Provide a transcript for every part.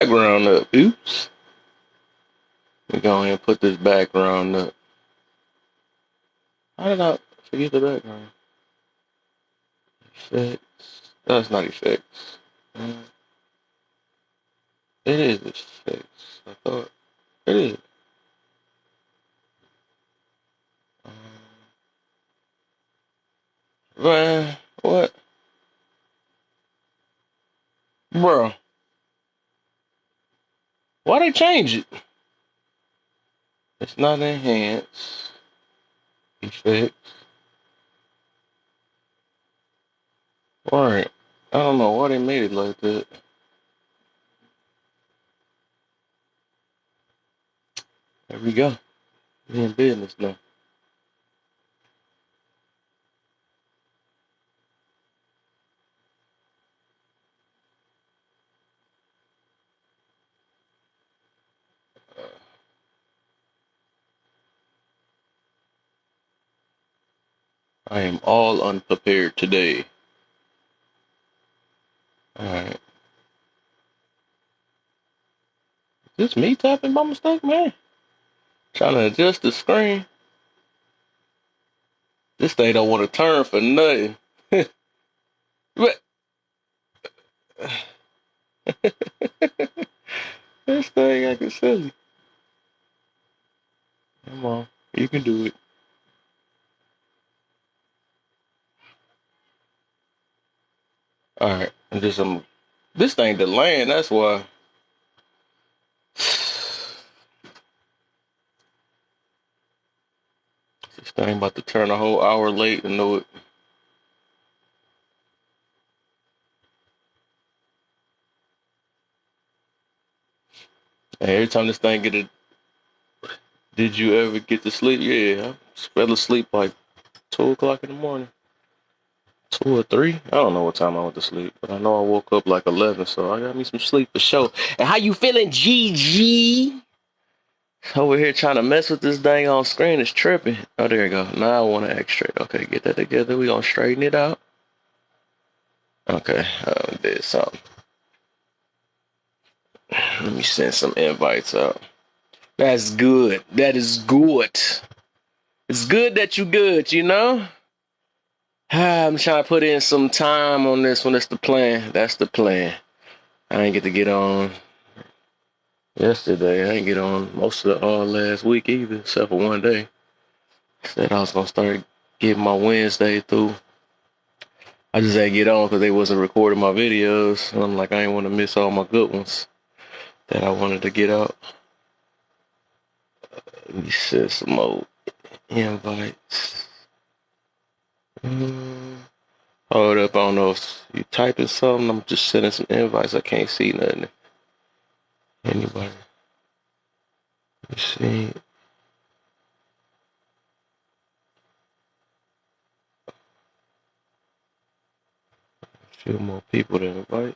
Background up. Oops. We go ahead and put this background up. How did I forget the background? Effects. That's not effects. It is effects. I thought it is. Man, what? Bro, why they change it? It's not enhanced. Effects. Alright. I don't know why they made it like that. There we go. We in business now. I am all unprepared today. Alright. Is this me tapping by mistake, man? Trying to adjust the screen. This thing don't want to turn for nothing. But this thing acting silly. Come on, you can do it. Alright, this thing delaying, that's why. This thing about to turn a whole hour late and know it. And every time this thing get it, did you ever get to sleep? Yeah, I fell asleep like 2 o'clock in the morning. 2 or 3? I don't know what time I went to sleep, but I know I woke up like 11, so I got me some sleep for sure. And how you feeling, GG? Over here trying to mess with this dang on screen is tripping. Oh, there you go. Now I want to act straight. Okay, get that together. We gonna straighten it out. Okay, did something. Let me send some invites out. That's good. That is good. It's good that you good, you know? I'm trying to put in some time on this one. That's the plan. That's the plan. I ain't get on yesterday. I ain't get on most of the last week either, except for one day. Said I was gonna start getting my Wednesday through. I just had to get on because they wasn't recording my videos. And I'm like, I ain't want to miss all my good ones that I wanted to get out. Let me send some more invites. Hold up, I don't know if you typing something. I'm just sending some invites. I can't see nothing. Anybody? Let me see. A few more people to invite.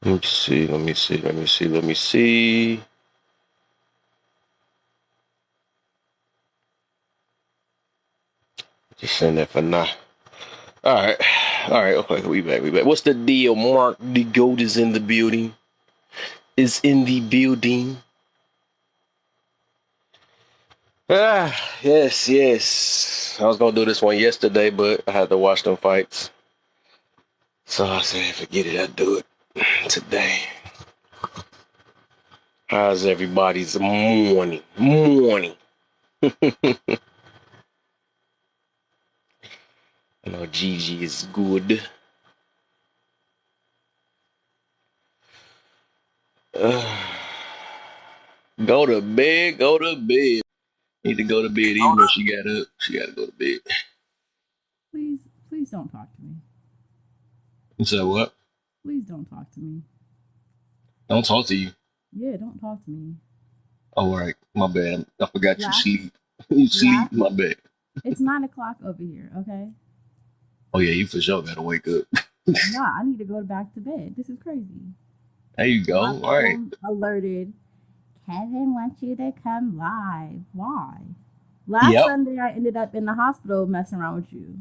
Let me see. Just send that for now. All right. Okay, we back. What's the deal? Mark the goat is in the building. Yes. I was gonna do this one yesterday, but I had to watch them fights. So I said, forget it, I'll do it today. How's everybody's morning? I know Gigi is good. Go to bed. Need to go to bed even though she got up. She got to go to bed. Please don't talk to me. So what? Please don't talk to me. Don't talk to you. Yeah, don't talk to me. Oh, all right. My bad. I forgot you Laugh. sleep. You sleep. Laugh. My bad. It's 9 o'clock over here, okay? Oh, yeah, you for sure got to wake up. Nah, I need to go back to bed. This is crazy. There you go. My All right. phone alerted. Kevin wants you to come live. Why? Last Yep. Sunday, I ended up in the hospital messing around with you.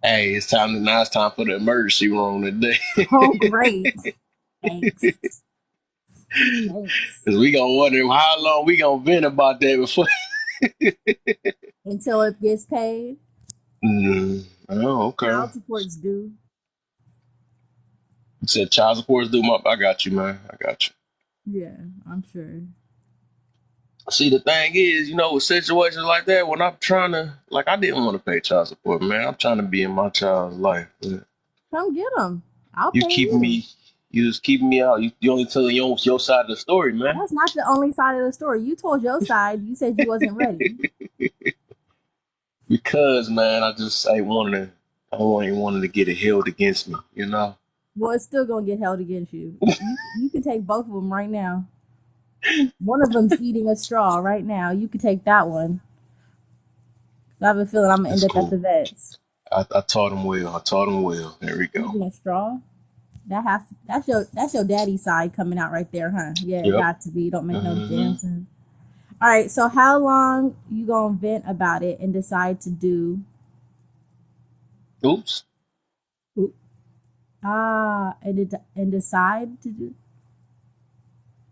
Hey, now it's time for the emergency room today. Oh, great. Thanks. Thanks. Cause we gonna wonder how long we gonna vent about that before. Until it gets paid, Oh, okay. child support's due. You said child support is due. I got you, man. I got you. Yeah, I'm sure. See, the thing is, with situations like that, when I'm trying to, like, I didn't want to pay child support, man. I'm trying to be in my child's life. But Come get them. I'll you pay keeping you. me, you just keeping me out. You only telling your side of the story, man. That's not the only side of the story. You told your side. You said you wasn't ready. Because, man, I ain't wanting to get it held against me. Well, it's still gonna get held against you. You can take both of them right now. One of them's eating a straw right now. You could take that one. I have a feeling I'm gonna end That's up at cool. the vets. I taught him well. I taught him well. There we go. Eating a straw. That's your daddy side coming out right there, huh? Yeah, it Yep. got to be. Don't make no Mm-hmm. damn sense. All right, so how long you gonna vent about it and decide to do? Oops. And decide to do?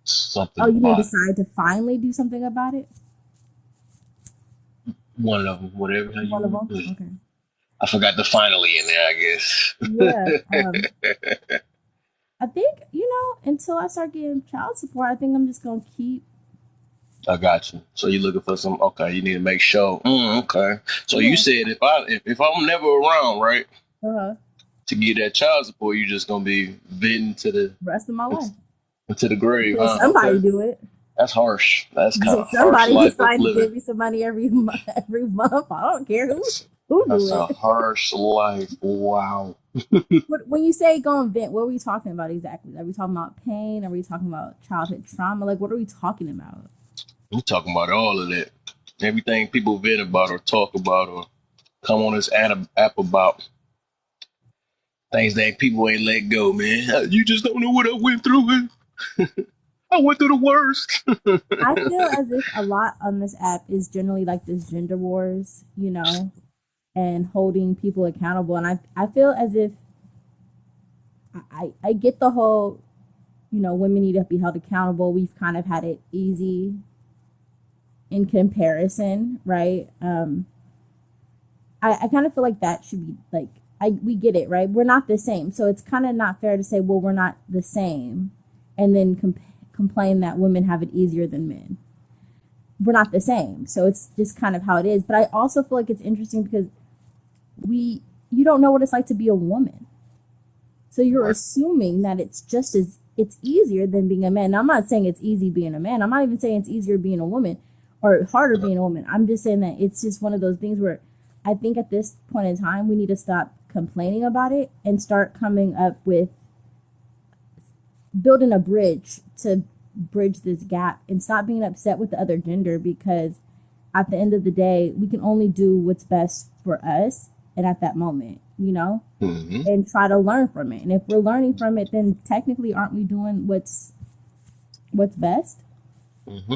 Something Oh, you mean about decide to finally do something about it? one of them, whatever how you One of want to them. put it. Okay. I forgot the finally in there, I guess. Yeah. I think until I start getting child support, I think I'm just gonna keep. I got you. So you're looking for some? Okay, you need to make sure. Okay. So you Yeah. said if I'm never around, right, Uh-huh. to get that child support, you're just gonna be venting Rest of my life into the grave, until huh? somebody Okay. do it. That's harsh. That's kind Until of harsh somebody life of decide to living. give me some money every month. Every month, I don't care who do That's a it. harsh life. Wow. When you say go and vent, what are we talking about exactly? Are we talking about pain? Are we talking about childhood trauma? Like, what are we talking about? I'm talking about all of that. Everything people vent about or talk about or come on this app about. Things that people ain't let go, man. You just don't know what I went through. I went through the worst. I feel as if a lot on this app is generally like this gender wars, and holding people accountable. And I feel as if I get the whole, women need to be held accountable. We've kind of had it easy in comparison, right? I kind of feel like that should be like, we get it, right? We're not the same. So it's kind of not fair to say, well, we're not the same, and then complain that women have it easier than men. We're not the same. So it's just kind of how it is. But I also feel like it's interesting because you don't know what it's like to be a woman. So you're Right. assuming that it's easier than being a man. Now, I'm not saying it's easy being a man. I'm not even saying it's easier being a woman or harder being a woman. I'm just saying that it's just one of those things where I think at this point in time, we need to stop complaining about it and start coming up with building a bridge to bridge this gap and stop being upset with the other gender, because at the end of the day, we can only do what's best for us and at that moment, Mm-hmm. and try to learn from it. And if we're learning from it, then technically aren't we doing what's best? Mm-hmm.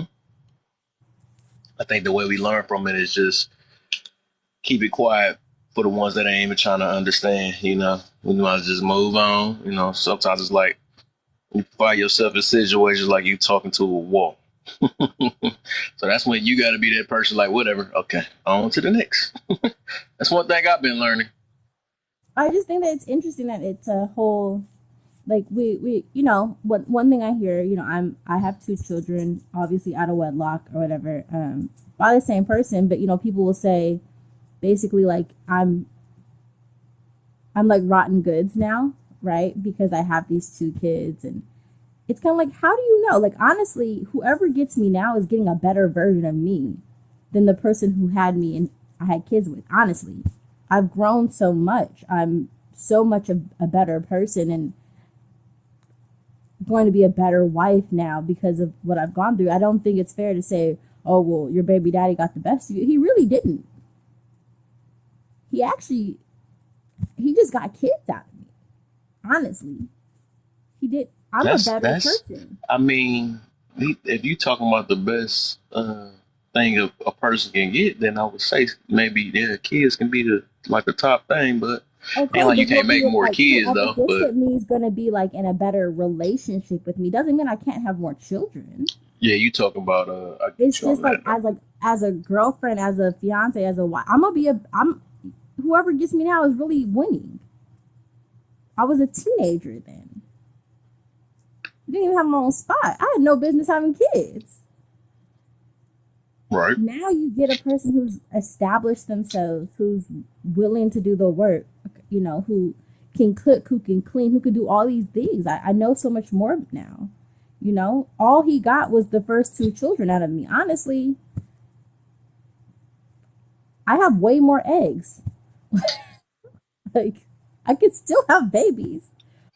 I think the way we learn from it is just keep it quiet for the ones that ain't even trying to understand. We might just move on. Sometimes it's like you find yourself in situations like you talking to a wall. So that's when you got to be that person. Like whatever. Okay, on to the next. That's one thing I've been learning. I just think that it's interesting that it's a whole, like, we one thing I hear, I have two children, obviously out of wedlock or whatever, by the same person, but people will say basically like I'm like rotten goods now, right? Because I have these two kids. And it's kind of like, how do you know? Like, honestly, whoever gets me now is getting a better version of me than the person who had me and I had kids with. Honestly, I've grown so much. I'm so much a better person and going to be a better wife now because of what I've gone through. I don't think it's fair to say, oh, well, your baby daddy got the best of you. He really didn't. He just got kids out of me. Honestly, he did. I'm a better person. I mean, if you talking about the best thing a person can get, then I would say maybe kids can be the top thing, but Okay, ain't like you but can't he'll be make in, more like, kids whoever though. gets But with me is gonna be like in a better relationship with me. Doesn't mean I can't have more children. yeah, you talking about I get It's you on just like that. as a girlfriend, as a fiance, as a wife. I'm whoever gets me now is really winning. I was a teenager then. I didn't even have my own spot. I had no business having kids. Right. Now you get a person who's established themselves, who's willing to do the work, who can cook, who can clean, who can do all these things. I know so much more now. All he got was the first 2 children out of me. Honestly, I have way more eggs. Like, I could still have babies.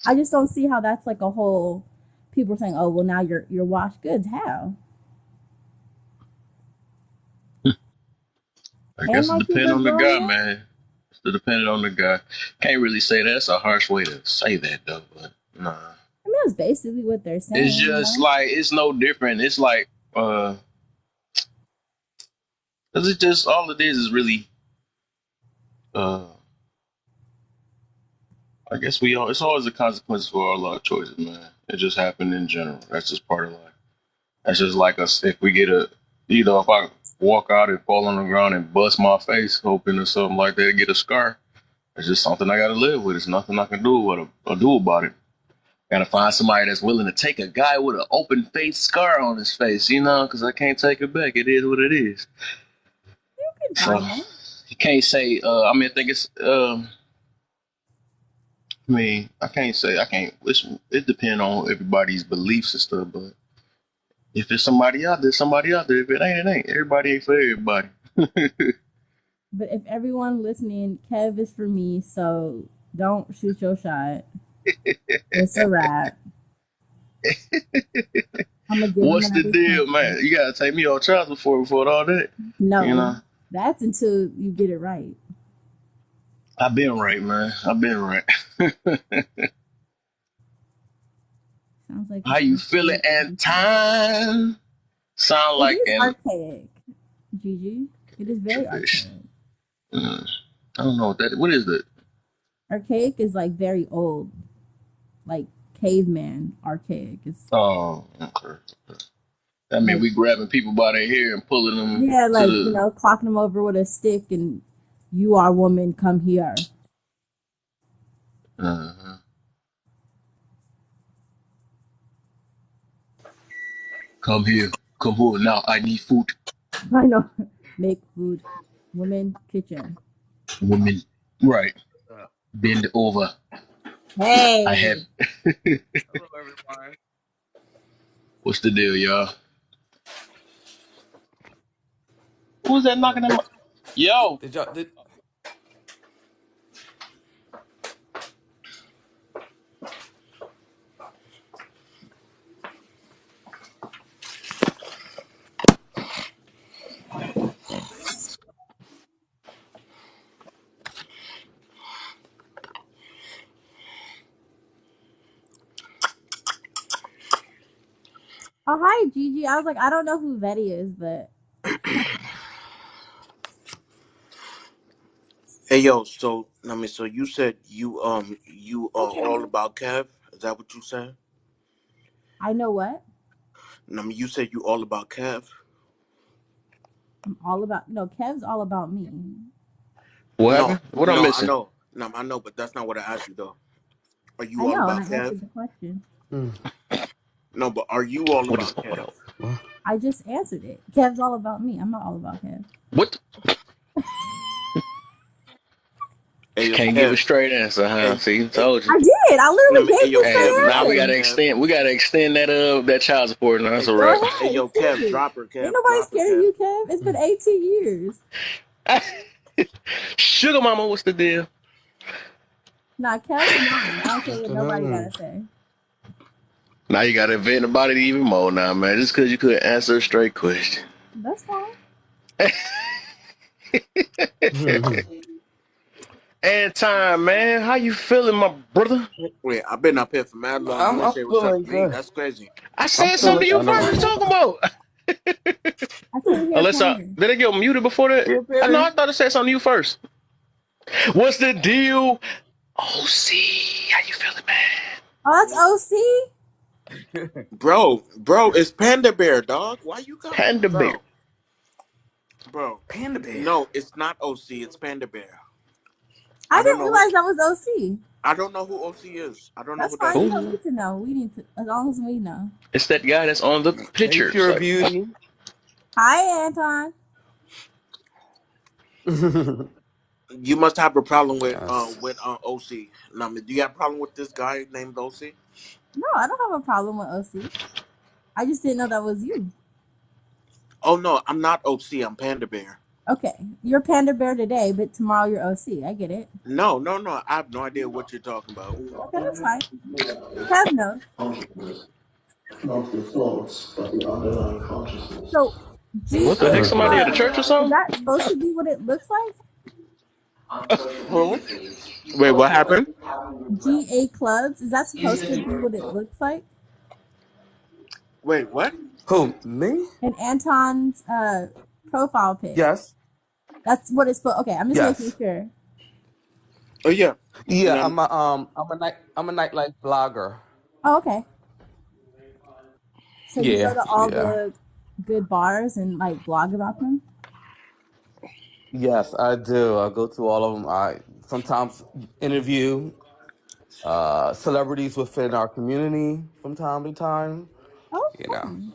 I just don't see how that's like a whole. People are saying, "Oh, well, now you're washed goods." How? I And guess it my kids depends are on the grown guy, now. man. It's depending on the guy. Can't really say that's a harsh way to say that though, but nah. I mean, that's basically what they're It's saying. just like it's no different. It's like cause it's just all it is really uh I guess it's always a consequence for all our choices, man. It just happened in general. That's just part of life. That's just like us if we get if I walk out and fall on the ground and bust my face, hoping or something like that, get a scar. It's just something I gotta live with. It's nothing I can do about it. Gotta find somebody that's willing to take a guy with an open face scar on his face, because I can't take it back. It is what it is. You can So find them. you can't say. I mean, I think it's. I mean, I can't say. I can't. It depends on everybody's beliefs and stuff. But if it's somebody out there, somebody out there. If it ain't, it ain't. Everybody ain't for everybody. But if everyone listening, Kev is for me, so don't shoot your shot. It's a wrap. I'm gonna give him What's the another deal, man? chance. You gotta take me on trial before all that. You No, know, that's until you get it right. I've been right, man. I've been right. Sounds like How it's you feeling, archaic. Anton? Sound It like is an archaic, Gigi. It is very tradition. archaic. I don't know what is that? Archaic is like very old, like caveman archaic. It's Oh, okay. That mean like, we grabbing people by their hair and pulling them yeah, to like, the. clocking them over with a stick and you are woman, come here. Uh-huh. Come here, come here. Now I need food. I know. Make food. Woman, kitchen. Women, right? Bend over. I have. Hey. Hello, everyone. What's the deal, y'all? Who's that knocking at my? Yo. Did y'all did Oh, hi, Gigi. I was like, I don't know who Vetty is, but Hey yo, so I mean, so you said you are all about Kev? Is that what you said? I know what? I mean, you said you all about Kev. I'm all about, Kev's all about me. What No, happened? What I'm no, I missing? know, no, I know, but that's not what I asked you though. Are I you all know, and I about Kev? answered the question. No, but are you all What is about going Kev? on? I just answered it. Kev's all about me. I'm not all about Kev. What? Hey yo, Can't give a Kev. straight answer, huh? Hey, See, hey, told you. I did. I no, literally man, hey gave yo, the Hey, Kev, now drop we her, gotta straight answer. Kev. extend. We gotta extend that child support. Now that's Hey, a Go wrap. hey ahead, yo, extend Kev, it. drop her, Ain't Kev, nobody drop her, scared of Kev. you, Kev. It's been 18 years. Sugar mama, what's the deal? Nah, Kev's mine. I don't care what nobody gotta say. Now you gotta invent about it even more now, man. Just because you couldn't answer a straight question. That's fine. Anton, man, how you feeling, my brother? Wait, I've been up here for mad long. You I'm ain't I'm say what's up feeling to me. good. That's crazy. I I'm said something feeling to you kind of first. Hi, What you well. talking Anton. about? I couldn't hear Unless Tanner. did I get muted before that? Yeah, I know. baby. I thought I said something to you first. What's the deal? OC, how you feeling, man? Oh, that's OC? Bro, it's Panda Bear, dog. Why you got, Panda bear. bro? Panda bear. No, it's not OC. It's Panda Bear. I I don't didn't know who. realize that was OC. I don't know who OC is. I don't know That's who that fine. You is. don't Who? need to know. We need to, as long as we know. It's that guy that's on the Hey, picture. pure So, beauty. Hi, Anton. You must have a problem Yes. with OC. Now, do you have a problem with this guy named OC? No, I don't have a problem with OC. I just didn't know that was you. Oh no, I'm not OC. I'm Panda Bear. Okay. You're Panda Bear today, but tomorrow you're OC. I get it. No. I have no idea what you're talking about. Okay, that's fine. Kev knows. Consciousness, not the thoughts, but the underlying consciousness. So, what the heck? GA Somebody at the Club, church or is something? that supposed to be what it looks like? Who? Wait, what happened? GA Clubs, is that supposed to be what it looks like? Wait, what? Who? Me? And Anton's profile pic. Yes. That's what it's supposed. Okay, I'm just making Yes. sure. Oh yeah. Yeah, No, I'm a nightlife blogger. Oh, okay. So you go Yeah, to all yeah. the good bars and like blog about them? Yes, I do. I go to all of them. I sometimes interview celebrities within our community from time to time. Oh, You know, fun.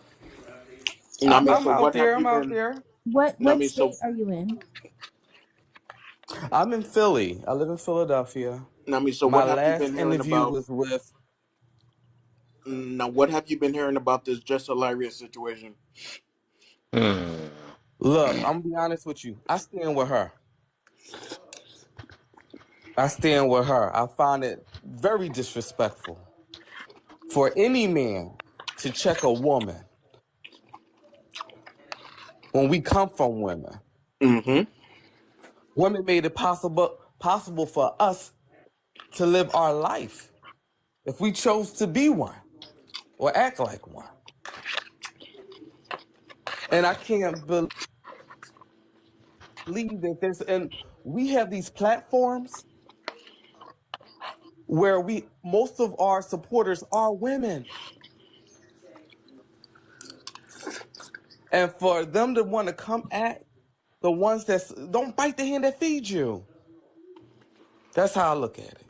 I mean, I'm so out what have there. you I'm out been? there. I What mean, so state are you in? I'm in Philly. I live in Philadelphia. My what have you last been hearing interview about? was with. Now, what have you been hearing about this just hilarious situation? Hmm. Look, I'm gonna be honest with you. I stand with her. I stand with her. I find it very disrespectful for any man to check a woman when we come from women. Mm-hmm. Women made it possible for us to live our life if we chose to be one or act like one. And I can't believe that and we have these platforms where most of our supporters are women. And for them to want to come at the ones that don't bite the hand that feeds you. That's how I look at it.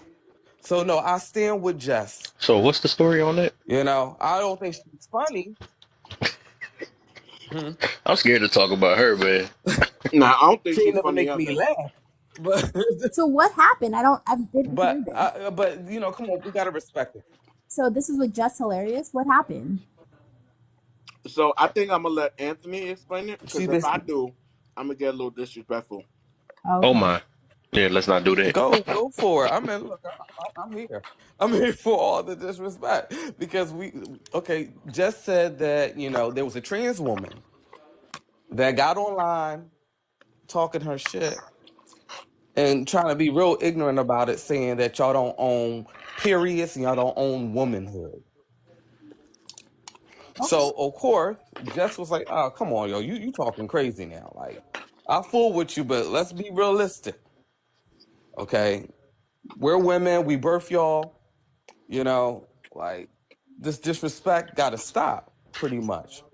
So no, I stand with Jess. So, what's the story on that? You know, I don't think she's funny. I'm scared to talk about her, man. Now, I don't think She ain't she's never funny make me either. laugh. But So what happened? I didn't hear this. but you know, come on, we gotta respect it. So this is with Just Hilarious. What happened? So I think I'm gonna let Anthony explain it She because if I basically do, I'm gonna get a little disrespectful. Oh Okay. my. Yeah, let's not do that. go for it. I mean, look, I'm here. I'm here for all the disrespect because Jess said that there was a trans woman that got online talking her shit and trying to be real ignorant about it, saying that y'all don't own periods and y'all don't own womanhood. Okay. So of course, Jess was like, "Oh, come on, yo, you talking crazy now? Like, I fool with you, but let's be realistic, okay? We're women, we birth y'all, like this disrespect got to stop, pretty much."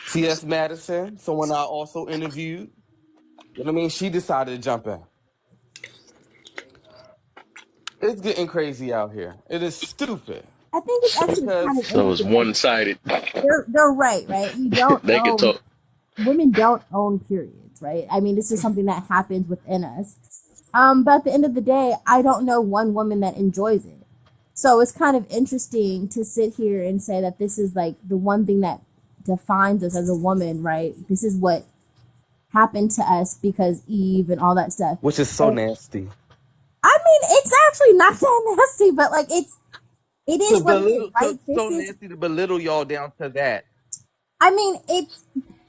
T.S. Madison, someone I also interviewed, she decided to jump in. It's getting crazy out here. It is stupid I think it's So, actually kind because of so it's interesting because one sided. they're right, right? We don't They can talk. women don't own periods, right? I mean, it's just something that happens within us. But at the end of the day, I don't know one woman that enjoys it. So it's kind of interesting to sit here and say that this is like the one thing that defines us as a woman, right? This is what happened to us because Eve and all that stuff. which is so And nasty. I mean, it's actually not that nasty, but like it is what it is, right? So nasty to belittle y'all down to that. I mean,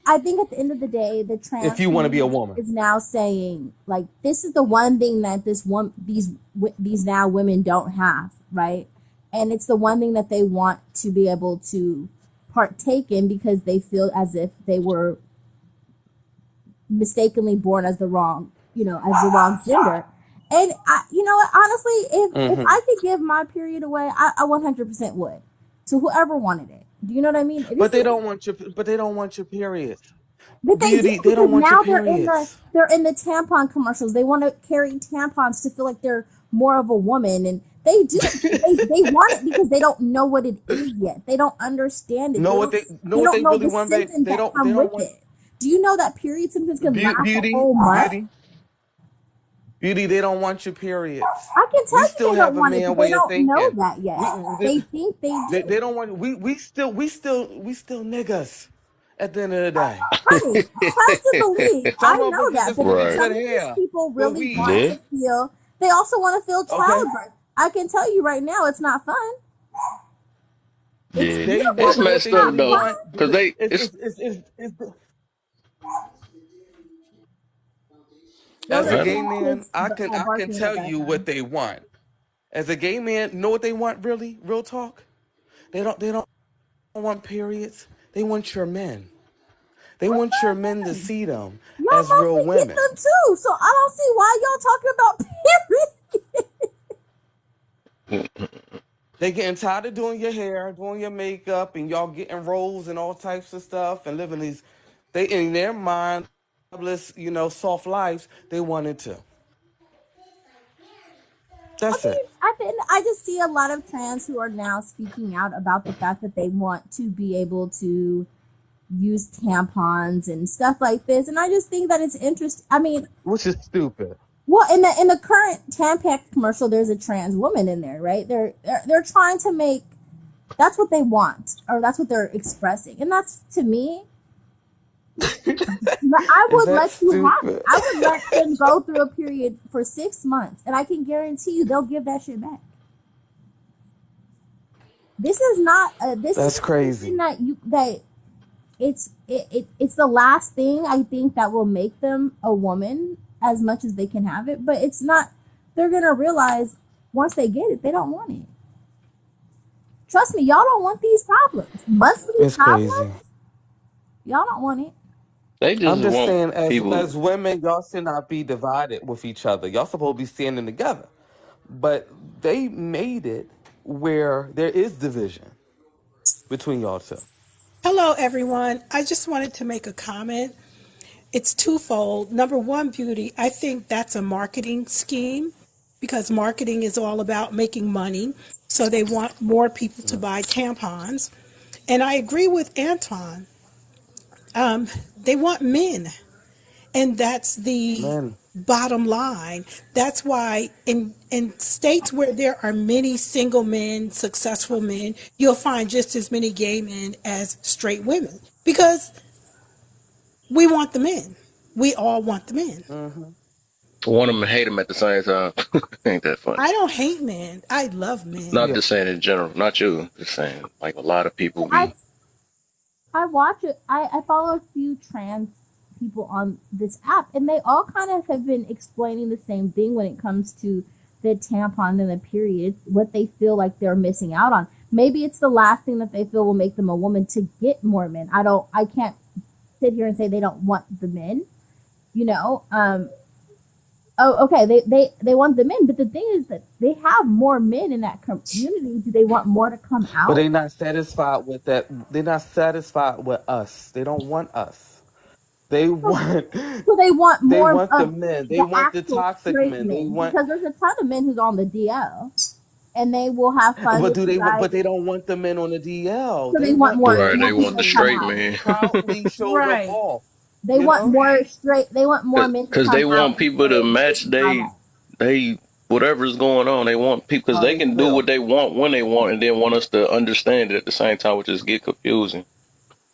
I think at the end of the day, the if trans you want to be a community woman. is now saying, like, this is the one thing that these now women don't have, right? And it's the one thing that they want to be able to partake in because they feel as if they were mistakenly born as the wrong, as the wrong gender. And you know what? Honestly, if Hmm. I could give my period away, I 100% would to whoever wanted it. Do you know what I mean? But This they is, don't want your. But they don't want your periods. but they do Beauty. They because don't want your now periods. they're in the tampon commercials. They want to carry tampons to feel like they're more of a woman, and they do. They want it because they don't know what it is yet. They don't understand it. Know They what don't they know they what don't they know really the want, babe. symptoms They that don't. They come don't with want it. Do you know that period symptoms can last a beauty. whole month? Beauty. Beauty. They don't want your periods. I can tell We you still they don't have a want it, man but they way of don't know thinking. that yet. We They think they do. they don't want. We still niggas. At the end of the day, Honey, trust and believe. I some of know us that, just but want Right. some good of these hair, people but really we want Yeah. to feel. They also want to feel okay. childbirth. I can tell you right now, it's not fun. It's Yeah. They beautiful, It's want but what it's messed they up not really though, want. fun. cause they It's Those as are a right. gay two man, kids I can barking in the tell you what background. they want. As a gay man, know what they want really? Real talk. They don't want periods. They want your men. They What's want your that men to mean? see them Y'all as real mostly get women. them too, so I don't see why y'all talking about periods. They getting tired of doing your hair, doing your makeup, and y'all getting roles and all types of stuff and living these. They in their mind, soft lives. They wanted to. I That's it. mean, I just see a lot of trans who are now speaking out about the fact that they want to be able to use tampons and stuff like this, and I just think that it's interesting. I mean, Which is stupid. well, in the current tampon commercial, there's a trans woman in there, right? They're trying to make that's what they want, or that's what they're expressing, and that's to me. I Is would that let you have it. stupid? I would let them go through a period for 6 months, and I can guarantee you they'll give that shit back. This is not. This is That's not something crazy. that it's the last thing I think that will make them a woman as much as they can have it. But it's not. They're gonna realize once they get it, they don't want it. Trust me, y'all don't want these problems. Monthly It's crazy. problems, y'all don't want it. They just I'm just want saying, as people. as women, y'all should not be divided with each other. Y'all supposed to be standing together. But they made it where there is division between y'all two. Hello, everyone. I just wanted to make a comment. It's twofold. Number one, beauty, I think that's a marketing scheme because marketing is all about making money. So they want more people to buy tampons. And I agree with Anton. They want men. And that's the Man, bottom line. That's why in states where there are many single men, successful men, you'll find just as many gay men as straight women because we want the men. We all want the men. hmm Want them and hate them at the same time. Ain't that funny? I don't hate men. I love men. Not yeah. just saying in general, not you. Just saying like a lot of people I be. I watch it. I follow a few trans people on this app, and they all kind of have been explaining the same thing when it comes to the tampon and the period, what they feel like they're missing out on. Maybe it's the last thing that they feel will make them a woman to get more men. I can't sit here and say they don't want the men, you know. Oh, okay, they want the men, but the thing is that they have more men in that community. Do they want more to come But out? they're not satisfied with that. They're not satisfied with us. They don't want us. They want So they want they more want the of men. They the want the actual toxic straight men. They men want because there's a ton of men who's on the DL and they will have fun but with do you they want guys. but they don't want the men on the DL. So They they want want the more. They Right. men They want who more want to the come straight out. who man. proudly showed up Right. off, They you want know? more straight. They want more men to Cause come they out want and people to say this match is my life. they whatever's going on. They want people because How they they can do what feel. they want when they want, and then want us to understand it at the same time, which is get confusing,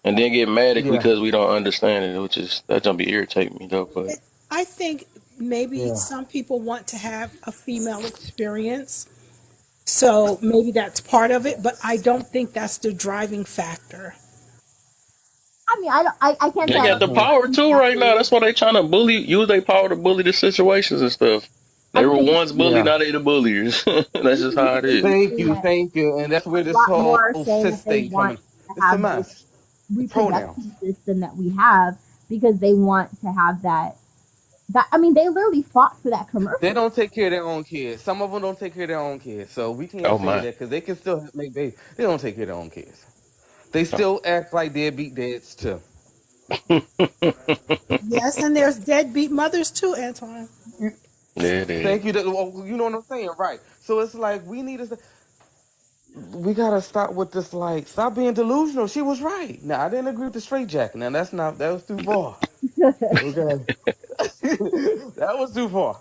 and then get mad at Yeah. because we don't understand it, which is that don't be irritating me though. But I think maybe Yeah. some people want to have a female experience. So maybe that's part of it, but I don't think that's the driving factor. I mean, I can't say They I got don't the think Hmm. power women too have right now. to. That's why they trying to use their power to bully the situations and stuff. They I were think once bullied, Yeah. now they the bulliers. That's just how it is. Thank saying you, that thank you. And that's where a this lot whole more are saying cis that they thing want coming. to It's a have this mess. The pronouns. reproduction system that we have because they want to have that. I mean, they literally fought for that They commercial. don't take care of their own kids. Some of them don't take care of their own kids. So we can't Oh say my. that because they can still make babies. They don't take care of their own kids. They Oh. still act like deadbeat dads too. Yes, and there's deadbeat mothers too, Antoine. You- There it is. Thank you. Well, you know what I'm saying, right? So it's like we need to. We gotta stop with this. Like, stop being delusional. She was right. Now I didn't agree with the straight jacket. Now that's not. That was too far. Okay, that was too far.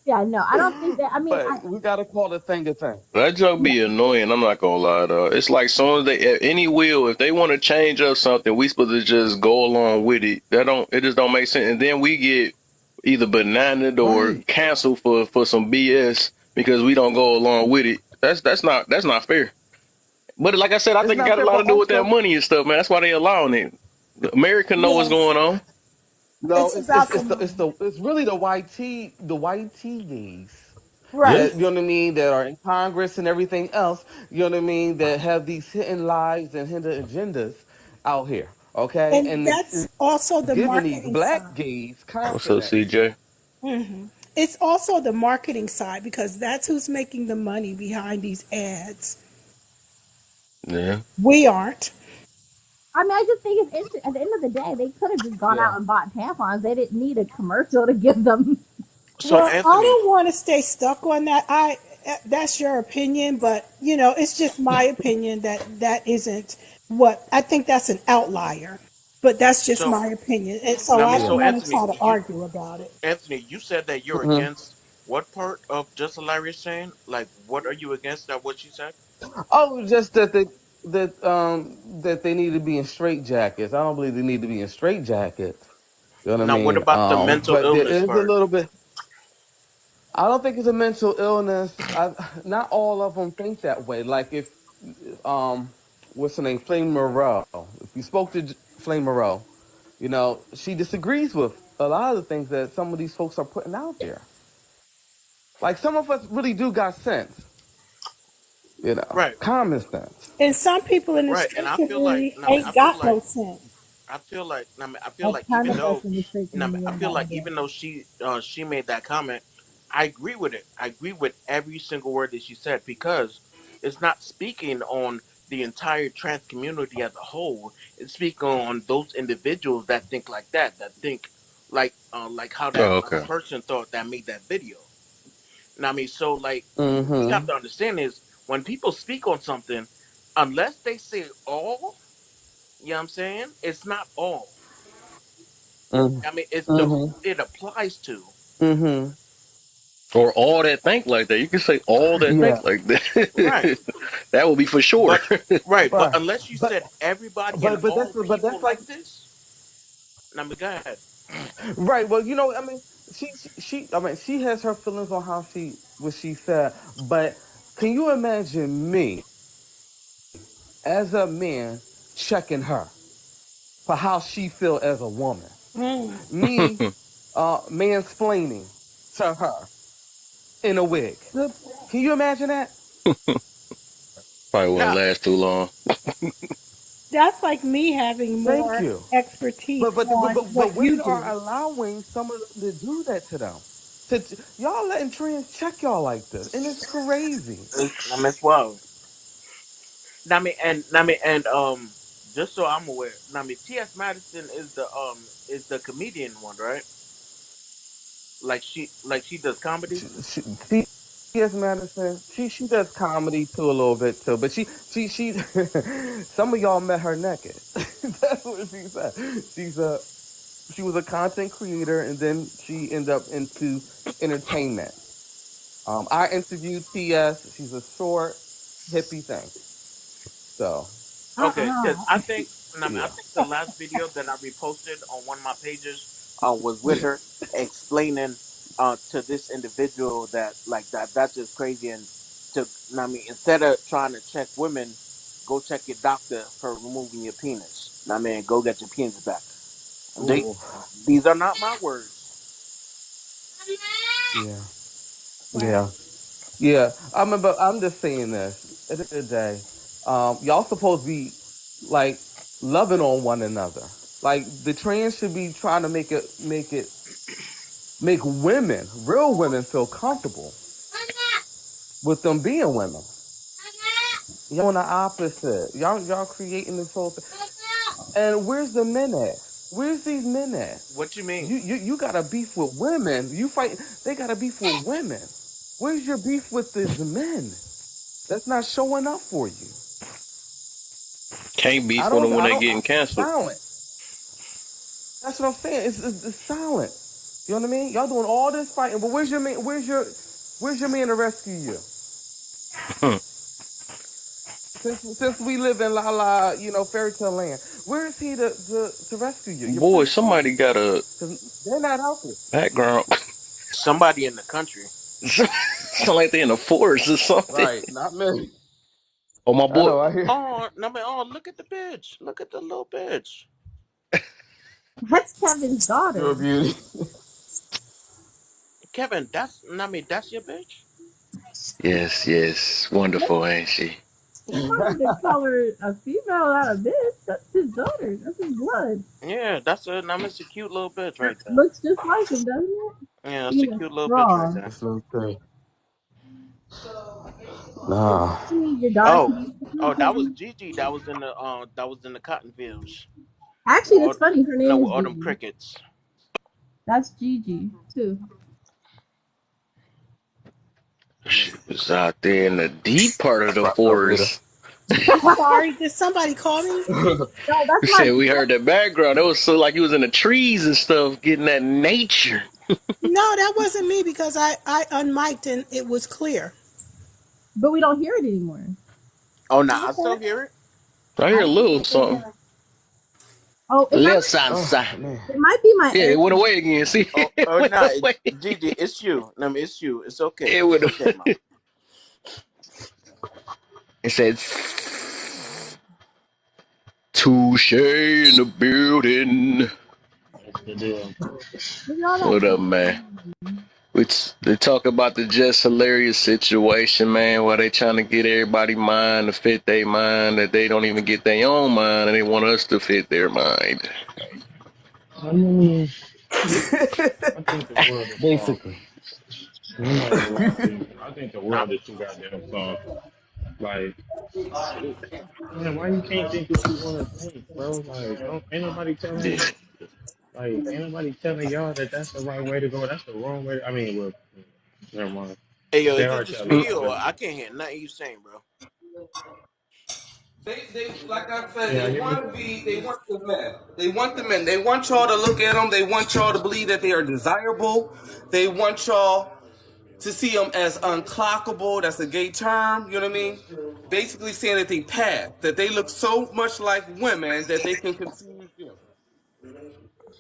Yeah, no, I don't think that. I mean, But we gotta call the thing a thing. That joke yeah, be annoying. I'm not gonna lie though. It's like soon as they at any will, if they want to change up something, we supposed to just go along with it. That don't it just don't make sense. And then we get either bananas or Right. canceled for some BS because we don't go along with it. That's not fair. But like I said, I It's think it not got a fair, lot but to do with that also money and stuff, man. That's why they allowing it. America know what's Yes, going on. no. it's It's about it's the it's the money. it's the it's really the YT gays Yeah. Right. that you know what I mean that are in Congress and everything else. You know what I mean that have these hidden lives and hidden agendas out here. Okay, And and that's it's also the giving these marketing black side. gays What's up, confidence. CJ? It's also the marketing side because that's who's making the money behind these ads. Yeah. We aren't. I mean, I just think it's interesting. At the end of the day, they could have just gone Yeah. out and bought tampons. They didn't need a commercial to give them. So Well, I Anthony, don't want to stay stuck on that. I That's your opinion, but it's just my opinion that that isn't what I think. That's an outlier, but that's just so my opinion, and so now, I me, don't Yeah. so want to Anthony, try to argue about it. You said that you're Hmm. against what part of just Hilarious saying? Like, what are you against? That what she said? Oh, just that they need to be in straight jackets. I don't believe they need to be in straight jackets. You know what I Now, what mean? about the mental But there illness is a part? little bit. I don't think it's a mental illness. Not all of them think that way. Like if what's her name, Flame Moreau. If you spoke to Flame Moreau, she disagrees with a lot of the things that some of these folks are putting out there. Like some of us really do got sense, Right, common sense. And some people in the right. And straight community ain't I feel got like no sense. I feel A like ton even of us though in the straight community I ain't feel got no like damn even though sense. she made that comment, I agree with it. I agree with every single word that she said because it's not speaking on the entire trans community as a whole. It's speaking on those individuals that think like that think like how that Oh, okay. person thought that made that video. And I mean, so like what we have Mm-hmm. to understand is when people speak on something, unless they say all, you know what I'm saying? It's not all. I mean, it's the Mm-hmm. who it applies to. Mm-hmm. Or all that think like that. You can say all that Yeah. think like Right. that. That would be for sure. But right, but Right. unless you But said everybody and but all that's people like like this, I mean, go ahead. right. Well, I mean, I mean, she has her feelings on how what she said. But can you imagine me as a man checking her for how she feel as a woman? Mm. Me, mansplaining to her in a wig. Good point. Can you imagine that? Probably wouldn't Now, last too long. That's like me having Thank more you. expertise on But what you women are do. allowing some of them to do that to them. Y'all letting trends check y'all like this, and it's crazy. I mean, it's wild. I mean, and just so I'm aware, I mean, T.S. Madison is the comedian one, right? Like she does comedy. T.S. Madison, she does comedy too a little bit too, but she some of y'all met her naked. That's what she said. She was a content creator, and then she ended up into entertainment. I interviewed T.S. She's a short hippie thing, so Okay, because Uh-uh. I yeah. think the last video that I reposted on one of my pages was with her explaining to this individual that like that's just crazy and I mean instead of trying to check women, go check your doctor for removing your penis. Now, man, go get your penis back. They, Ooh, these are not my words. yeah, Right. yeah, yeah. I remember. I'm just saying this. At the end of the day, y'all supposed to be like loving on one another. Like the trans should be trying to make women, real women, feel comfortable with them being women. Y'all on the opposite. Y'all creating this whole thing. And where's the men at? Where's these men at? What you mean? You got a beef with women. You fight. They got a beef with women. Where's your beef with these men? That's not showing up for you. Can't beef I with don't. them when I they don't. getting canceled. Silent. That's what I'm saying. It's silent. You know what I mean? Y'all doing all this fighting, but where's your man? Where's your man to rescue you? Since we live in la la, fairy tale land, where is he to rescue you? Your Boy, prince somebody is, got a because they're not out there. background. Somebody in the country. Sound like they in the forest or something. Right, not me. Oh, my I boy. know. I hear. Oh, no, man. Oh, look at the bitch. Look at the little bitch. That's Kevin's You're a daughter. beauty. Kevin, that's your bitch. Yes, yes. Wonderful, ain't she? He wanted to call her a female, not a bitch. That's his daughter. That's his blood. Yeah, it's a cute little bitch It right there. looks just like him, doesn't it? Yeah, it's a Being a cute little bitch right straw. there. That's okay. But Nah. actually, your daughter Oh, could be oh, that was Kevin. Gigi. That was in the cotton fields. Actually, With that's all, funny. Her no, name is with all them Gigi. crickets. That's Gigi too. She was out there in the deep part of the What's up, Rita? forest. Sorry, did somebody call me? No, that's You my. said we heard that background. It was so like he was in the trees and stuff, getting that nature. No, that wasn't me because I unmiked and it was clear. But we don't hear it anymore. Oh, nah, I still Okay. hear it. I hear I a don't little think it something. does. Oh, A it might. little something. Oh man. It might be my Yeah, it went AirPods. away again. See, Oh, it oh, went nah, away. Gigi, it's you. No, it's you. It's okay. It It's went. okay, man. It said, "Tooshay in the building." What's the deal? Look at all that. What up, man? Which they talk about the just hilarious situation, man, where they trying to get everybody mind to fit their mind, that they don't even get their own mind, and they want us to fit their mind. I mean, I think the world is soft. Basically. I'm not gonna lie to you. I think the world is too goddamn soft. Like, it, man, why you can't think what you want to think, bro? Like, ain't nobody Yeah. telling, like, ain't nobody telling y'all that that's the right way to go. That's the wrong way. I mean, well, never mind. Hey, yo, They is it are just telling me y'all, or but I can't hear nothing you saying, bro? They like I said, yeah, I they hear me. want to be. They want the men. They want the men. They want y'all to look at them. They want y'all to believe that they are desirable. They want y'all to see them as unclockable. That's a gay term. You know what I mean? Basically saying that they pass, that they look so much like women that they can confuse you.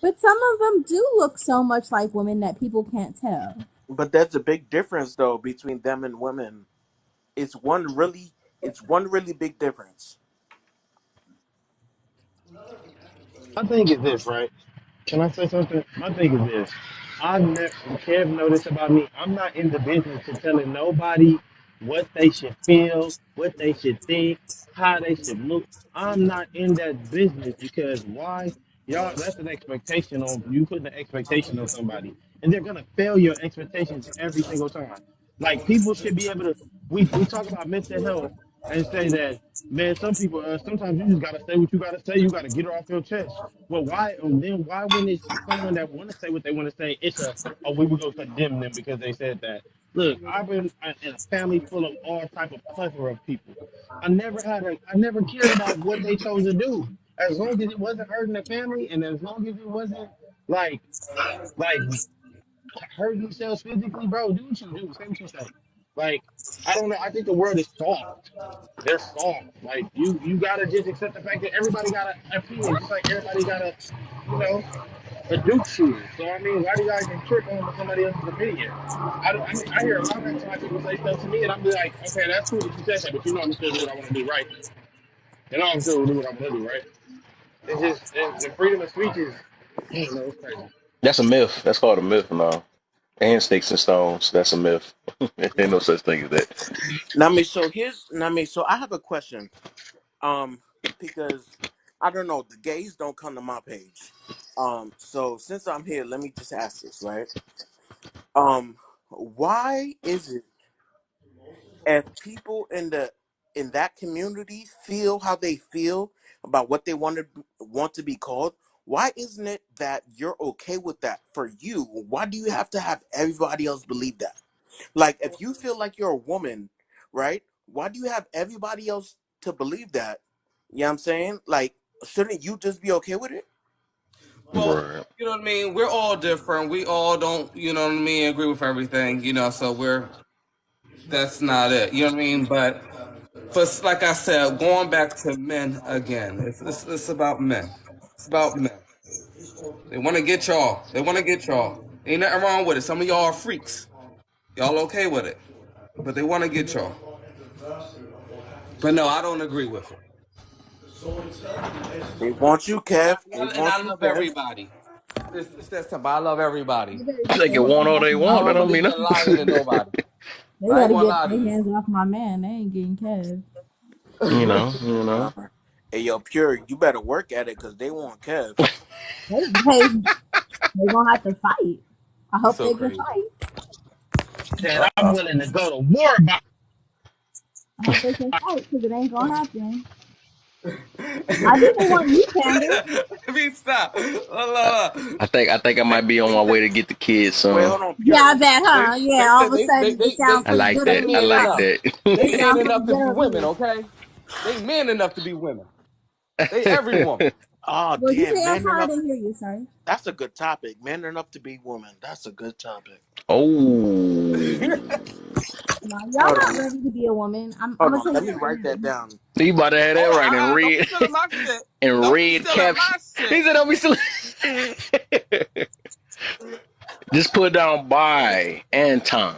But some of them do look so much like women that people can't tell. But there's a big difference though between them and women. It's one really, it's one really big difference. I think it's this, right? Can I say something? My thing is this. I never, Kev noticed about me, I'm not in the business of telling nobody what they should feel, what they should think, how they should look. I'm not in that business because why? Y'all, that's an expectation on you putting an expectation on somebody. And they're gonna fail your expectations every single time. Like people should be able to we talk about mental health and say that man, some people sometimes you just gotta say what you gotta say, you gotta get it off your chest. Well, why? And then why, when it's someone that want to say what they want to say, it's a oh we would go condemn them because they said that. Look, I've been in a family full of all type of plethora of people. I never cared about what they chose to do, as long as it wasn't hurting the family, and as long as it wasn't like like hurting themselves physically, bro. Do what you do. Say what you say. Like I don't know. I think the world is soft. They're soft. Like you gotta just accept the fact that everybody got an opinion, just like everybody got you know, a Duke shooter. So I mean, why do y'all even trip on somebody else's opinion? I mean, I hear a lot of times people say stuff to me, and I'm be like, okay, that's cool that you said that, but you know I'm still do what I want to do, right? And I'm still do what I want to do, right? It's just the freedom of speech is, I don't know, it's crazy. That's a myth. That's called a myth now. And sticks and stones. That's a myth. Ain't no such thing as that. Nami, so here's Nami. So I have a question. Um, because I don't know, the gays don't come to my page. So since I'm here, let me just ask this, right? Why is it if people in that community feel how they feel about what they want to be called? Why isn't it that you're okay with that for you? Why do you have to have everybody else believe that? Like, if you feel like you're a woman, right? Why do you have everybody else to believe that? You know what I'm saying? Like, shouldn't you just be okay with it? Well, Right. you know what I mean. We're all different. We all don't, you know what I mean, agree with everything. You know, so we're that's not it. You know what I mean. But like I said, going back to men again, it's about men. It's about men. They want to get y'all. They want to get y'all. Ain't nothing wrong with it. Some of y'all are freaks. Y'all okay with it, but they want to get y'all. But no, I don't agree with it. They want you, Kev. They And I want you, love Kev. everybody. It's that simple. I love everybody. They better get They their can hands want all off they my I want. That don't don't man. mean believe in lying to nobody. They I ain't better gonna get lie to their you. hands off my man. They ain't getting Kev. you know. You know. Hey, yo, Pure, you better work at it because they want Kev. Hey, they gonna have to fight. I You hope so they can crazy. fight. Said I'm willing to go to war about. I hope they can fight because it ain't gonna happen. I think they want you, Panda. Be stop. I, Hold I think I might be on They my said, way to get the kids, wait, son. hold on, Yeah, I Pure. bet, They huh? Yeah, they all of said a sudden it sounds I pretty like good they over that. I man here, like enough. huh? that. It They man sounds pretty enough to good be over women, here. okay? They man enough to be women. They every woman. Oh, What did you damn, say? I'm man sorry, I enough. didn't hear you. Sorry. That's a good topic. Men enough to be women. That's a good topic. Oh. No, y'all Hold not on. ready to be a woman. I'm Hold gonna on. tell Let you me right write that now. down. You about to have that Oh, right in don't be red stealing my shit. and Don't be red stealing caption. my shit. He said, "Don't be still." Just put down by Anton.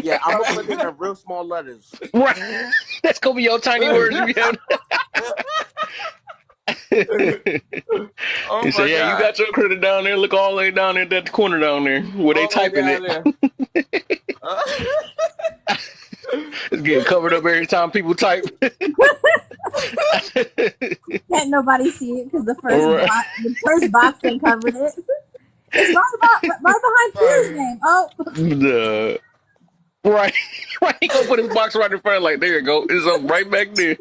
Yeah, I'm going to put it in real small letters. Right. That's gonna be your tiny words you have. Oh He my said, "Yeah, you god. got your critter down there. Look all the way down there, that corner down there where they All the way typing down it. there. It's getting covered up every time people type." Can't nobody see it because All right. the first box done covered it. It's right behind Pierre's name. Oh, The right, right. He gonna put his box right in front, like there you go. It's up right back there.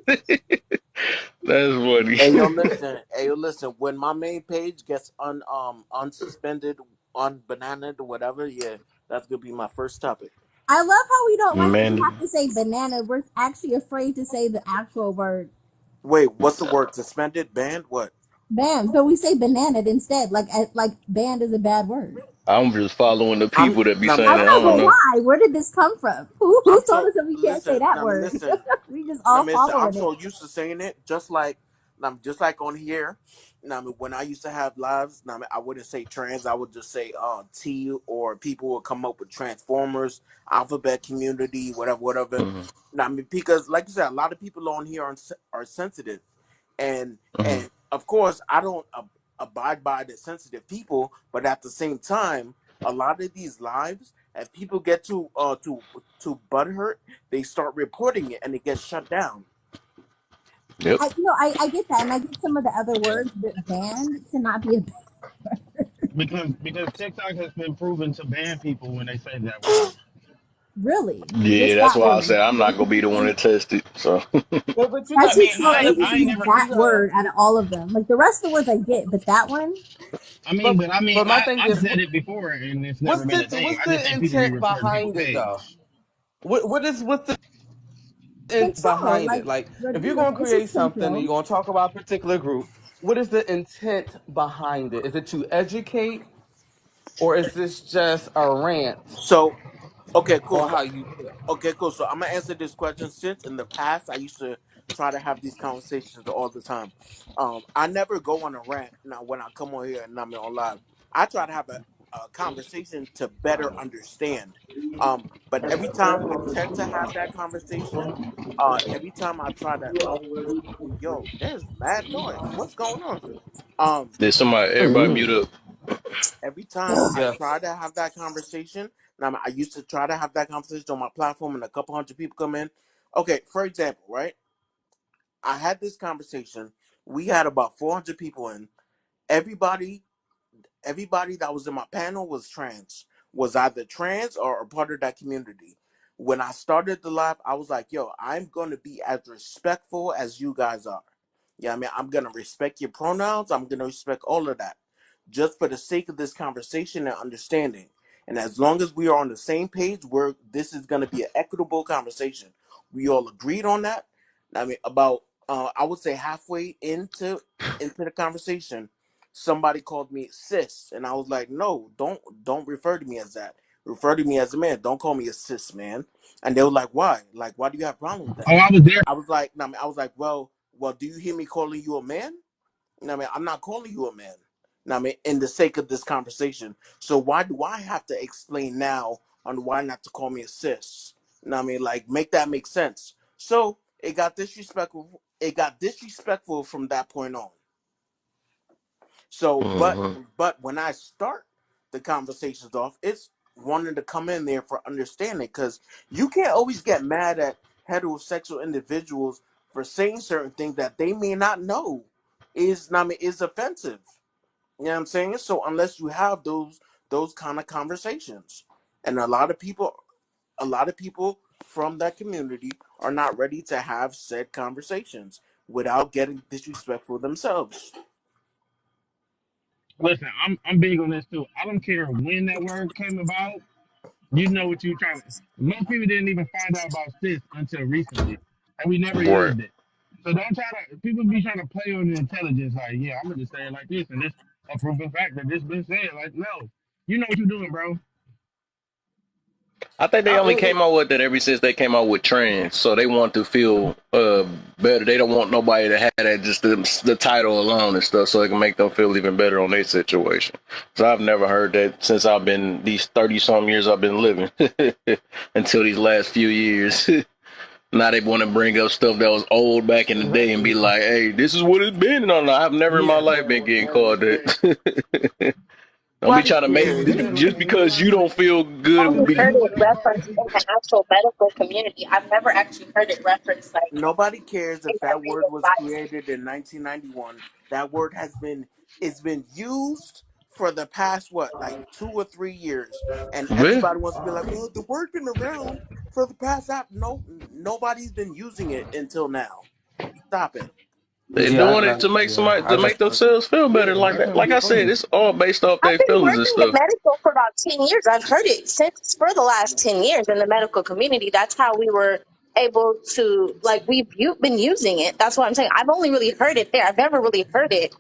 That's Hey, yo, funny. listen. Hey, yo, listen. When my main page gets unsuspended, unbananaed, or whatever, yeah, that's going to be my first topic. I love how we don't like when we have Man, to say banana. We're actually afraid to say the actual word Wait, what's the word? Suspended? Banned? What? band, but we say banana instead. Like band is a bad word. I'm just following the I'm, people that be I I saying it. I know, don't but know. why? Where did this come from? Who I'm told so us that we can't say listen. that I mean, word? listen. We just I all mean, listen. I'm following it. so used to saying it, just like on here. I mean, when I used to have lives, I mean, I wouldn't say trans. I would just say T, or people would come up with transformers, alphabet community, whatever, whatever. Hmm. I mean, because like you said, a lot of people on here are sensitive, and Hmm. of course, I don't abide by the sensitive people, but at the same time, a lot of these lives, if people get to butthurt, they start reporting it and it gets shut down. Yep. I get that, and I get some of the other words, but band to not be a Because TikTok has been proven to ban people when they say that word. really Yeah, just that's that why I word. said I'm not gonna be the one to test it. So But you That's got I mean, just so I interesting. ain't That never. that you got word out of all of them, like the rest of the words, I get, but that one, I mean, but but I mean, but my thing I've is said it before, and it's never what's been the a thing. what's I just the think people be intent reporting people's behind it though? page. What's the control, behind like it? Like if you're Jesus, gonna it's just create something and control. you're gonna talk about a particular group, what is the intent behind it? Is it to educate or is this just a rant So okay, cool. on So how you feel? okay, cool. So I'm gonna answer this question. Since in the past I used to try to have these conversations all the time. I never go on a rant now when I come on here and I'm on live. I try to have a conversation to better understand. But every time we tend to have that conversation, Every time I try to, yo, there's mad noise. What's going on? Um, There's somebody. Everybody Mm-hmm. mute up. every time I try Yes. to have that conversation, now I used to try to have that conversation on my platform, and a couple hundred people come in. Okay, for example, right? I had this conversation. We had about 400 people in. Everybody everybody that was in my panel was trans, was either trans or a part of that community. When I started the live, I was like, yo, I'm going to be as respectful as you guys are. Yeah, I mean, I'm going to respect your pronouns. I'm going to respect all of that just for the sake of this conversation and understanding. And as long as we are on the same page, where this is going to be an equitable conversation, we all agreed on that. I mean, about I would say halfway into the conversation, somebody called me sis, and I was like, no, don't refer to me as that. Refer to me as a man. Don't call me a cis man. And they were like, why? Like, why do you have a problem with that? Oh, I was there. I was like, no, I was like, well, do you hear me calling you a man? I mean, I'm not calling you a man. I mean, in the sake of this conversation. So why do I have to explain now on why not to call me a cis? I mean, like, make that make sense. So it got disrespectful. It got disrespectful from that point on. So, Mm-hmm. but when I start the conversations off, it's wanting to come in there for understanding, because you can't always get mad at heterosexual individuals for saying certain things that they may not know is offensive. You know what I'm saying? So unless you have those kind of conversations, and a lot of people from that community are not ready to have said conversations without getting disrespectful themselves. Listen, I'm big on this too. I don't care when that word came about. You know what you're trying to. Most people didn't even find out about cis until recently, and we never Right. used it. So don't try to. People be trying to play on the intelligence, like, yeah, I'm gonna just say it like this, and this a proven fact that this been said. Like, no, you know what you're doing, bro. I think they only came out with that ever since they came out with trans, so they want to feel better. They don't want nobody to have that just the title alone and stuff, so it can make them feel even better on their situation. So I've never heard that since I've been these 30 some years I've been living until these last few years. Now they want to bring up stuff that was old back in the day and be like, "Hey, this is what it's been." No, no, I've never in my Yeah. life been getting called that. Don't be Nobody trying to make cares. just because you don't feel good. Only heard it referenced in the actual medical community. I've never actually heard it referenced like Nobody cares in if that everyday word was life. created in 1991. That word it's been used for the past what, like 2 or 3 years, and Yeah, everybody wants to be like, well, the word been around for the past app. No, nobody's been using it until now. Stop it. they're Yeah, doing it to make yeah. somebody I to make just themselves feel better. Like that. Like I said, it's all based off I've their been feelings and working in stuff. medical for about 10 years. I've heard it since for the last 10 years in the medical community. That's how we were able to, like, been using it. That's what I'm saying. I've only really heard it there. I've never really heard it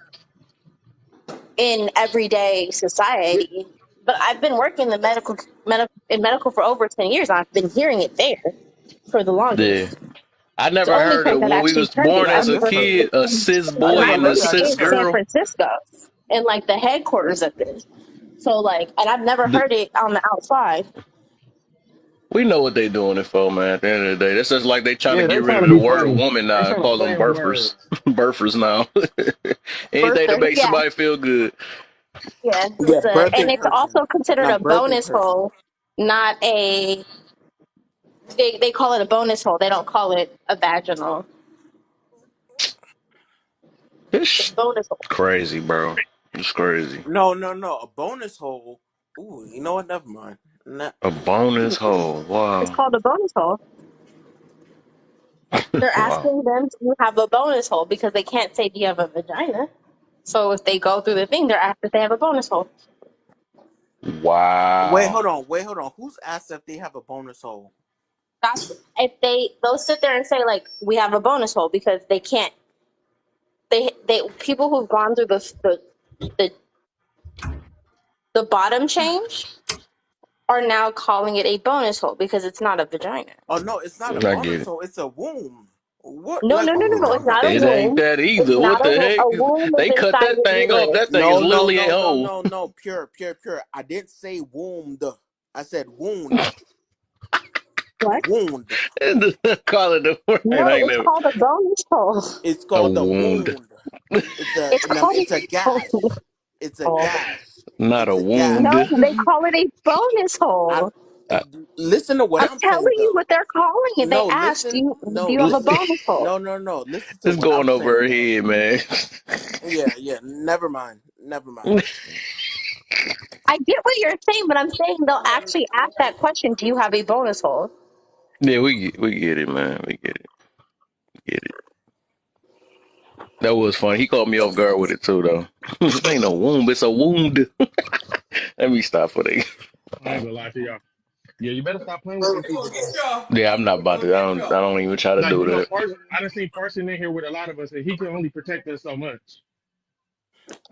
in everyday society. But I've been working in the medical for over 10 years. I've been hearing it there for the Yeah, longest. I It's the never only heard place of I've when we actually was heard it. born I as I've a just worked heard kid, it. a cis and boy I I've and a worked literally I cis in just heard San it. girl. Francisco in like the headquarters of this. So like, and I've never heard it on the outside. We know what they doing it for, man. At the end of the day, that's just like they trying to Yeah, they get rid trying of to the be word funny. woman They now and trying to call play them on birthers, words. birthers now. Anything to Birther, make yeah, somebody feel good. yeah. Yeah, And birthing it's person. also considered Not a birthing bonus person. hole, not a. They call it a bonus hole. They don't call it a vaginal. It's It's bonus hole. crazy, bro. It's crazy. No, no, no. A bonus hole. Ooh, you know what? Never mind. Nah. A bonus hole. It's Wow. called a bonus hole. They're Wow. asking them to have a bonus hole because they can't say, "Do you have a vagina?" So if they go through the thing, they're asked if they have a bonus hole. Wow. Wait, hold on. Who's asked if they have a bonus hole? That's if they'll sit there and say like, "We have a bonus hole," because they can't. They people who've gone through the the bottom change are now calling it a bonus hole because it's not a vagina. Oh no, it's not a I get bonus it. hole. It's a womb. What? No, Like, no, no, what are no, we no. It's talking not a about? It ain't womb. that It's either. not What the heck? a womb is They cut inside that your thing off. uterus. That thing is No, no, literally a no, no, hole. no, no. Pure, pure, pure. I didn't say wound. I said wound. What? Wound. Call it the word. No, I ain't it's never called a bonus hole. It's a called the wound, wound. It's a It's called it's a a bonus gash. It's a hole. gash. not a It's a wound. No, gash. they call it a bonus I hole. I, listen to what I'm I'm saying telling you though. what they're calling it. They No, asked, listen. do No, you have a listen. bonus hole? No. Listen to it's what I'm going over saying her though. head, man. Yeah. Never mind. Never mind. I get what you're saying, but I'm saying they'll actually ask that question, do you have a bonus hole? Yeah, we get it, man. We get it. That was funny. He caught me off guard with it too, though. It ain't no womb, it's a wound. Let me stop for that. I ain't gonna lie to y'all. Yeah, you better stop playing with them We people, gonna get though. y'all. Yeah, I'm not We about gonna to. get I y'all. don't even try to Like, do you know, that. Parson, I done seen Parson in here with a lot of us, and he can only protect us so much.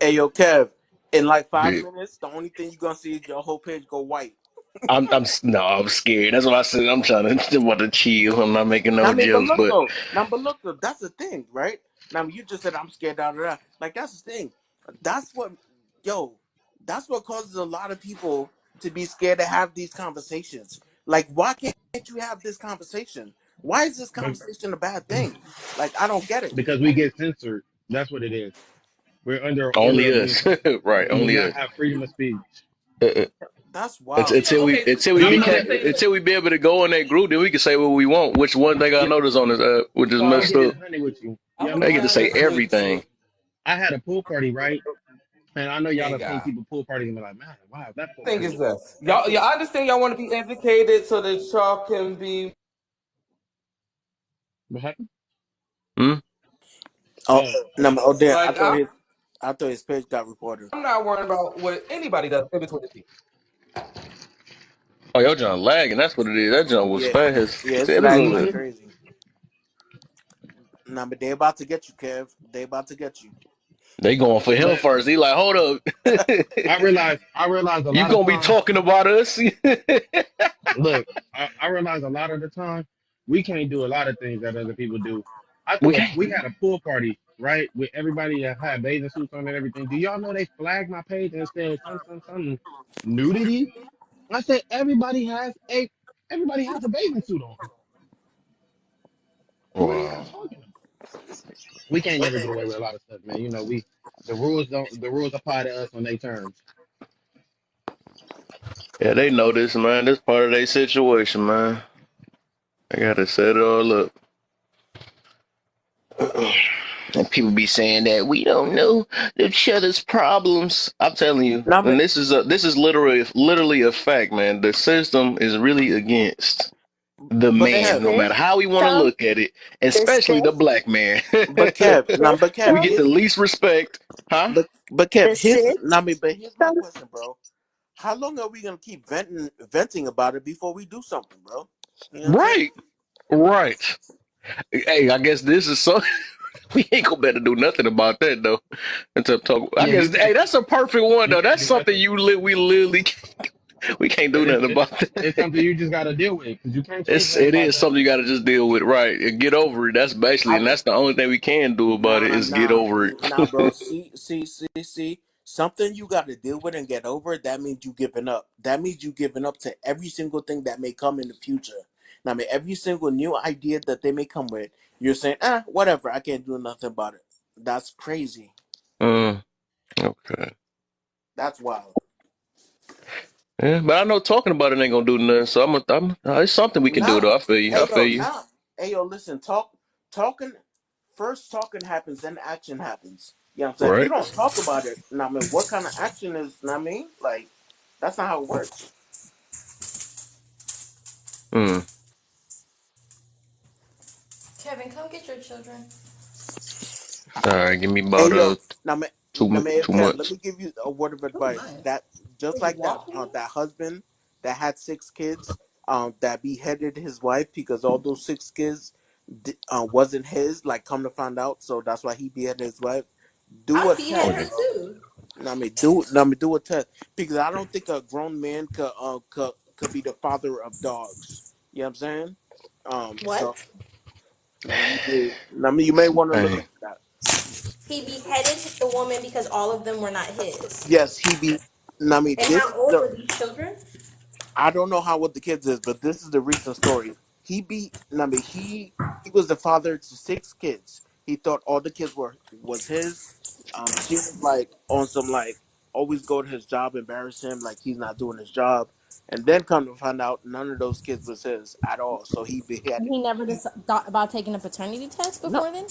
Hey yo, Kev. In like five Yeah. minutes, the only thing you gonna see is your whole page go white. No, I'm scared. That's why I said I'm trying to want to chill. I'm not making Now, I no mean, but jokes, look but though. That's the thing, right? Now, you just said I'm scared out of that. Like, that's the thing. That's what, yo, that's what causes a lot of people to be scared to have these conversations. Like, why can't you have this conversation? Why is this But conversation a bad thing? Like, I don't get it. because we get censored, that's what it is. We're under an order only of being us, censored. right? We do Only not us. have freedom of speech. Uh, That's wild. until we Y'all know became they until we be able to go in that group, then we can say what we want. Which one thing I yeah, noticed on this app, which is I'm gonna messed get up, it honey with you. I'm Y'all gonna know they be get to say honest with everything. you. I had a pool party, right? And I know y'all Hey have seen guy. people pool party and be like, man, wow, that pool Thing party is was this. that Y'all pool. I understand y'all want to be educated so that y'all can be What happened? Hmm? Oh, Oh, no, oh damn! like I thought his page got reported. I'm not worrying about what anybody does in between the sheets. Oh, your John lagging. That's what it is. That John was Yeah, fast. yeah, it's Tell me lagging what mm-hmm. it like is. crazy. Nah, but they about to get you, Kev. They about to get you. They going for him But first. He like, hold up. I realized a You lot of gonna be times. talking about us? Look, I realize a lot of the time we can't do a lot of things that other people do. We can't. We had a pool party, right, with everybody that had bathing suits on and everything. Do y'all know they flagged my page and said some nudity? I said everybody has a bathing suit on. What are y'all Wow. talking about? We can't never get away with a lot of stuff, man. You know, the rules apply to us on their terms. Yeah, they know this, man. This part of their situation, man. I gotta set it all up. And people be saying that we don't know each other's problems. I'm telling you, Nah, and but this is literally a fact, man. The system is really against the but The man, Kev, no matter how we want to system, look at it, the especially the system, black man. but Kev, We get the system, least respect, huh? but Kev, the here's system. nah, but here's my question, bro. How long are we gonna keep venting about it before we do something, bro? You know what I'm saying? Right, right. Hey, I guess this is so. We ain't gonna better do nothing about that though. Until talk, I Yeah, guess. Hey, that's a perfect one you though. can't That's do something nothing. you we literally we can't do But nothing about it's that. something you just got to deal with because you can't change nothing It about is that. something you got to just deal with, right? And get over it. That's basically, and I that's the only thing we can do about it is get over bro. it. See. Something you got to deal with and get over. That means you giving up. That means you giving up to every single thing that may come in the future. Now, I mean, every single new idea that they may come with, you're saying, whatever. I can't do nothing about it. That's crazy. Mm, okay. That's wild. Yeah, but I know talking about it ain't gonna do nothing. So it's something we can do Nah, though. I feel you. I hey feel yo, you. nah, hey yo. Listen, talking. First, talking happens, then action happens. You know what I'm saying? If you Right. don't talk about it, I mean, what kind of action is? I mean, like, that's not how it works. Mm. Kevin, come get your children. All right. Give me Hey about yo, now, two Kev, let months. me give you a word of Oh advice. my. That just Are you like walking me? that husband that had 6 kids, that beheaded his wife because all those 6 kids wasn't his. Like, come to find out, so that's why he beheaded his wife. Do I a beheaded test, her Okay. bro. too. Do a test because I don't think a grown man could be the father of dogs. You know what I'm saying? What? You may want to look Hey. into that. He beheaded the woman because all of them were not his. Yes, he be. I mean, And this how is old the. were these children? I don't know how what the kids is, but this is the recent story. I mean, he was the father to 6 kids. He thought all the kids was his. She was like on some like always go to his job, embarrass him like he's not doing his job, and then come to find out none of those kids was his at all. So he had He never thought about taking a paternity test no. before then.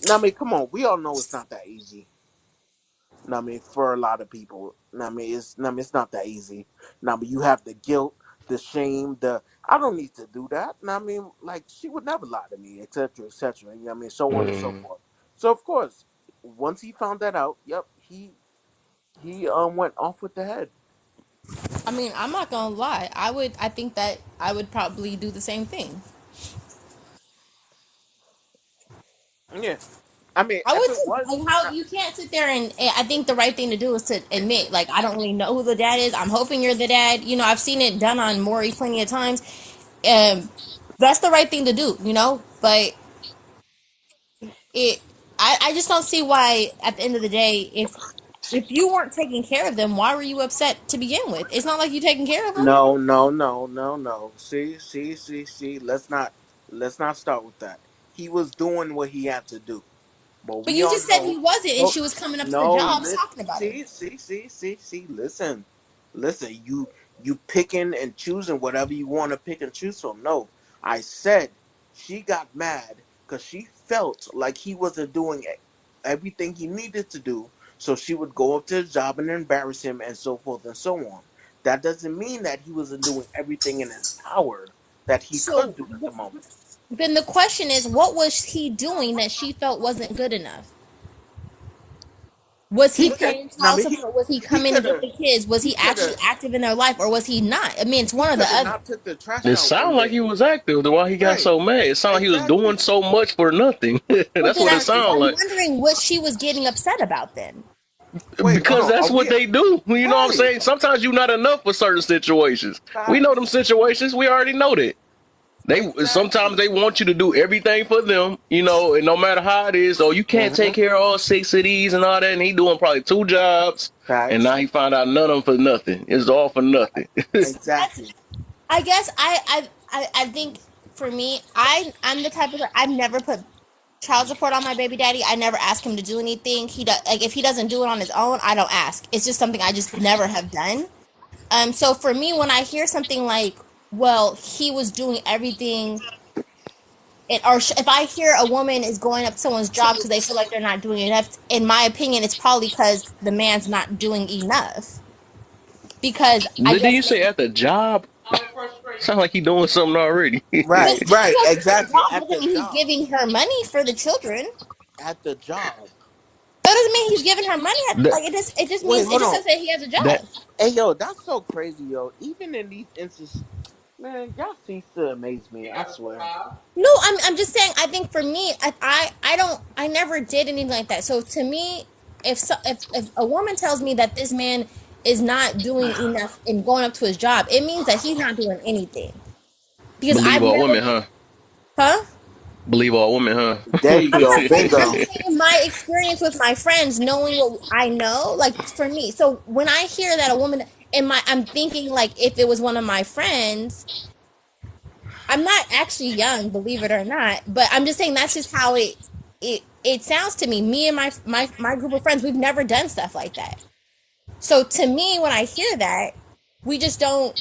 I mean, come on, we all know it's not that easy. I mean, for a lot of people, it's not that easy. I mean, you have the guilt, the shame, the I don't need to do that. I mean, like she would never lie to me, etc., etc. I mean, so on and so Mm. forth. So of course, once he found that out, yep, he went off with the head. I mean, I'm not gonna lie. I think that I would probably do the same thing. Yeah, I mean, I if would it too. was, Like how you can't sit there and I think the right thing to do is to admit, like, I don't really know who the dad is. I'm hoping you're the dad. You know, I've seen it done on Maury plenty of times. Um, that's the right thing to do. You know, but it, I just don't see why. At the end of the day, if you weren't taking care of them, why were you upset to begin with? It's not like you taking care of them. no, no, no, no, no. See. Let's not start with that. He was doing what he had to do. But But we you all just said know. he wasn't, and No, she was coming up to the no. jobs talking about it. See. Listen. You picking and choosing whatever you want to pick and choose from. No, I said she got mad because she felt like he wasn't doing everything he needed to do. So she would go up to his job and embarrass him and so forth and so on. That doesn't mean that he wasn't doing everything in his power that he could So do at the moment. then the question is, what was he doing that she felt wasn't good enough? Was He he could. paying I child mean, support? Was he he coming to could get have. the kids? Was He he could actually have. active in their life, or was he not? I mean, it's He one or the could have other. not took the trash It out one sounded like day. he was active. Why he got Right. so mad? It sounded like he was doing Exactly. so much for nothing. But That's then what it Exactly. sounded I'm like. wondering what she was getting upset about then. Wait, hold Because on. that's Are what we they do. You know what I'm right? saying? Sometimes you're not enough for certain situations. We know them Facts. situations. We already know that. They sometimes Exactly. they want you to do everything for them, you know, and no matter how it is, oh, you can't Mm-hmm. take care of all 6 of these and all that. And he doing probably 2 jobs, and Facts. now he found out none of them for nothing. It's all for nothing. That's, Exactly. I guess I think for me, I'm the type of, I've never put child support on my baby daddy. I never ask him to do anything. He does, like, if he doesn't do it on his own, I don't ask. It's just something I just never have done. So for me, when I hear something like, well, he was doing everything, if I hear a woman is going up to someone's job because they feel like they're not doing enough, in my opinion, it's probably because the man's not doing enough. Because I But then guess you say maybe, at the job, sound like he doing something already. but Right. he Right. goes to the Exactly. job At doesn't the mean he's job. giving her money for the children. At the job. That doesn't mean he's giving her money. that Like, it just Wait. means, it Hold just on. says that he has a that job. Hey, yo, that's so crazy, yo. Even in these instances, man, y'all cease to amaze me. I swear. No, I'm just saying. I think for me, I don't, I never did anything like that. So to me, if a woman tells me that this man is not doing enough in going up to his job, it means that he's not doing anything. Because believe I've all never, women, huh? huh? Believe all women, There huh? you I'm go. not saying that. I'm Bingo. saying my experience with my friends, knowing what I know, like for me. So when I hear that a woman in my, I'm thinking like if it was one of my friends. I'm not actually young, believe it or not, but I'm just saying that's just how it sounds to me. Me and my group of friends, we've never done stuff like that. So to me, when I hear that, we just don't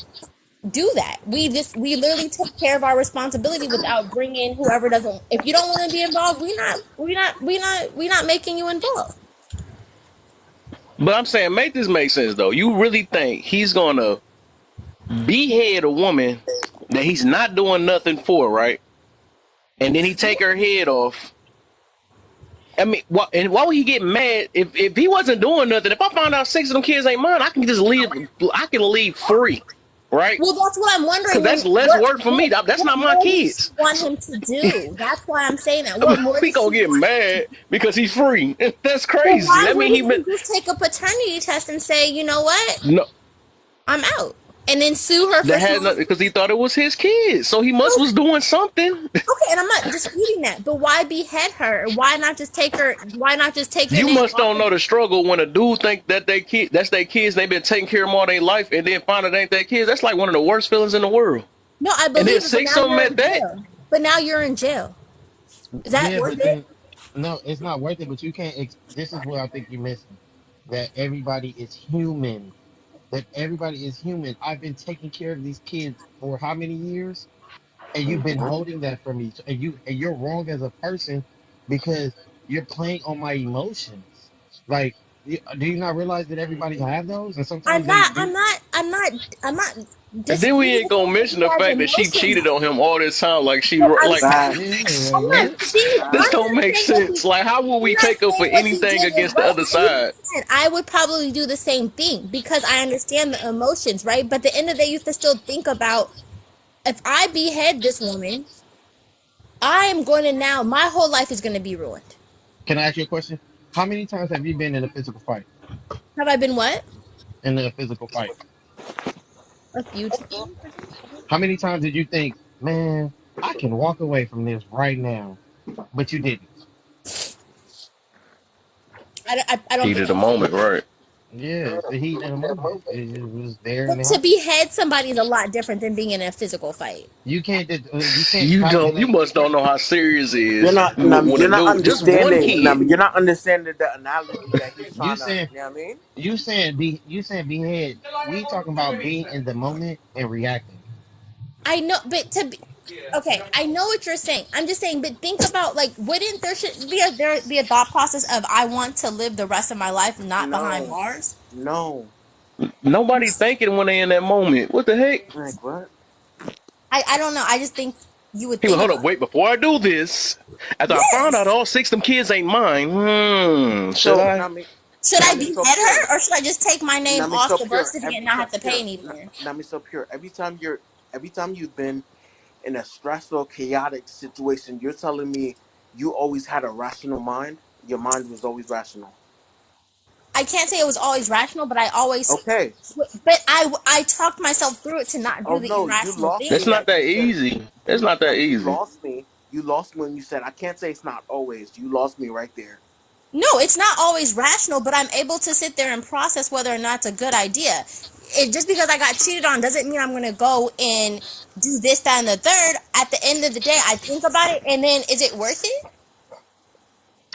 do that. We literally take care of our responsibility without bringing whoever doesn't. If you don't want to be involved, we not making you involved. But I'm saying, make this make sense though. You really think he's gonna behead a woman that he's not doing nothing for, right? And then he take her head off. I mean, why would he get mad if he wasn't doing nothing? If I found out 6 of them kids ain't mine, I can just leave. I can leave free, right? Well, that's what I'm Because wondering. When that's less what work for me. what That's what not my more does she kids. want him to do? That's why I'm saying that. I mean, What more we does she gonna get want him to mad do? because he's free. That's Well, crazy. why That mean he wouldn't been he just take a paternity test and say, you know what, no. I'm out, and then sue her for That had something. nothing because he thought it was his kid, so he must was doing something. Okay, and I'm not disputing that, but why behead her? Why not just take her? Why not just take your You name must off don't of? know the struggle when a dude think that they kid, that's their kids, they've been taking care of them all their life, and then find out it ain't their kids. That's like one of the worst feelings in the world. No, I And then believe it, but six now of them you're at in that. jail. But now you're in jail. Is that Yeah, worth but it? then no, it's not worth it. But you can't. This is what I think you're missing. That everybody is human. That everybody is human. I've been taking care of these kids for how many years? And you've been Mhm. holding that from me. And you're wrong as a person because you're playing on my emotions. Like, do you not realize that everybody have those? And sometimes I'm they not. do. I'm not. I'm not. I'm not And then we disputing ain't the gonna fact that mention he the has fact that she emotions. cheated on him all this time. Like she But I'm like saying Facts. Yeah, I'm like not. what? The thing is, this I'm Facts. don't not make saying what sense. he. Like how would I'm we not take her for saying what he anything did was against the right other 100%. side? I would probably do the same thing because I understand the emotions, right? But at the end of the day, you have to still think about if I behead this woman, I am going to now. My whole life is going to be ruined. Can I ask you a question? How many times have you been in a physical fight? Have I been what? In a physical fight? A few times. I guess. How many times did you think, man, I can walk away from this right now, but you didn't? I don't Heat think of the I did. moment, right? Yeah, it's the heat of the moment. It was there and But it to happened. behead somebody is a lot different than being in a physical fight. You can't You calculate. must don't know how serious it You're is not. when You're a not dude, just one understanding. kid. You're not understanding the analogy that he's You trying to. saying You know what I mean? you saying behead. We talking about being in the moment and reacting. I know, but to be okay, I know what you're saying. I'm just saying, but think about like, wouldn't there should be a thought process of I want to live the rest of my life not behind No. bars? No. Nobody thinking when they in that moment. What the heck? Like what? I don't know. I just think you would He would think hold up, about wait, before I do this, after I it. found out Yes. all six of them kids ain't mine, should So, I? Should I Nami behead so pure. her or should I just take my name Nami off so the birth pure. certificate and Every not time have to pay pure. anymore? Nami so pure. Every time you've been in a stressful, chaotic situation, you're telling me you always had a rational mind. Your mind was always rational. I can't say it was always rational, but I always, Okay. but I talked myself through it to not Oh do the no, you irrational lost That's me thing. not at that you said easy. That's you. not that Nami, easy. You lost me when you said I can't say it's not always. You lost me right there. No, it's not always rational, but I'm able to sit there and process whether or not it's a good idea. It just because I got cheated on doesn't mean I'm gonna go and do this, that, and the third. At the end of the day, I think about it, and then is it worth it?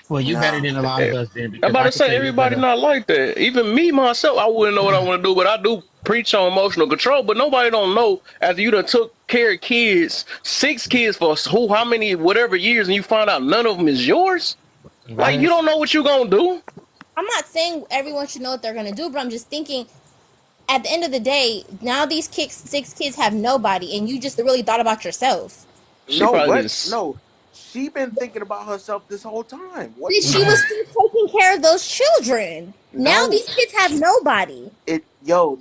Well, you better No. than a lot of Eh, us then, I'm because about I to can say tell you everybody better. not like that. Even me myself, I wouldn't know what I want to do, but I do preach on emotional control. But nobody don't know after you done took care of kids, six kids for who, how many, whatever years, and you find out none of them is yours. Like you Right? don't know what you gonna do. I'm not saying everyone should know what they're gonna do, but I'm just thinking at the end of the day, now these six kids have nobody, and you just really thought about yourself. She No, probably what? just. No. She been thinking about herself this whole time. What do But you she was mean? still taking care of those children. Now No. these kids have nobody.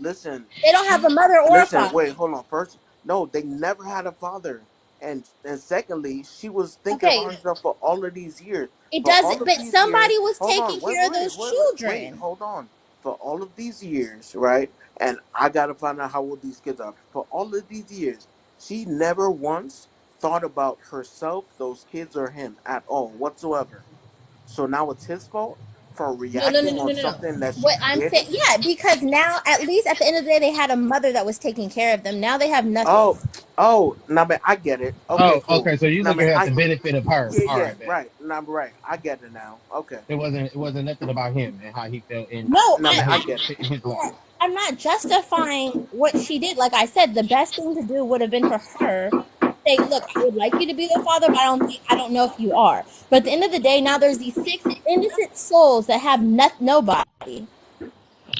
Listen. They don't have a mother or a Listen, father. wait, hold on. First, no, they never had a father. And secondly, she was thinking Okay, about herself for all of these years. it For all doesn't. of But these years, somebody was hold taking on, care of those children. hold on. For all of these years, right? And I gotta find out how old these kids are. For all of these years, she never once thought about herself, those kids, or him at all whatsoever. So now it's his fault for No, no, no, reacting no, on no, no, no. something that she What I'm saying, created. yeah, because now at least at the end of the day, they had a mother that was taking care of them. Now they have nothing. Oh, oh, now man, I get it. Okay, Oh, cool. okay. So you Now looking man, at I the benefit of her. yeah, All yeah, right, bet. right. Now I'm right. I get it now. Okay. It wasn't nothing about him and how he felt No, Now man, I I'm get it. in his life. I'm not justifying what she did. Like I said, the best thing to do would have been for her to say, "Look, I would like you to be the father, but I don't know if you are." But at the end of the day, now there's these six innocent souls that have nobody.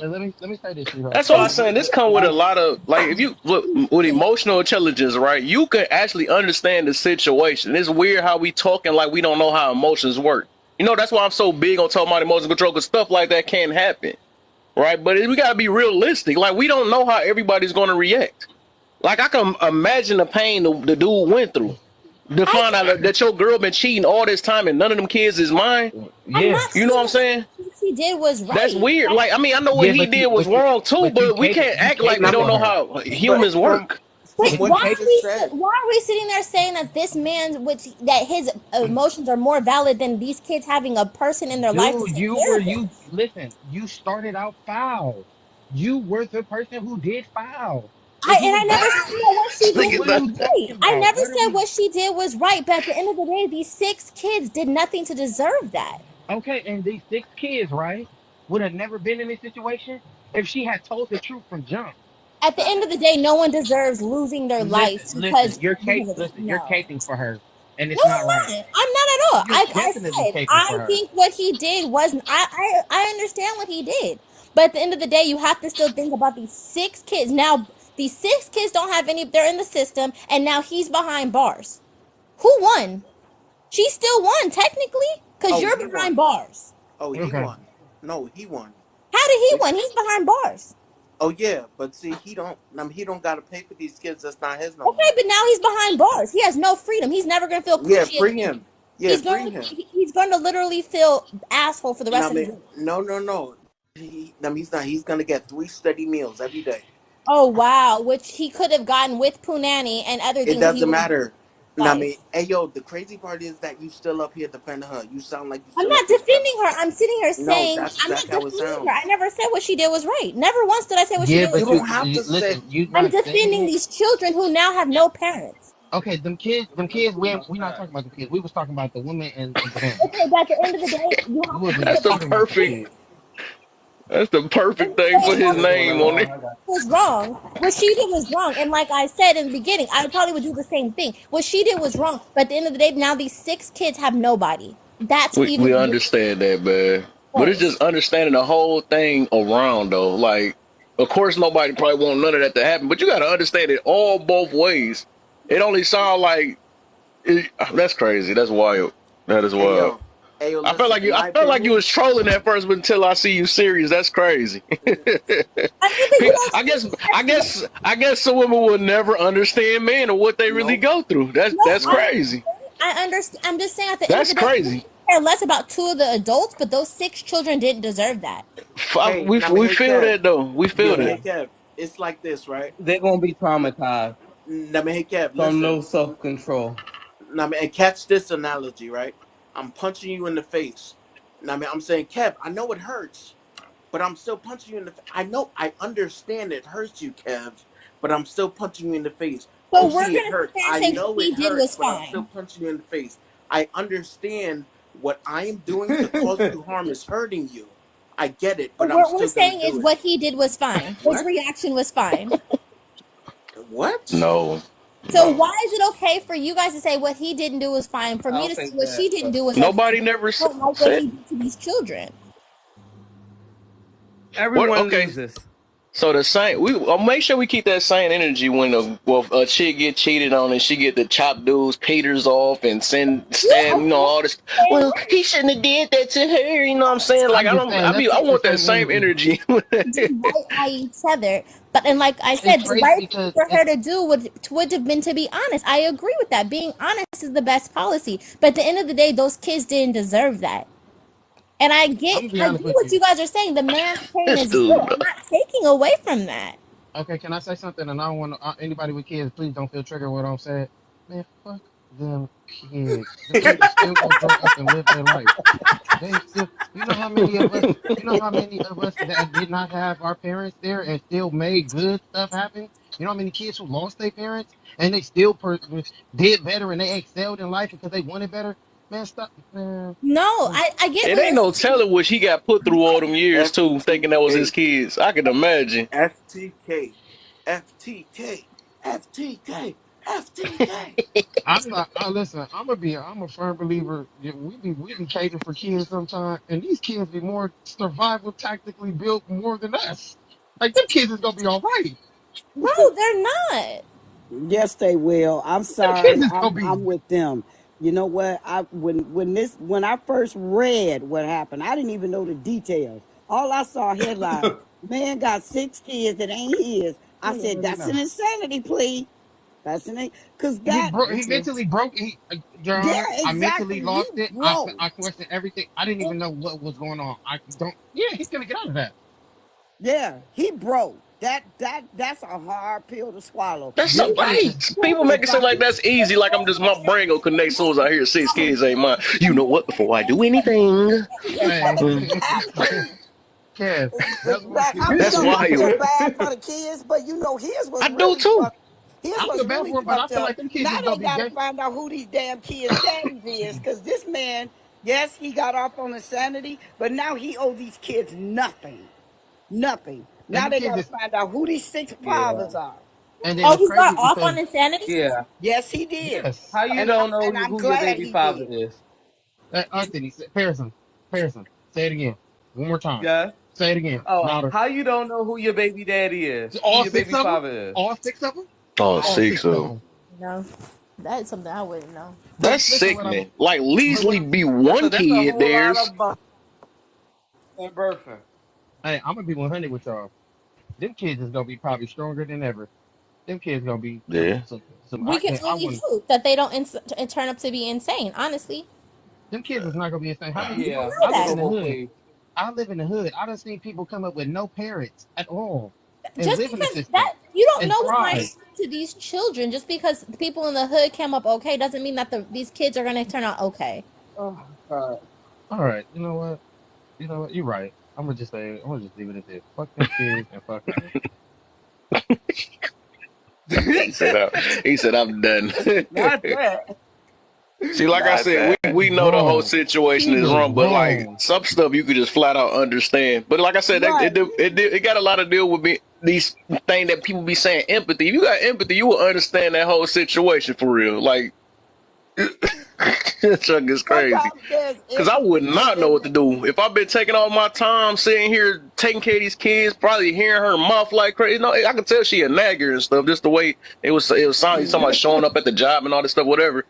And let me say this, sweetheart. That's what I'm saying. This come with a Like, lot of like if you look with emotional intelligence, right? You can actually understand the situation. It's weird how we talking like we don't know how emotions work. You know, that's why I'm so big on talking about emotional control because stuff like that can happen, right? But we gotta be realistic. Like we don't know how everybody's gonna react. Like I can imagine the pain the dude went through to find I out that your girl been cheating all this time and none of them kids is mine. I'm yeah. not You know what I'm saying saying? he did was That's right. weird. Like, I mean, I know what Yeah, he did was wrong too, but you but we cater, can't you act like we cater don't for know her. how But humans from work. Wait, But what you Jada said, why are we sitting there saying that this man, that his emotions are more valid than these kids having a person in their life to dude, take care of them? you listen, you started out foul. You were the person who did foul. If you I would never back said that what she Look did at what are was that. you talking right. I about? never What are said we what she did was right, but at the end of the day, these 6 kids did nothing to deserve that. okay, and these 6 kids, right, would have never been in this situation if she had told the truth from jump. At the end of the day, no one deserves losing their life because of it. You're No. caping for her, and No, it's not I'm right. not. I'm not at all. You're I definitely said caping for I her. think what he did was I understand what he did, but at the end of the day, you have to still think about these 6 kids. Now, these 6 kids don't have any. They're in the system, and now he's behind bars. Who won? She still won technically because oh, you're he behind won. bars. Oh, he Okay. won. No, he won. How did he We, win? He's behind bars. oh yeah, but see, he don't. He don't got to pay for these kids. That's not his no Okay, more. but now he's behind bars. He has no freedom. He's never gonna feel Yeah, appreciated free again. him. Yeah, free him. He's going to literally feel asshole for the rest of his life. No, no, no. He's not. He's gonna get 3 steady meals every day. Oh wow, which he could have gotten with Punani and other It things if he doesn't would have matter. life. Hey yo, the crazy part is that you still up here defending her. You sound like you I'm still up not here defending defending her. her. I'm sitting here No, saying that's I'm not exactly how it defending her. I sounds. never said what she did was right. Never once did I say what she Yeah, did was You but right. don't have to say. listen, you I'm not saying defending it. these children who now have no parents. Okay, them kids, we not talking about the kids. We was talking about the woman and the man. Okay, but at the end of the day, you We have to wasn't think That's even the about talking about the perfect. kids. That's the I'm perfect thing for saying his what name on it. was wrong. What she did was wrong. And like I said in the beginning, I probably would do the same thing. What she did was wrong. But at the end of the day, now these 6 kids have nobody. That's even We the bigger understand that, man. But it's point. just understanding the whole thing around though. Like, of course, nobody probably want none of that to happen, but you got to understand it all both ways. It only sound like that's crazy. That's wild. That is Hey wild. yo, hey yo, listen. In I my felt like you opinion, was trolling at first, but until I see you serious, that's crazy. I mean, but you don't I guess some women will never understand men or what they really nope, go through. no, That's nope. crazy. I understand. I'm just saying at the end of That's the day, we crazy. care less about 2 of the adults, but those 6 children didn't deserve that. Hey, We hey feel Kev. that though. We feel Hey Yeah, that. Kev. It's like this, right? they're gonna be traumatized Hey Kev. from Listen. no self control. And catch this analogy, right? I'm punching you in the face. I'm saying, Kev, I know it hurts, but I'm still punching you in the face. I know, I understand it hurts you, Kev, but I'm still punching you in the face. So Oh, we're see, it gonna sit hurts. there and I say what know it he did hurts, was but I'm still fine. punching you in the face. I understand what I am doing to cause you harm is hurting you. I get it, So but I'm what we're still gonna saying is do it. what he did was fine. His What? reaction was fine. What? No, So no. why is it okay for you guys to say what he didn't do was fine? For I me don't to say think what that. she didn't do was okay Nobody because never I don't like what said he did to these children. what. Everyone Okay, loses. so the same. We make sure we keep that same energy when a chick get cheated on and she get the chop dudes Peters off and send You stand are all this. saying Well, he shouldn't have did that to her. You know what I'm saying? Like I'm just saying, let's I keep the want that same same energy. energy. do right by each other. But and like I It's said, the crazy right thing because for her to do would have been to be honest. I agree with that. Being honest is the best policy. But at the end of the day, those kids didn't deserve that. And I'm gonna be I honest get with what you. you guys are saying. The man's pain This is real. dude, I'm not taking away from that. Okay, can I say something? And I don't want anybody with kids, please don't feel triggered what I'm saying. Man, fuck them kids. Them kids still gonna grow up and live their life. They still, you know how many of us, that did not have our parents there and still made good stuff happen? You know how many kids who lost their parents and they still did better and they excelled in life because they wanted better? Man, stop, man. No, Mm. I get it what ain't you're no saying. telling what he got put through all them years too, thinking that was his FTK. kids. I could imagine. FTK. FTK. FTK. FTK. I'm not. Listen. I'm a firm believer. Yeah, we be catering for kids sometimes, and these kids be more survival tactically built more than us. Like them kids is gonna be all right. No, they're not. Yes, they will. I'm Them kids sorry. is gonna be. I'm with them. You know what? When I first read what happened, I didn't even know the details. All I saw headline: man got 6 kids that ain't his. I You said already that's an know. insanity plea. That's the name. Cause He that, broke. He mentally broke. Your yeah, Honor, I mentally exactly. He lost it. broke. I questioned everything. I didn't even know what was going on. I don't. Yeah, he's gonna get out of that. Yeah, he broke. That's a hard pill to swallow. That's so This type hey, of people make if it I seem like that's easy. Like I'm just my brain gonna connect as soon as I hear 6 kids ain't mine. You know what? Before I do anything, Hey, exactly. Kev, that's what Exactly. I mean, that's don't I feel wild. bad for the kids, but his was I do really too. fucked. His I was feel bad really for him, but I fucked feel up. like them kids Now is gonna they be gotta gay. find out who these damn kids' daddies is, because this man, yes, he got off on insanity, but now he owes these kids nothing. Nothing. And Now them they kids gotta is, find out who these 6 Yeah. fathers are. and then Oh, it's he got crazy off because on insanity? Yeah. Yes, he did. yes, How you And don't know I'm who your glad baby he father did. is? Anthony, Pearson, say it again, one more time. Yes. Say it again, Oh, louder. how you don't know who your baby daddy is? Who All your six baby of them. father is? All six of them. Oh, I All don't six six of of them. them. No, that's something I wouldn't know. But That's listen, what I'm. sickening. Like, But what Leasley I'm. be one That's a kid whole lot theirs. of bump and birthing. Hey, I'm gonna be 100 with y'all. Them kids is gonna be probably stronger than ever. Them kids gonna be Yeah. some. We I can can't. I only wouldn't. hope that they don't turn up to be insane. Honestly, Them kids is not gonna be insane. How many you people? don't Yeah, know I I'm live that. in the gonna hood. play. I live in the hood. I done seen people come up with no parents at all and Just live in the because system that you don't and know what might thrive. happen to these children, just because the people in the hood came up okay, doesn't mean that these kids are going to turn out okay. Oh God. All right, you know what? You know what? You're right. I'm gonna just say. I'm gonna just leave it at this. Fuck them kids and fuck her. He said, he said, I'm done. Not that. See, like I Not said, that. She we was know the whole wrong. situation She is was wrong, but like wrong. some stuff you could just flat out understand. But like I said, right. it got a lot to deal with these things that people be saying empathy. If you got empathy, you will understand that whole situation for real. Like, Chuck is crazy. Sometimes there's Because I would empathy not know in what to do. If I've been taking all my time sitting here taking care of these kids, probably hearing her mouth like crazy. No, I could tell she a nagger and stuff, just the way it was sounding, talking about showing up at the job and all this stuff, whatever.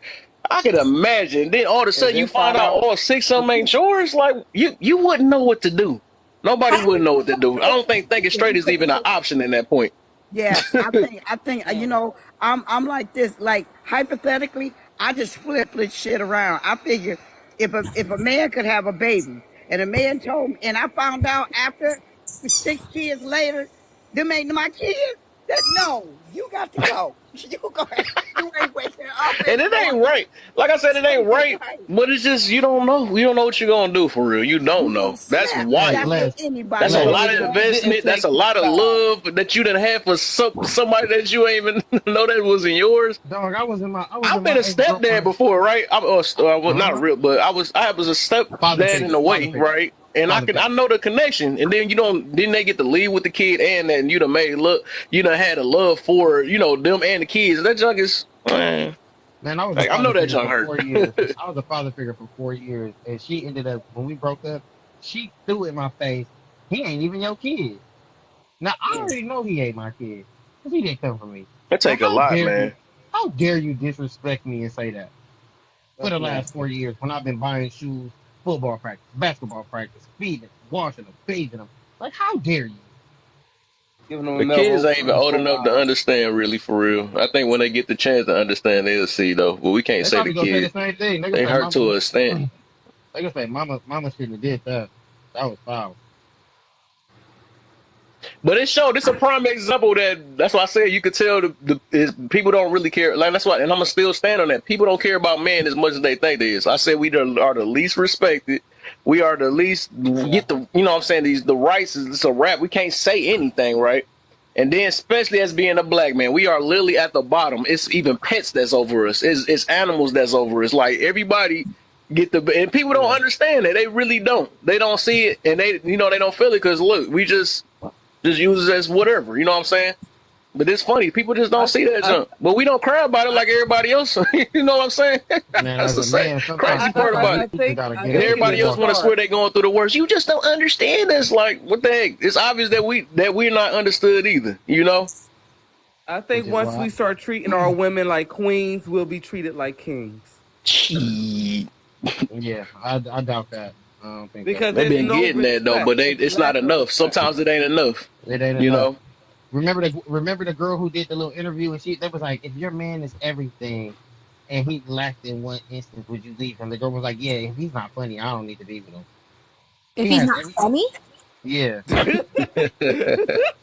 I could imagine. Then all of a And sudden you then find find out out. all six of them ain't yours. Like you wouldn't know what to do. Nobody how wouldn't know what to do. I don't think thinking straight is even an option in that point. Yes, I think you Mm. know, I'm like this, like hypothetically, I just flip this shit around. I figure if a man could have a baby and a man told me and I found out after 6 kids later, them ain't my kids, that no, you got to go. You go ahead. You ain't waking up And and it going ain't right. Like I said, it ain't right. right. But it's just you don't know. You don't know what you're gonna do for real. You don't You gonna know. That's snap. Hey, That's wild. what Les, anybody That's a But gonna lot Les. it, of snap. it didn't investment. That's take a lot of time. love that you done had for somebody that you ain't even know that wasn't yours. Dog, I was I've in been my a ex stepdad girlfriend. before, right? Well, not a Uh-huh. real, but I was a Father stepdad in figure, a father way, figure, right? And father I figure. know the connection. And then then they get to leave with the kid and that, and you done made look, you done had a love for, them and the kids. That junk is, man, Man, I was a like, I know father that figure junk for hurt. 4 years. I was a father figure for 4 years, and she ended up when we broke up. She threw in my face, "He ain't even your kid." Now I Mm. already know he ain't my kid because he didn't come from me. That So take a lot, man. how dare you disrespect me and say that for That's the last nasty. 4 years when I've been buying shoes, football practice, basketball practice, feeding them, washing them, bathing them. Like how dare you? Giving them a The kids Melrose ain't even Place old enough to allowance. understand, really, for real. I think when they get the chance to understand, they'll see, though. But we can't They say the probably gonna say the kids. same thing. They gonna They say, hurt "Mama," to an extent. they gonna say, "Mama shouldn't have did that. That was foul." But it showed. It's a prime example that's why I said you could tell people don't really care. Like that's why, and I'm gonna still stand on that. People don't care about men as much as they think they is. I said we are the least respected. We are the least Yeah. get the. You know what I'm saying? The rights is it's a rap. We can't say anything, right? And then especially as being a black man, we are literally at the bottom. It's even pets that's over us. It's animals that's over us. Like everybody get and people don't Yeah. understand that. They really don't. They don't see it, and they don't feel it because look, we just use it as whatever. You know what I'm saying? But it's funny. People just don't I see that I junk. But we don't cry about it I like everybody else. You know what I'm saying? Man, That's as the a sad, man, crazy part about I it. you just think gotta I get And up think and it keep everybody is else want to walking. swear hard. they going through the worst. You just don't understand us. Like, what the heck? It's obvious that we're not understood either. You know? I Which think is once why, we start treating our women like queens, we'll be treated like kings. Gee. yeah, I doubt that. I don't think that's Because They gonna there's been happen. no getting that though, but respect. It's it's not lack of enough. respect. Sometimes it ain't enough. It ain't You enough. know? remember the girl who did the little interview and they was like, if your man is everything and he lacked in one instance, would you leave him? The girl was like, yeah, if he's not funny, I don't need to be with him. If He he's has not everything. funny, Yeah.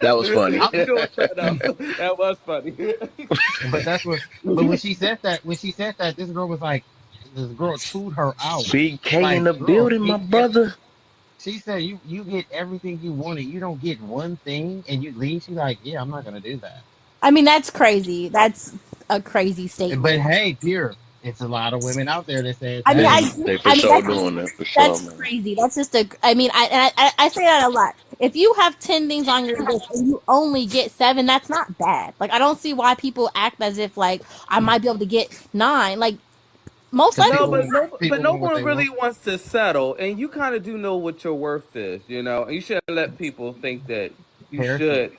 That was funny. I, You know what? Shut up. That was funny. but that's what. But when she said that, this girl chewed her out. BK in Like, the girl, building, my brother. she said, you get everything you wanted. You don't get one thing, and you leave. She's like, yeah, I'm not gonna do that. I mean that's crazy. That's a crazy But statement. hey, pure. It's a lot of women out there that says, I mean, They I hey, do. they for I mean, sure doing that for sure, that's man. crazy. That's just a. I mean, I say that a lot. If you have 10 things on your list and you only get 7, that's not bad. Like I don't see why people act as if like I might be able to get 9. Like most because likely, No, people but want no, but people no want what one they really want. wants to settle, and you kind of do know what your worth is. You shouldn't let people think that you Harrison, should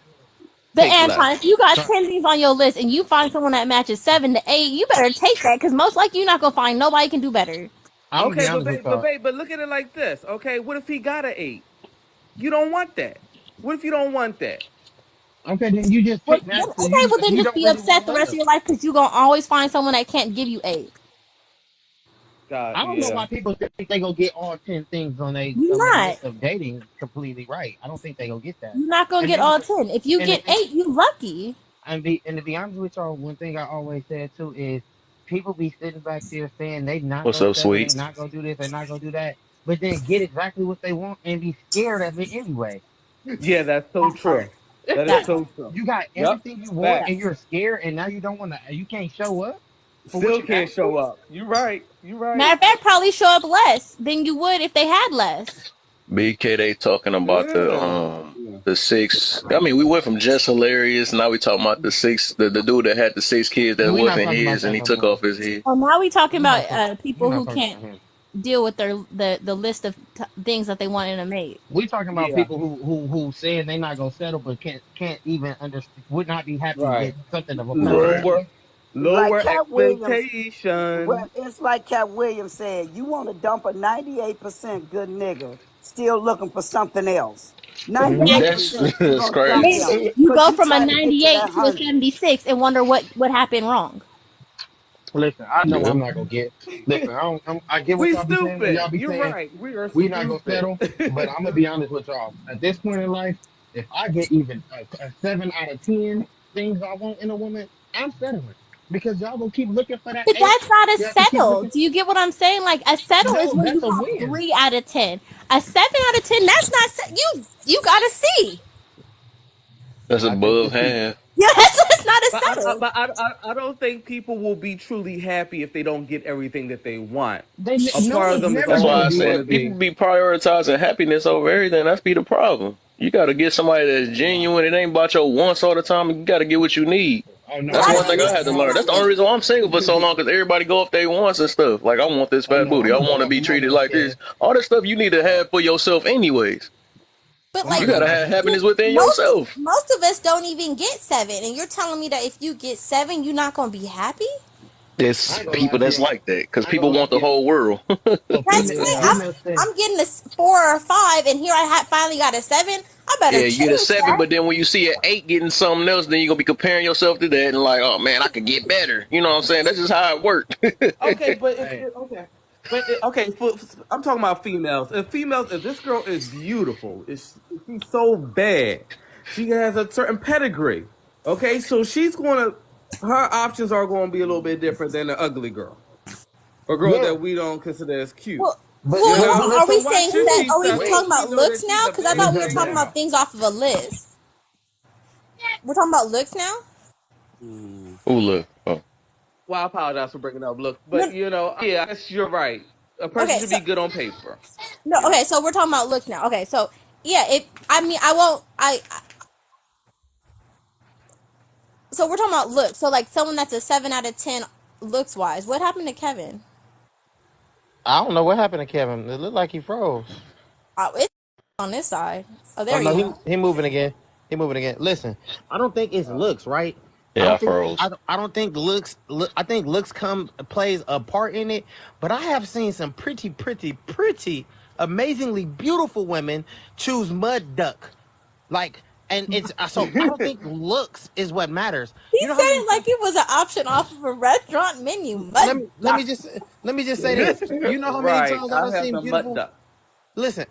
but take Anton, less. if you got so 10 things on your list and you find someone that matches 7 to 8, you better take that because most likely you're not gonna find nobody can do better. I'm gonna Okay, be but honest with babe, but y'all. babe, but look at it like this. Okay, what if he got an 8? You don't want that. What if you don't want that? Okay, then you just Well, pick then, that. So okay, well then you just don't be really want upset to the let rest him. of your life because you're gonna always find someone that can't give you 8. God, I don't know yeah. why people think they gonna get all 10 things on You're their not. list of dating completely right. I don't think they gonna get that. You're not gonna And get then all 10. If you and the get thing 8, you lucky. and to be honest with y'all, one thing I always said too is people be sitting back there saying they not What's gonna up, settle, they sweet? not gonna do this, they not gonna do that, but then get exactly what they want and be scared of it anyway. Yeah, that's so That part. true. That is That so part. true. You got Yep. everything you want and Facts. you're scared and now you don't want to, you can't show up for what Still you can't asked for. show up. You right. You Matter right. of fact, probably show up less than you would if they had less. BK, they talking about Yeah. Yeah. the 6. I mean, we went from just hilarious. Now we talking about the 6. The dude that had the 6 kids Yeah, that we're not wasn't talking about his, and that he no took more. off his head. Well, now we talking We're not about talking. We're people not who talking can't about him. deal with the list of things that they want in a mate. We talking about Yeah. people who saying they not gonna settle, but can't even understand. Would not be happy Right. with something of a person. Right. Lower Like lower Cat Williams, expectation. well, it's like Cat Williams said, you want to dump a 98% good nigga, still looking for something else. Hmm. That's 98% you that's gonna dump crazy. him Then you because go you from a trying to get to that 98 to a 100. 76 and wonder what happened wrong. Listen, I know Yeah. I'm not gonna get. Listen, I get what We y'all be saying when stupid. y'all be You're saying right. We are we not gonna stupid. settle. But I'm gonna be honest with y'all. At this point in life, if I get even a 7 out of 10 things I want in a woman, I'm settling because y'all gonna keep looking for that But eight. that's not a Y'all can keep settle. looking. Do you get what I'm saying? Like a settle is No, when that's you a have win. 3 out of 10. A 7 out of 10, that's not you got to see. That's I take the above C. half. Yeah, that's not a But settle. I don't think people will be truly happy if they don't get everything that they want. A No part of one's them is never That's gonna why I always be going to said people be, be prioritizing happiness over everything. That's be the problem. You got to get somebody that's yeah. genuine. It ain't about your wants all the time. You got to get what you need. Oh no, That's That's one I thing I what had to learn. That's the only no. reason why I'm single for so long, because everybody go off their wants and stuff. Like, I want this Oh fat no, booty. I'm I gonna want go to off be of my treated wants like this. then. All this stuff you need to have for yourself anyways. but I'm You like gonna go got to off. have happiness within most yourself. most of us don't even get 7 and you're telling me that if you get 7 you're not going to be happy? I It's ain't gonna lie people to that's y'all. like that because I ain't gonna people lie want to the y'all. whole world. So That's female, great. Yeah. females say, I'm getting a 4 or 5 and here I finally got a 7. I better Yeah, you get a cherish 7, that. but then when you see an 8 getting something else, then you're going to be comparing yourself to that and like, oh man, I could get better. You know what I'm saying? That's just how it worked. Okay, but hey, okay, but okay. I'm talking about females. If this girl is beautiful, she's so bad. She has a certain pedigree. Okay, so her options are going to be a little bit different than the ugly girl, a girl yeah, that we don't consider as cute. Well, but hold on. Are we So why saying should set? she Are we settle wait, talking if she about know that looks she's now? a Because I thought we were bad talking exactly. about girl? things off of a list. We're talking about looks now. Mm. Oh, look. Oh. Well, I apologize for bringing up look, but No, yeah, I guess you're right. A person okay, should so be good on paper. no, okay, so we're talking about looks now. Okay, so yeah, it. I mean, I won't. So we're talking about looks. So like someone that's a 7 out of 10 looks wise. What happened to Kevin? I don't know what happened to Kevin. It looked like he froze. Oh, it's on this side. Oh, Oh there no, you he go. he moving again. He moving again. Listen, I don't think it's looks, right? I Yeah, I don't think froze. I don't think looks. I think looks come plays a part in it. But I have seen some pretty, amazingly beautiful women choose mud duck. Like And it's so I don't think looks is what matters. He You know said how many it like times? it was an option off of a restaurant menu. Let Mud me let me duck. just let me just say this. You know how many Right. times I I done have seen the mutt beautiful. duck. Listen,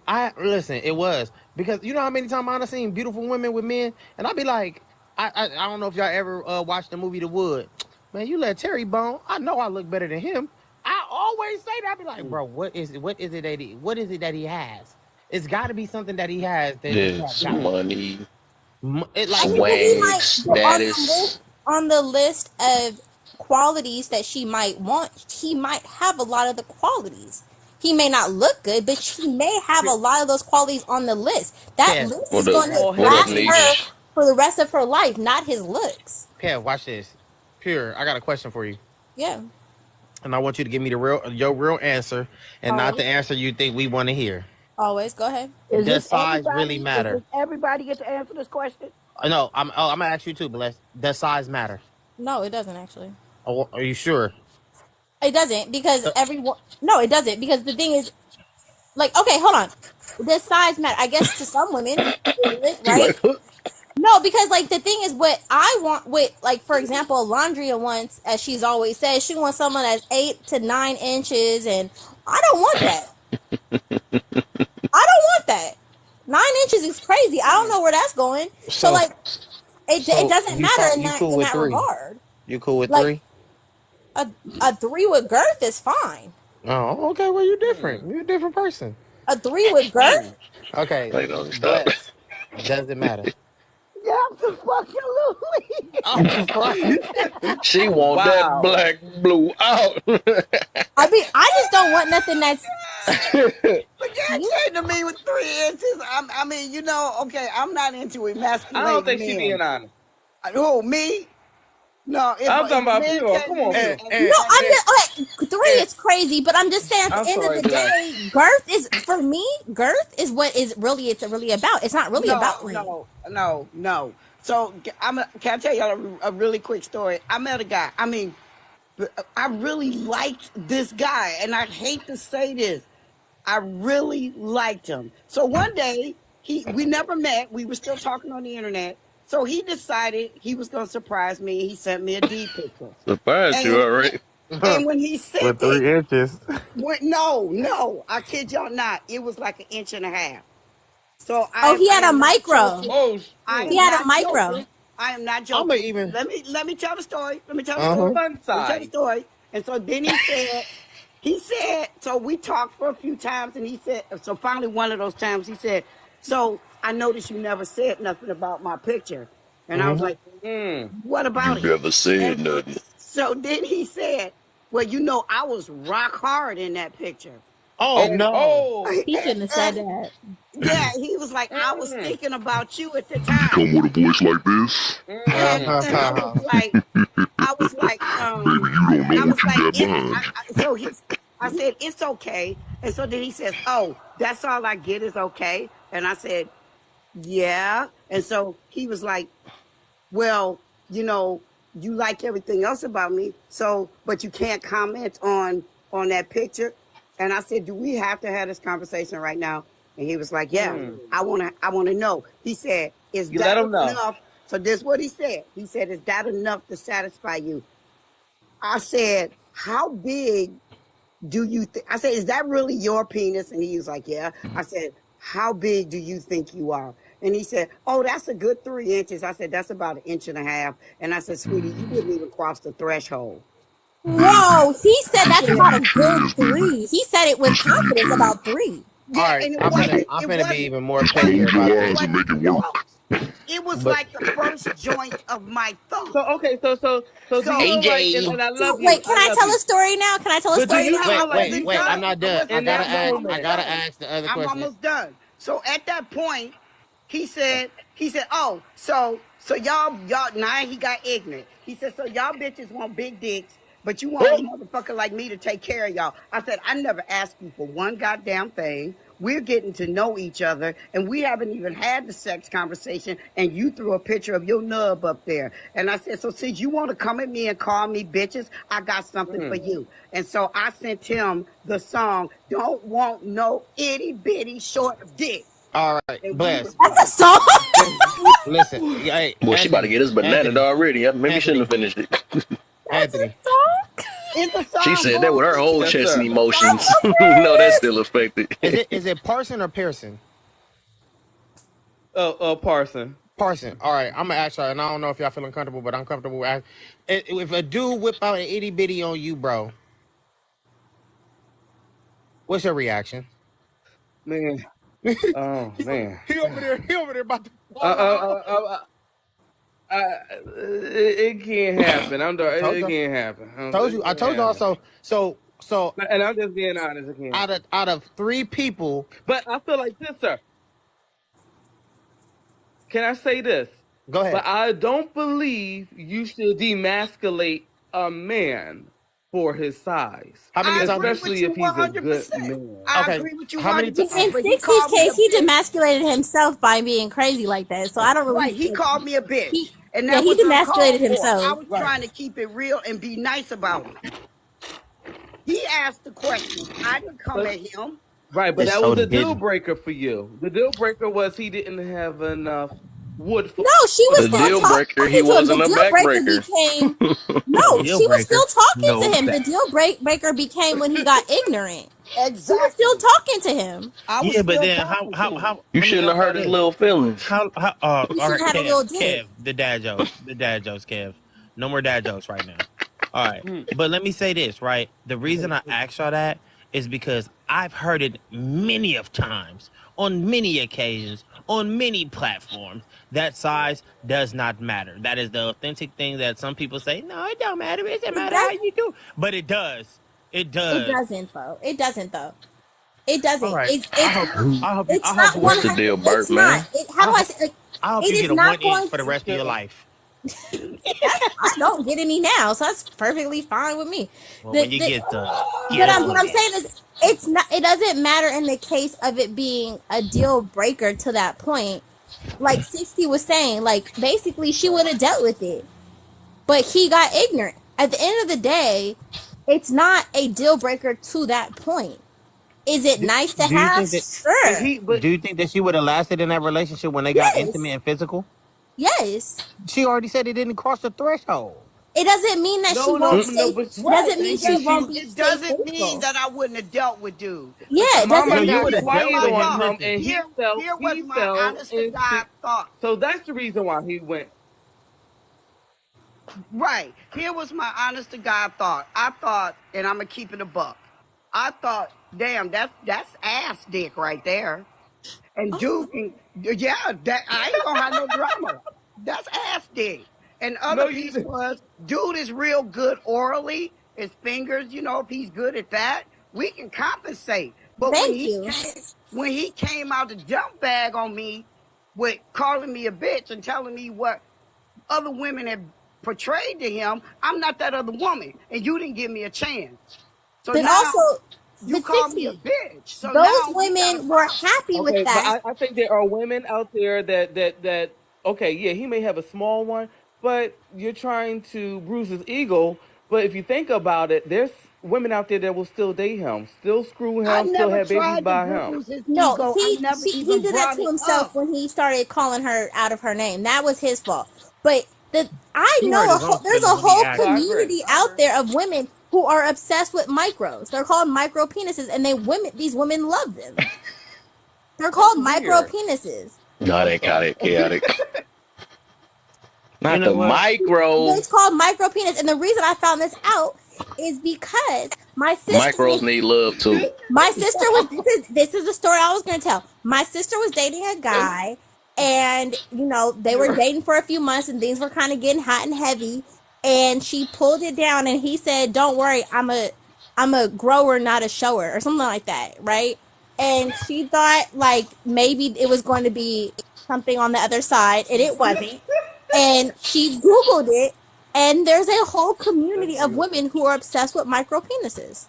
it was because you know how many times I done seen beautiful women with men, and I'd be like, I don't know if y'all ever watched the movie The Wood. Man, you let Terry bone. I know I look better than him. I always say that. I be like, bro, what is it that he has? It's got to be something that he has that we Yeah, have some got. money, It I like mean, but he swag, might status. on the list of qualities that she might want. He might have a lot of the qualities. He may not look good, but she may have a lot of those qualities on the list. That Kev. list is What up? going to All What his up, last traits. her niche? for the rest of her life, not his looks. Kev, watch this. Pure, I got a question for you, Yeah, and I want you to give me your real answer, and not always, the answer you think we want to hear. always. Go ahead. Is Does this size really everybody? Is this matter? everybody get to answer this question? No, I'm gonna ask you too, Bless. Does size matter? No, it doesn't actually. Oh, are you sure? It doesn't because Uh, everyone. No, it doesn't because the thing is, like, okay, hold on. Does size matter? I guess to some women, it would, She right? like, huh? No, because like the thing is, what I want with like for example, Landria wants, as she's always said, she wants someone that's 8 to 9 inches, and I don't want that. I don't want that. 9 inches is crazy. I don't know where that's going. So so like, it so doesn't matter in you that cool with three? regard. You cool with Like three? a three with girth is fine. Oh, okay. Well, you're different. You're a different person. A three with girth. Okay, Like, no, stop. Bless. Does it matter? Yeah, absolutely. I'm crying. She want that Wow. black blue out. I mean, I just don't want nothing that's But that you. came to me with 3 inches. I mean, you know, okay, I'm not into I don't emasculating think she being men. honest. Who, me? No, I'm if talking a about man pure. came Come to on, me pure. and No, I'm and just okay. Three is crazy, but I'm just saying at the I'm end of sorry, the Bless. day, girth is for me. Girth is what is really it's really about. It's not really no, about length. no, no, no. So can I tell y'all a really quick story? I met a guy. I mean, I really liked this guy, and I hate to say this. I really liked him. So one day, we never met. We were still talking on the internet. So he decided he was going to surprise me. He sent me a D picture. Surprised you, And all right? and when he With sent it, 3 inches. no, I kid y'all not. It was like an inch and a half. So Oh, he I had a am not micro. joking. Oh, I He am had a not micro. joking. I am not I'm gonna joking. even. Let me tell the story. Let me tell the Uh huh. story. fun Let me tell the size. story. And so then he said, so we talked for a few times, and he said, so finally one of those times he said, so I noticed you never said nothing about my picture. And I was like, Mm. what You about it? never said And nothing. so then he said, well, you know, I was rock hard in that picture. Oh Oh, And, no. oh. He shouldn't have said and that. yeah, he was like, I was Mm. thinking about you at the You time. come with a voice like this? Mm. And I was like, Baby, you don't know I what was you like, got behind. I said, it's okay. And so then he says, oh, that's all I get is okay. And I said, yeah. And so he was like, well, you know, you like everything else about me. So, but you can't comment on that picture. And I said, do we have to have this conversation right now? And he was like, yeah, Mm. I want to know. He said, is You let that them know. enough? So this is what he said. He said, is that enough to satisfy you? I said, how big do you think? I said, is that really your penis? And he was like, yeah. I said, how big do you think you are? And he said, oh, that's a good 3 inches. I said, that's about an inch and a half. And I said, sweetie, you wouldn't even cross the threshold. Whoa, he said I that's said, about a Just say good yes, baby. three. He said it with Just say you confidence can. about three. All yeah, right. and it I'm finna. wasn't, I'm it finna be wasn't, even more it Just petty wasn't, close about your it this. eyes and wasn't make it work. no, it was But like the first joint of my thumb. So okay, so do you So, feel like AJ. and I So love you, wait, can I I love tell a you. story now? Can I tell a But do story you now? feel I like wasn't wait. I'm done. not I done. wasn't in I that done. I Almost moment? gotta done. ask the other I'm question. almost done. So at that point, he said, oh, so y'all now he got ignorant. He said, so y'all bitches want big dicks, but you want a Oh, motherfucker like me to take care of y'all. I said, I never asked you for one goddamn thing. We're getting to know each other, and we haven't even had the sex conversation, and you threw a picture of your nub up there. And I said, so since you want to come at me and call me bitches, I got something for Mm. you. And so I sent him the song, Don't Want No Itty Bitty Short Dick. All right, And we bless. That's a song. Listen, hey, Boy, she about to Anthony, get us banana Anthony, already. Maybe shouldn't Anthony, have finished it. That's a Anthony. song. It's a She song, said that with boo. her It's whole a, yes, chest and sir. it's a emotions. song. You know that's still affected. Is it Parson or Pearson? Parson. Parson. All right, I'm gonna ask y'all, and I don't know if y'all feeling comfortable, but I'm comfortable with if a dude whip out an itty bitty on you, bro, what's your reaction? Man. Oh man. He over there about to Uh, fall out. uh, uh, uh, it can't happen. Told It you, can't happen. told you, It I can't told y'all. happen. So And I'm just being honest. It can't happen. out of three people, But I feel like this, sir. Can I say this? go ahead. But I don't believe you should demasculate a man for his size, How many I times? agree with especially you if he's a 100%. good man. I Okay, agree with you how many 100%. times? In But he 60's called me a case, he bitch. demasculated himself by being crazy like that. So I don't Right. really. He called me a bitch. He, And yeah, that he was demasculated uncalled for. I himself. was Right. trying to keep it real and be nice about it. He asked the question. I didn't come But at him. right, but It's that so was a deal didn't. breaker for you. The deal breaker was he didn't have enough wood No, she for the was The still deal fire. breaker, he talking to him. The wasn't a deal breaker backbreaker. became A no, deal she was breaker. still talking No to him. The fact. deal breaker became when he got ignorant. She was still Exactly. talking to him. I was Yeah, but still then talking to him. You let me shouldn't have ask y'all hurt his this. little feelings. How He all should right, have had a little Kev, dick. the dad jokes. The dad jokes, Kev. No more dad jokes right now. All right. Hmm. But let me say this, right? The reason I asked y'all that is because I've heard it many of times, on many occasions, on many platforms, that size does not matter. That is the authentic thing that some people say, no, it don't matter. It doesn't It matter how does. you do. But it does. It It does. doesn't though. It doesn't though. It All doesn't. right. I It's hope not you one What's get the a deal, hundred. Burt, It's not. man? How do I say? I hope It you is get a not 1 inch going. for the rest of your life. I don't get any now, so that's perfectly fine with me. Well, The, when you the get the but get what I'm one. saying is, it's not. It doesn't matter in the case of it being a deal breaker to that point. Like 60 was saying, like basically she would have dealt with it, but he got ignorant. At the end of the day, it's not a deal breaker to that point. Is it Do, nice to do you have? think that Sure. do you think that she would have lasted in that relationship when they got intimate Yes. and physical? Yes. She already said it didn't cross the threshold. It doesn't mean that she No, won't no, stay. no. It But Right. doesn't It mean she Stacy, doesn't won't she be it stay doesn't mean faithful. that I wouldn't have dealt with dude. But Yeah, the it Mama doesn't No, moment you that got would have here's dealt quiet my with on him. thought. him, Listen, and Here here was he my fell honest to God into. thought. So that's the reason why he went. Right. Here was my honest to God thought. I thought, and I'm gonna keep it a buck. I thought, damn, that's ass dick right there. And dude can, yeah, that I ain't gonna have no drama. That's ass dick. And the other No, you piece didn't. was, dude is real good orally. His fingers, if he's good at that, we can compensate. But when thank he you. came out the jump bag on me with calling me a bitch and telling me what other women have portrayed to him, I'm not that other woman, and you didn't give me a chance. So But now also, you but call me a 60, bitch. So those now we got a women were problem. happy with Okay, but that. I think there are women out there that okay, yeah, he may have a small one, but you're trying to bruise his ego. But if you think about it, there's women out there that will still date him, still screw I him, still never have babies tried to by him. bruise his No, ego. I never he even did that brought to it himself up. when he started calling her out of her name. That was his fault. But I he hurt know his own there's feelings a when he whole No, asked I her. agree. community out there of women who are obsessed with micros. They're called micro penises, and these women love them. They're That's called micro weird. penises. No, I'm they sorry. chaotic, chaotic. You Not know the what? micro. It's called micro penis, and the reason I found this out is because Micros need love too. my sister was this is the story I was going to tell. My sister was dating a guy, and they were dating for a few months, and things were kind of getting hot and heavy, and she pulled it down, and he said, "Don't worry, I'm a grower, not a shower," or something like that, right? And she thought like maybe it was going to be something on the other side, and it wasn't. And she Googled it, and there's a whole That's community of beautiful. women who are obsessed with micro penises.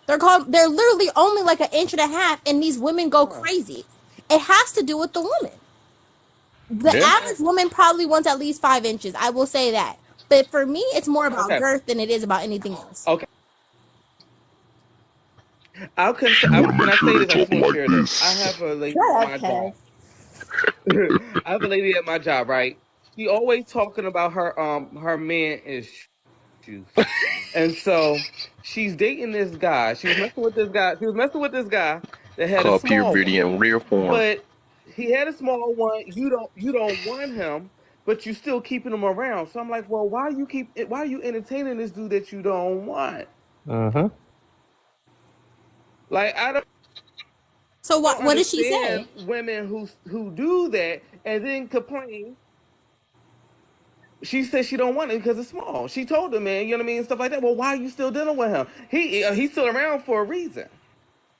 They're literally only like an inch and a half, and these women go Huh. crazy. It has to do with the woman. The Yeah. average woman probably wants at least 5 inches. I will say that. But for me, it's more about Okay. girth than it is about anything else. Okay. Can You want to I make say sure this? they I just talk want to like share this. I this. have a lady Shut on up, my job. Kev. I have a lady at my job, right? She always talking about her man issues. And so she's dating this guy. She was messing with this guy. She was messing with this guy that had a Called small puberty one. in rare form. But he had a small one. You don't want him, but you still keeping him around. So I'm like, well, why are you entertaining this dude that you don't want? Mm-hmm. Like I So don't what did she say? understand women who do that and then complain. She said she don't want it because it's small. She told the man, you know what I mean, stuff like that. Well, why are you still dealing with him? He's still around for a reason,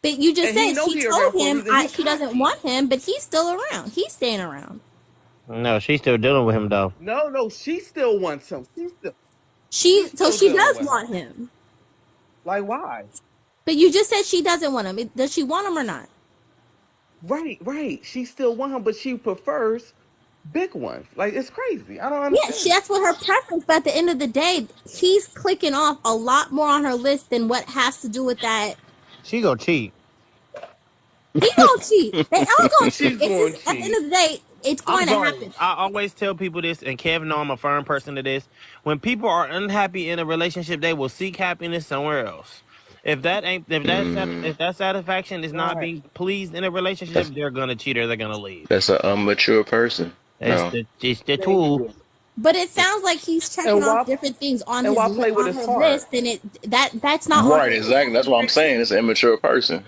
But you just and he said know she he told around for a him reason. He she doesn't cocky. want him, but he's still around. He's staying around. No, she's still dealing with him though. No, she still wants him. She She's so still she dealing does with him. want him. Like why? But you just said she doesn't want him. Does she want him or not? Right. She still want him, but she prefers big ones. Like it's crazy. I don't Yeah, understand it. that's what her preference. But at the end of the day, he's clicking off a lot more on her list than what has to do with that. She gonna cheat. He gonna cheat. They all gonna cheat. She's It's going just at the end cheat. of the day, it's I'm going to sorry. happen. I always tell people this, and Kevin know I'm a firm person to this. When people are unhappy in a relationship, they will seek happiness somewhere else. If that satisfaction is not Right. being pleased in a relationship, That's they're gonna cheat or they're gonna leave. that's an immature person. It's No. the Thank tool. you. But it sounds like he's checking And off why different things on and his why play with on his her heart? list, and that's not on her Right, list. exactly. That's what I'm saying. It's an immature person.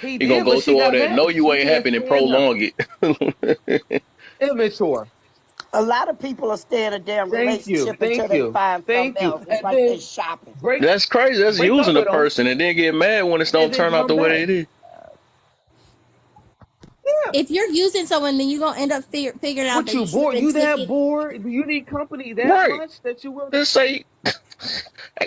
He He gonna did, go but she through all got that. No, mad. you She ain't can't happy and stand him. prolong it. Immature. A lot of people are stay in a damn Thank you. relationship until Thank they you. find Thank something you. else. It's And like they then shopping. break That's crazy. That's break up using a with him person and then get mad when it and don't then turn out come the back. way it is. Yeah. If you're using someone, then you're gonna end up figuring out What that you you should have bored? been You that taking. bored? Do you need company that Right. much that you will? Just say,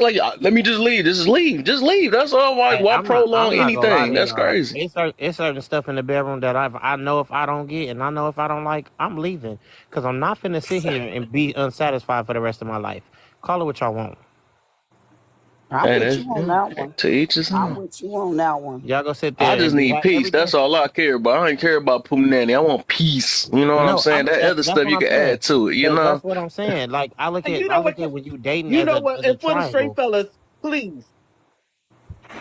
like, let me just leave. Just leave. Just leave. That's all. Hey, Why prolong I'm not gonna lie anything? to That's y'all. crazy. It's certain stuff in the bedroom that I know if I don't get and I know if I don't like, I'm leaving because I'm not finna sit here and be unsatisfied for the rest of my life. Call it what y'all want. I'm And with that's you on that yeah, one. to each his I'm own. with you on that one. Y'all go sit I there just and be need peace. That's everything. all I care about. I ain't care about Pooh I want peace. You know what I'm No, saying? That other that's stuff what you I'm can saying. add to it. You know. That's what I'm saying. Like And I look at when you dating you as know what? a And for the straight triangle. fellas, please,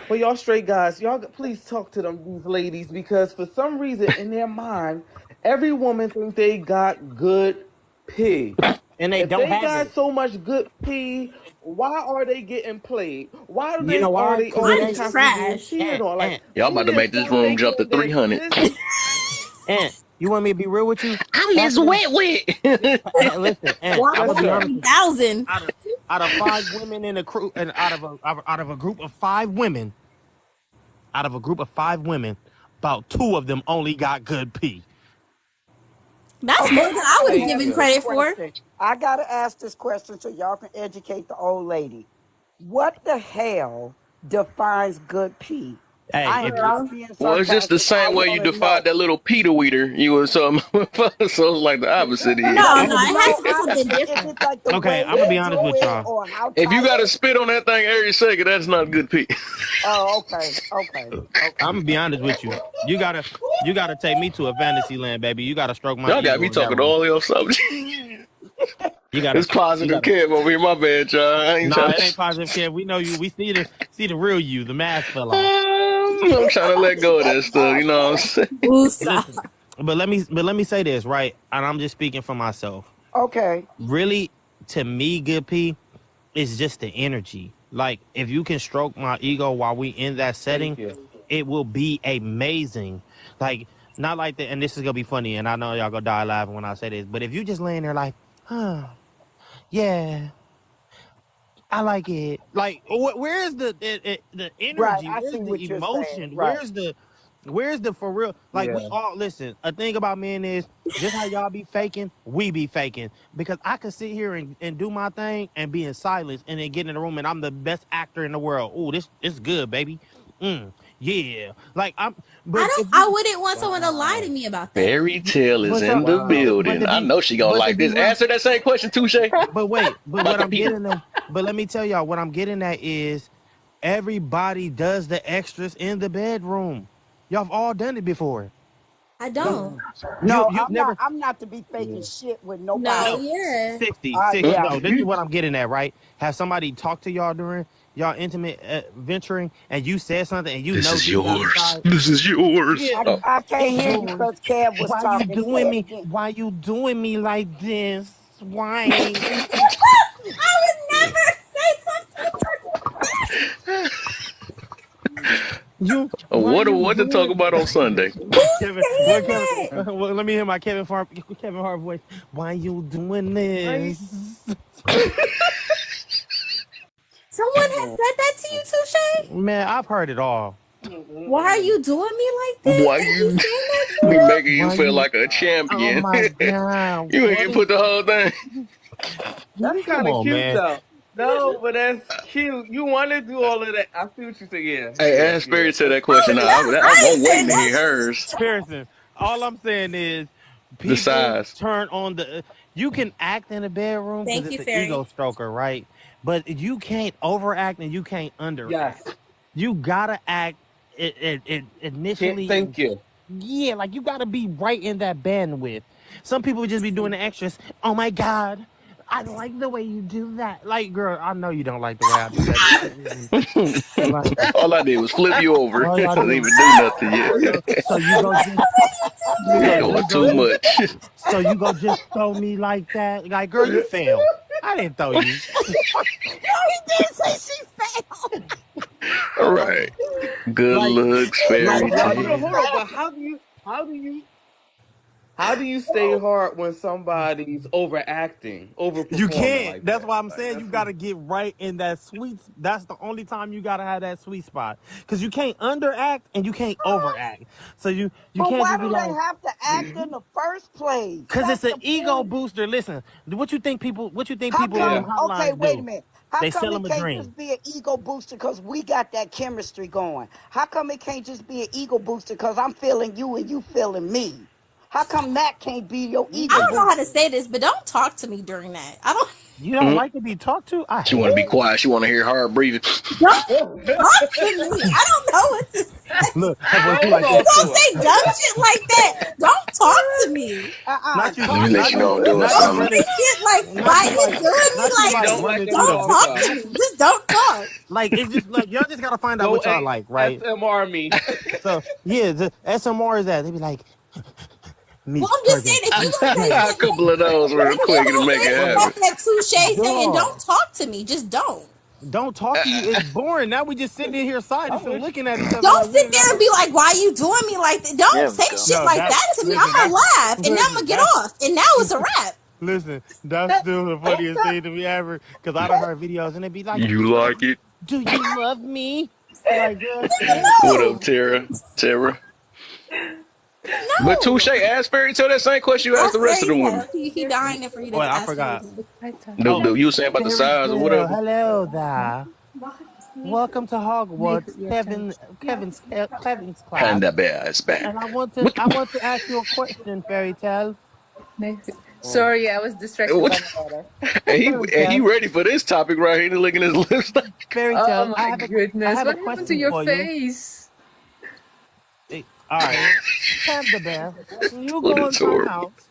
for y'all straight guys, y'all please talk to them these ladies because for some reason in their mind, every woman think they got good pee. And they If don't they have got it. so much good pee, why are they getting played? Why do You they know are why? they Because it always I'm ain't constantly being trash. cheated on? Like and Y'all about maybe to there's make this something they room jump to doing that 300. this and you want me to be real with you? I'm Half this of them wet. listen, and Block I'm gonna yes be sir. honest with you. 50,000. out of out of five women in a crew, and out of a group of five women, about two of them only got good pee. That's more Okay, than I I would have gotta Thank ask given you. this credit for. question. I gotta ask this question so y'all can educate the old lady. What the hell defines good pee? Hey, I am if you not Girl. being Well, it's just the sarcastic. I same way you want to defied know. that little Peter Weeder. You was something. So it's like the opposite No, is. No, no, it has no. to be something Honestly, is different. it like the okay, way I'm gonna you be honest do with it, y'all. or how If you tight? got to spit on that thing every second, that's not good pee. Oh, okay, okay, I'm okay. gonna be honest with you. You gotta take me to a fantasy land, baby. You gotta stroke my Y'all got ego me in that talking room. all the off subject. You gotta, It's positive you gotta. Kev over here. My bad, y'all. I ain't Nah, trying it ain't to. positive, Kev. We know you. We see the real you. The mask fell off. I'm trying to let go of that stuff. You know what I'm saying? Woosah. Listen, but let me say this right, and I'm just speaking for myself. Okay, Really, to me, good P is just the energy. Like if you can stroke my ego while we in that Thank setting, you. it will be amazing. Like not like that, and this is gonna be funny, and I know y'all gonna die laughing when I say this, but if you just laying there like, huh, yeah, I like it. Like, where's the right. energy? I Where's see the what you're saying. emotion? Right. Where's the for real? Like, we Yeah. all listen. A thing about men is just how y'all be faking, we be faking. Because I could sit here and do my thing and be in silence, and then get in the room and I'm the best actor in the world. Oh, this good, baby. Yeah. Like I'm. But if I you, wouldn't want someone to lie to Wow. me about that. Fairy tale is but y'all, in the but building. to I be, know she gonna but to like be this. real. Answer that same question, Touche. But wait, but About what the I'm pee. getting at, but let me tell y'all what I'm getting at is everybody does the extras in the bedroom. Y'all have all done it before. I don't. No, You never. I'm not to be faking shit with No, nobody. No, yeah. 60. Yeah. No, this is what I'm getting at, right? Have somebody talk to y'all during y'all intimate venturing, and you said something, and you This know is deep down yours. inside, This is yours. yeah, Oh. I can't it's hear you yours. because Kev was Why you talking. doing Say it me? again. Why you doing me like this? Why? I would never say something like that. You? Why you What to talk doing? about on Sunday? Who's Kevin, what saying Kevin? that? Well, let me hear my Kevin Hart voice. Why you doing Right? this? Someone has said that to you, Touche? Man, I've heard it all. Why are you doing me like this? Why They be you saying that to we you? making you Why feel you? like a Oh champion? my God! You ain't What even is? put the whole thing. That's Come kind of on, cute man. though. No, but that's cute. You want to do all of that. I see what you say. Yeah, Hey, yeah, ask yeah. Barry to That's that Oh, question now. no, I ain't I'm saying waiting to that hear hers. shit. Pearson, all I'm saying is The people size. turn on the. You can act in the bedroom because Thank it's you, an Fairy. ego stroker, right? But you can't overact and you can't underact. yes. You gotta act it initially. Thank you. Yeah, like you gotta be right in that bandwidth. Some people just be doing the extras. Oh my God, I like the way you do that. Like, girl, I know you don't like the way I do that. Like, All I did was flip you over. all y'all Didn't do. even do nothing yet. So you go just Doing too much. so you go just throw me like that. Like, girl, you failed. I didn't throw you. No, he did say she failed. All right. Good Like looks, like fairy But how hold on, you tale. hold on. But how do you stay hard when somebody's overacting, you overperforming can't. like That's that? why I'm Like saying you that's gotta get right in that sweet. That's the only time you gotta have that sweet spot. Cause you can't underact and you can't overact. So you But can't why just be do they like, have to act in the first place? cause That's it's an the ego point. booster. Listen, what you think How people on come? them yeah. Okay, hotlines wait a do? minute. How They come sell it them a can't dream. just be an ego booster because we got that chemistry going? How come it can't just be an ego booster because I'm feeling you and you feeling me? How come that can't be your I ego don't know how to booster? say this, but don't talk to me during that. I don't. You don't Mm. like to be talked to? I She want hate to be that. quiet. She want to hear hard breathing. Don't talk to me. I don't know what to say. Look, her voice be Don't like You this. talk gonna to say dumb shit like that? Don't talk to me. Not you, Let me Talk let to you not me. you, know I'm doing not you Don't something. say running, shit like, not why you you like, doing me not you like He like that? don't like running to be through the, Don't talked vi- talk to. to not me. Just don't talk. like it's just like y'all just gotta find out Go what y'all like, right? ASMR me. So yeah, the SMR is that they be like Well, meet I'm just person, saying, if you meet gonna say Jay, A shit like, couple of those real if you quick to gonna make say it shit like like happen. that, touche saying, don't dog. talk to me. Just don't. Don't talk to you. It's boring. Now we just sitting in here I'm silent and with you. looking at each other Don't like we sit ain't got there and no. be like, why you doing me like that? Don't There we say go. shit No, like that's that to me. I'm listen. gonna laugh and then I'm Listen. gonna get That's off. And now it's a wrap. listen. That's still the funniest thing to me ever. Cause I done heard videos and they be like, You like it? "Do you love me?" Like, girl, What up, No, Tara? Tara. But no. Touche, ask Fairy Tale that same question you asked Ask the rest of Fairy the Tale. women. He dying for you oh, to I ask Fairy forgot. Tale. Oh, You were saying about the fairy size or tale. whatever. Hello there. Welcome to Hogwarts, Kevin's class. And that bear is back. And I want to What? I want to ask you a question, fairy tale. Sorry, I was distracted What? by my daughter. Fairy And he tale. ready for this topic right here. Look at his list. Fairy Oh tale. my I goodness, have a what happened to question your for you. face? All right. Panda bear. When you What go a into my tour. house.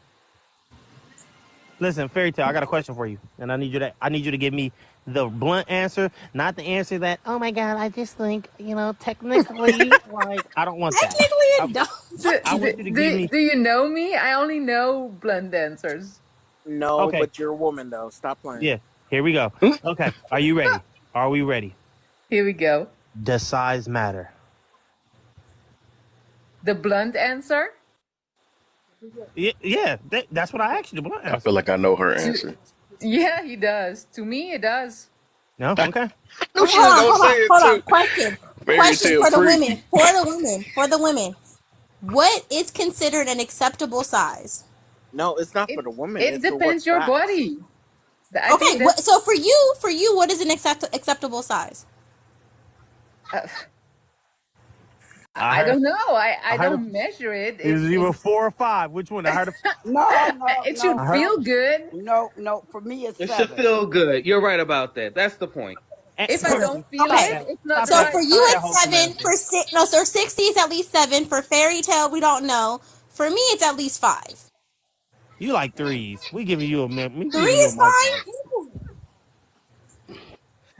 Listen, fairy tale, I got a question for you. And I need you to give me the blunt answer, not the answer that, oh my God, I just think, technically, like, I don't want that. Technically, I, it don't. Do, I do, want you to give do, me, do you know me? I only know blunt dancers. No, okay, but you're a woman though. Stop playing. yeah, here we go. Mm. Okay, are you ready? Are we ready? Here we go. Does size matter? The blunt answer? Yeah, that's what I asked you, the blunt I feel answer. like I know her To, answer. yeah, he does. To me, it does. No? I Okay. knew she was Hold on, gonna hold say on, it hold on. too. Question. Fairy Question tale for the women. freaky. For the women. For the women. What is considered an acceptable size? No, it's not for It the woman. it It's for what depends your size. body. I think Okay, that's so for you, what is an acceptable size? uh, I I heard, don't know. I I heard a, don't measure it. is it either 4 or 5? Which one? No, no, It no, should I heard, no, feel good. no, no. For me, it's It should 7. feel good. You're right about that. That's the point. If I don't person, feel stop Okay. it, that. it's not Stop the So that. right for Stop you that it's size. whole 7, semantics. for 60 is at least 7, for fairy tale we don't know. For me, it's at least 5. You like threes. We giving you a we 3 giving you a is mark fine. on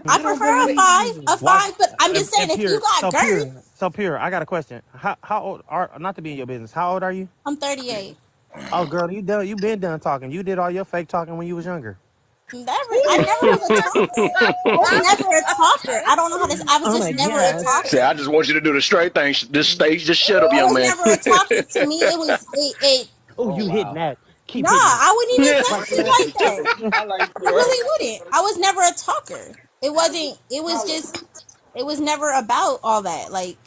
I You don't prefer a believe? five, a why. 5. But I'm just saying, And if you pure, got girth, so pure. I got a question. How old are, not to be in your business? How old are you? I'm 38. Oh, girl, you been done talking. You did all your fake talking when you was younger. I never was a talker. I was never a talker. I don't know how to. I was Oh just my never a god. Say, talker. I just want you to do the straight thing. Just stay, just shut up, I young was man. never a talker. To me, it was it. Oh, Oh you hitting wow. that. Keep Nah, hitting that. I wouldn't even say Right it there. like that. I like I pure. really wouldn't. I was never a talker. It wasn't. It was just. It was never about all that. Like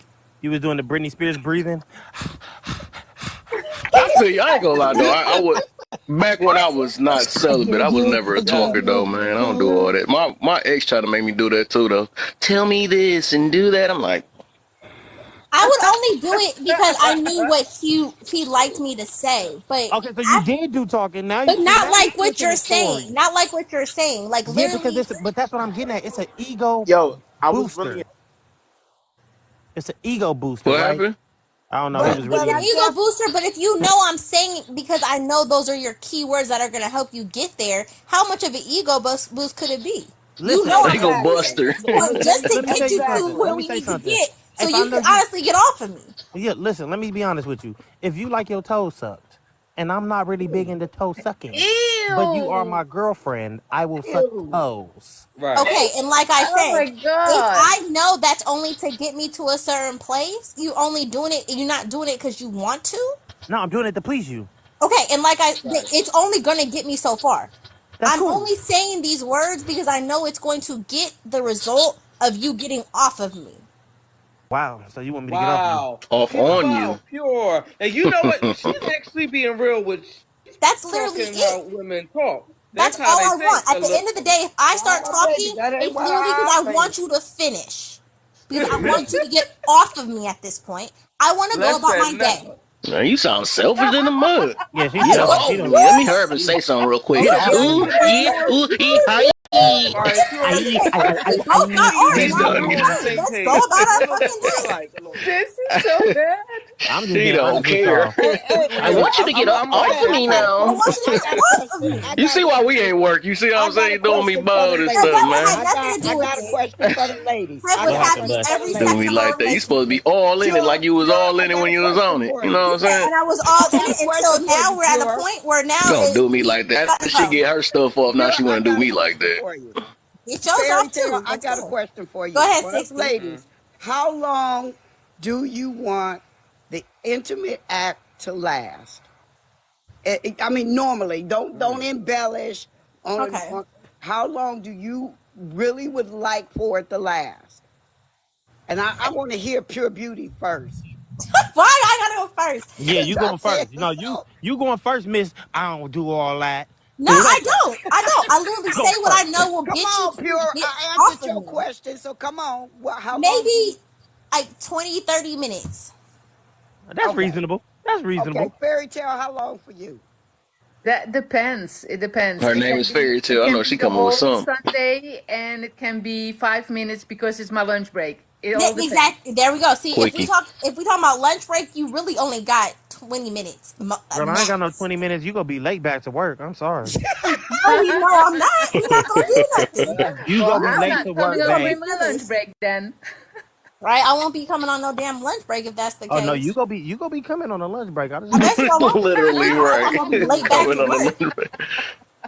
You was doing the Britney Spears breathing. I feel you. I ain't gonna lie though. I would back when I was not celibate. I was never a Yeah. talker though, man. I don't do all that. My ex tried to make me do that too though. Tell me this and do that. I'm like, I would only do it because I knew what he liked me to say, Okay, so you did do talking. Now you but see. not Now you like what switching you're the saying. story. Not like what you're saying. Like Yeah, because literally, but that's what I'm getting at. It's an ego Yo, I was really booster. It's an ego booster, what right? happened? I don't know. He But was it's but really. an I ego guess booster. But if you know I'm saying it because I know those are your key words that are going to help you get there, how much of an ego boost could it be? You Listen, know if I'm They go I saying exactly. it. Buster. So just to let me tell get you you to something. Exactly. where Let me we say need to something. get, so If I you know can you, honestly get off of me. yeah. Listen, let me be honest with you. If you like your toes sucked, and I'm not really big into toe sucking, but you are Ew. my girlfriend, I will suck Ew. toes. Right. Okay, and like I Oh said, my if god. I know that's only to get me to a certain place, you only doing it. You're not doing it because you want to. No, I'm doing it to please you. Okay, and Right. it's only gonna get me so far. That's I'm cool. only saying these words because I know it's going to get the result of you getting off of me. Wow. So you want me to get off you? Wow. Off on you. Wow, pure. And you know what? She's actually being real with That's literally talking it. how women talk. That's That's how all they I think want. At a the little. end of the day, if I start Oh baby, talking, that ain't it's what literally because I I think. want you to finish. Because I want you to get off of me at this point. I want to go about my Listen, day. no. Man, you sound selfish in the mud. Yeah, she's Yes, Get selfish. off She what? don't. me. Let me What? hurry up and say something real quick. Get But off pure, me. Ooh, can I yeah, say ooh, ee, hi. All right, pure. I, We both got We ours. He's need Now to we done. be on the can same let's go page. about our What does fucking it feel day. like? This is so bad. I'm just She being don't honest with care. y'all. hey, hey, I hey, want you to get I'm off like okay, of you, I me got a I now. want question. you to I get got a off of question. me. I You got see a why we question. ain't work? You see what I'm I got a saying? Doing me question for the bold and That stuff, ladies. would man. have nothing to I do with got a it. question for the ladies. That I would What got a happen happened, question bud? for the every Do second me of ladies. like our that. You supposed to be relationship. all in it Pure, like you was pure, all I in it got when a you was question on it. for You know you. what I'm Yeah, saying? and I was I all in got a it until question for now you, we're at a Pure. point where now Gonna do me we like that. gotta She go. get her stuff off. Now Pure, she I wanna do got a me like question that. for you. Get yours Fairy off tale, too. I Let's got a go. question for Go you. ahead, For us 60. Mm. ladies, how long do you want the intimate act to last? I mean, normally, don't embellish Okay. on how long do you really would like for it to last? And I want to hear Pure Beauty first. Why I gotta go first? Yeah, you I going said first. You know, so. you going first, Miss. I don't do all that. No, Do that I first. don't. I don't. I literally say Go what I first. know will Come get you on, to Pure. get I off answered of your me. question, so come on. How long do you? Maybe like 20, 30 minutes. That's Okay, reasonable. That's okay. reasonable. Fairy tale, how long for you? That depends. It depends. Her It name can is be Fairy it Tale. I can know she be the coming with whole something. Sunday and it can be 5 minutes because it's my lunch break. It Yeah, all depends. exactly. There we go. See, Quickie. if we talk about lunch break, you really only got 20 minutes Girl, I ain't got no max. 20 minutes. You gonna be late back to work. I'm sorry. No, we know I'm not. We're not gonna do nothing. You Well, gonna be I'm late not to coming work, We're on gonna babe. be during my lunch finished. break then. Right? I won't be coming on no damn lunch break if that's the Oh no, you case. gonna be coming on a lunch break. I just I know. bet you I won't. Literally I bet you I'm right. gonna be late back Coming to on work. the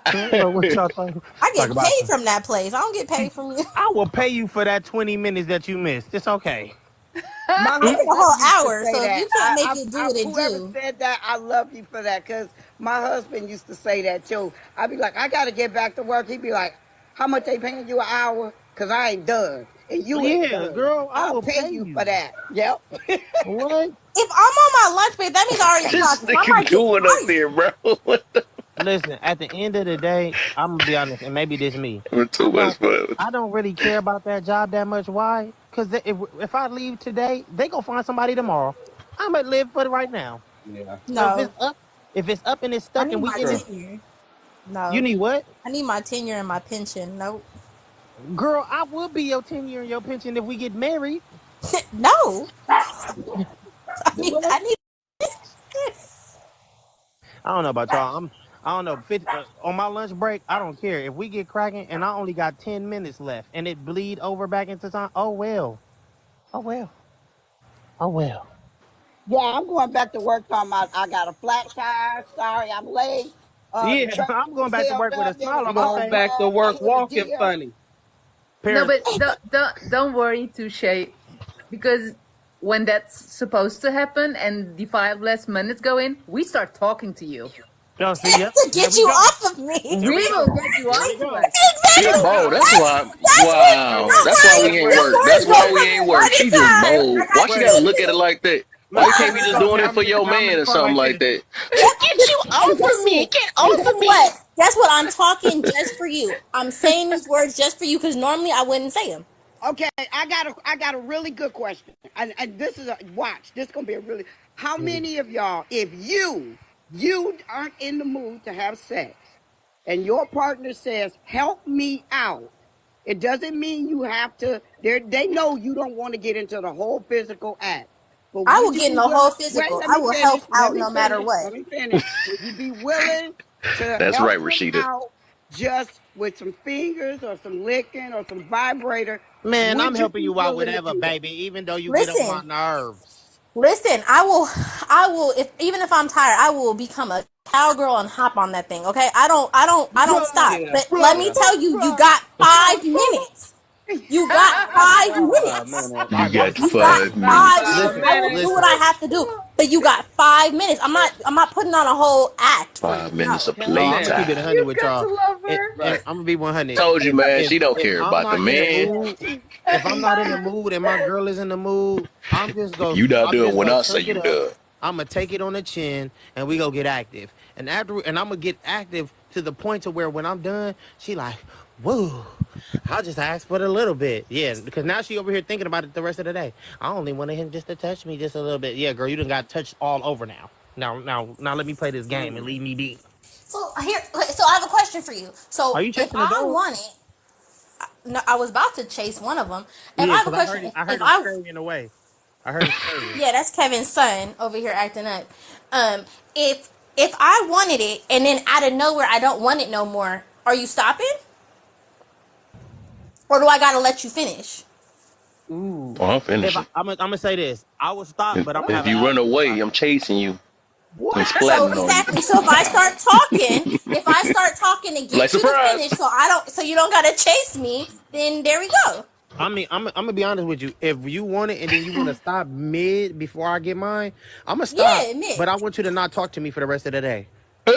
I don't know what y'all talking I talk get about. paid from that place. I don't get paid from you. I will pay you for that 20 minutes that you missed. It's okay. My I get a husband whole used to hour, say so if that. you can't make it do what it Whoever do, said that, I love you for that. Cause my husband used to say that too. I'd be like, I gotta get back to work. He'd be like, how much they paying you an hour? Cause I ain't done, and you ain't Yeah, done. girl, I I'll will pay pay you for you. that. Yep. What? if I'm on my lunch break, that means I already This clocked. I nigga might get going up fired. there, bro. What the? Listen, at the end of the day, I'm gonna be honest, and maybe this me. Having I too much don't, fun. I don't really care about that job that much. Why? Because if I leave today, they gonna find somebody tomorrow. I'm gonna live for the right now. Yeah. So No, if it's up and it's I stuck, need and we my in True. this, tenure. you No, need what? I need my tenure and my pension. Nope. Girl, I will be your tenure and your pension if we get married. No, I need. What? I need. I don't know about y'all. I don't know. 50, on my lunch break, I don't care if we get cracking, and I only got 10 minutes left, and it bleed over back into time. Oh well. Oh well. Oh well. Yeah, I'm going back to work talking about I got a flat tire. Sorry, I'm late. The Yeah, truck I'm going was back to held work with a up. There smile was on I'm my no going face. back to plug. I work hit a walking deer. funny. No, Paris. but don't worry, Touche, because when that's supposed to happen and the 5 less minutes go in, we start talking to you. Y'all see, yep. To There get we you go. off of me. There we We will go. get you There off we of go. us. She Exactly. bold. That's why. That's what. Wow. Not That's why. why we That's ain't where. That's work. why That's it go why Wait, we from ain't one work. to She just time. bold. Like I Why she can gotta wait. get look to at it the. like that? Why you Look, can't look, be look, just look. doing Now it I'm for gonna your now I'm gonna man or front something like like this. that? Get you off of me. Get off of Guess me. what? Guess what? I'm talking just for you. I'm saying these words just for you because normally I wouldn't say them. Okay, I got a really good question. And this is a watch. This is gonna be a really. How many of y'all, if you aren't in the mood to have sex, and your partner says, "Help me out," it doesn't mean you have to. They know you don't want to get into the whole physical act, but I would will you get in be the willing? whole Wait, physical. let I me will finish. help Let out me no matter finish. what. Let me finish. Would you be willing to That's help right, him Rashida. out just with some fingers or some licking or some vibrator? Man, I'm Would you helping be you out willing to whatever, do that? baby. Even though you get on my Listen, nerves. listen. I will. If even if I'm tired, I will become a cowgirl and hop on that thing. Okay. I don't Bruh, stop. Yeah, But let me yeah. bruh, tell you, you bruh, got bruh, 5 minutes. You got five Five minutes. minutes. You got You got 5 minutes. 5 minutes. Listen, I will do what listen. I have to do. But you got 5 minutes. I'm not putting on a whole act for you. 5 minutes No. of Calm No, I'm gonna down. keep it playtime. 100 You with got to y'all, love and her. I'm gonna be 100. Told you, man. If She don't if care I'm about the not in the man. mood, if I'm not in the mood, and my girl is in the mood, You not I'm doing just when gonna I say suck it you up. done. I'm gonna take it on the chin, and we go get active. And I'm gonna get active to the point to where when I'm done, she like, whoa. I'll just ask for it a little bit, yeah, because now she over here thinking about it the rest of the day. I only wanted him just to touch me just a little bit. Yeah, girl, you done got touched all over now. Now, let me play this game and leave me be. So I have a question for you. Are So you if chasing the I dog? want it, no, I was about to chase one of them. If Yeah, I have a because question, I if heard him I scurrying away. I heard him scurrying. yeah, that's Kevin's son over here acting up. Um, if I wanted it and then out of nowhere I don't want it no more, are you stopping, or do I gotta let you finish? Ooh. Oh, I'm If finishing. I'm gonna say this, I will stop, If, but I'm gonna if have an you run attitude away, about I'm it. chasing you and What? So splatting on you. exactly. So if I start talking to Like get you to surprise. finish, so you don't gotta chase me, then there we go. I mean, I'm gonna be honest with you. If you want it and then you want to stop mid before I get mine, I'm gonna stop. Yeah, admit But I want you to not talk to me for the rest of the day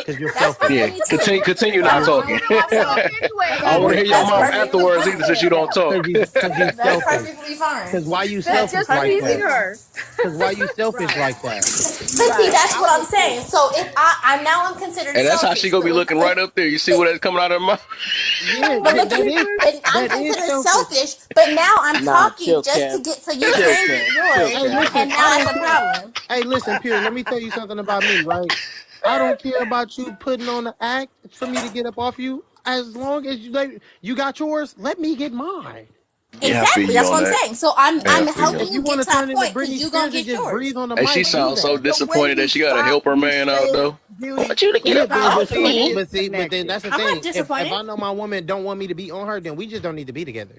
because you're that's fine selfish. with Yeah, me too. continue not I talking. want my Talk self. I anyway. don't want to hear your That's mouth perfectly afterwards either, since you fine. don't talk. Because you That's selfish. perfectly fine. Because why you That's selfish That's just like perfectly pleasing that? fine. her. Because why you selfish Right, like that? But see, right. that's what I'm I'm with you. saying. So if I'm considered And that's how she selfish. gonna be looking right up there. You see what that's coming out of her mouth? Yeah, But look that at, is but I'm considered selfish. selfish. But now I'm Nah, talking chill, just to Kev. get to your Chill, feelings and Kev. Chill, yours, Hey, Kev. listen, and I now don't that's a care. problem. Hey, listen, Pure, let me tell you something about me, right? I don't care about you putting on the act for me to get up off you. As long as you got yours, let me get mine. Yeah, I feel Exactly. you That's on what I'm that. saying. So I'm Yeah, I I'm feel you. helping If you you want get to to that turn into point because Britney you gonna Spears and get just yours. breathe on the And she mic, do sounds so that. The way disappointed that you she gotta stop, help her you man out said, though. I beauty, want you to get Yeah, up stop but off see, me. but then disconnected. that's the I'm not thing. If disappointed. I know my woman don't want me to be on her, then we just don't need to be together.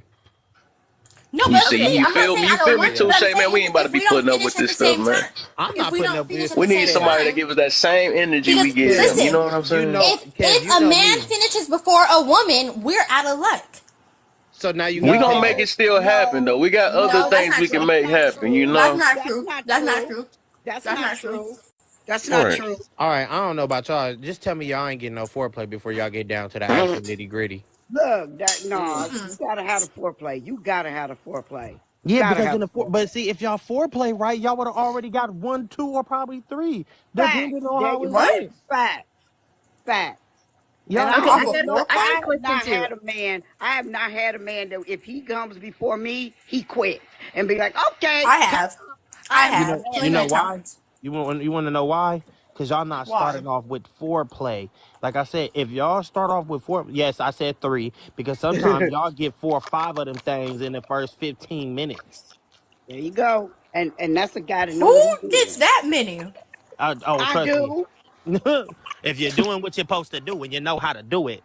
No, You but see, see, Okay. you I'm not feel saying me? I You don't feel me, want Yeah. to. But I'm Touche, man? We saying ain't about to if be we don't putting up with finish at this the stuff, same man. time, I'm if not we putting don't up finish with at the We need same Kev. somebody that time, give us that same energy we because give them. You listen, know what I'm You saying? know, Kev, if you a know man me. finishes before a woman, we're out of luck. So now you We gotta gonna take make that. it No, still happen though. no, We got other No, that's no, things not we can true. that's make not happen. You true. That's know? not That's true. not That's not true. true. That's That's not not true. true. That's not Right. true. All right, I don't know about y'all. Just tell me y'all ain't getting no foreplay before y'all get down to the actual nitty gritty. Look, that Mm. no, you gotta have the foreplay. You gotta have the foreplay. You Yeah, gotta because have in the the but foreplay. see, if y'all foreplay right, y'all would have already got 1, 2, or probably 3, Facts. depending on There how you it What? go. went. Facts. Facts. And Y'all I Okay, y'all I would already got know I got I a have question not too. had a man. I have not had a man that if he comes before me, he quits and be like, okay, I time. have. I I have not have had you plenty know of that. why? times. You want to know why? Because y'all not Why? starting off with foreplay. Like I said, if y'all start off with yes, I said 3 because sometimes y'all get 4 or 5 of them things in the first 15 minutes. There you go. And that's a guy that know Who what he's gets doing. that many? Oh, I trust me. do. If you're doing what you're supposed to do and you know how to do it,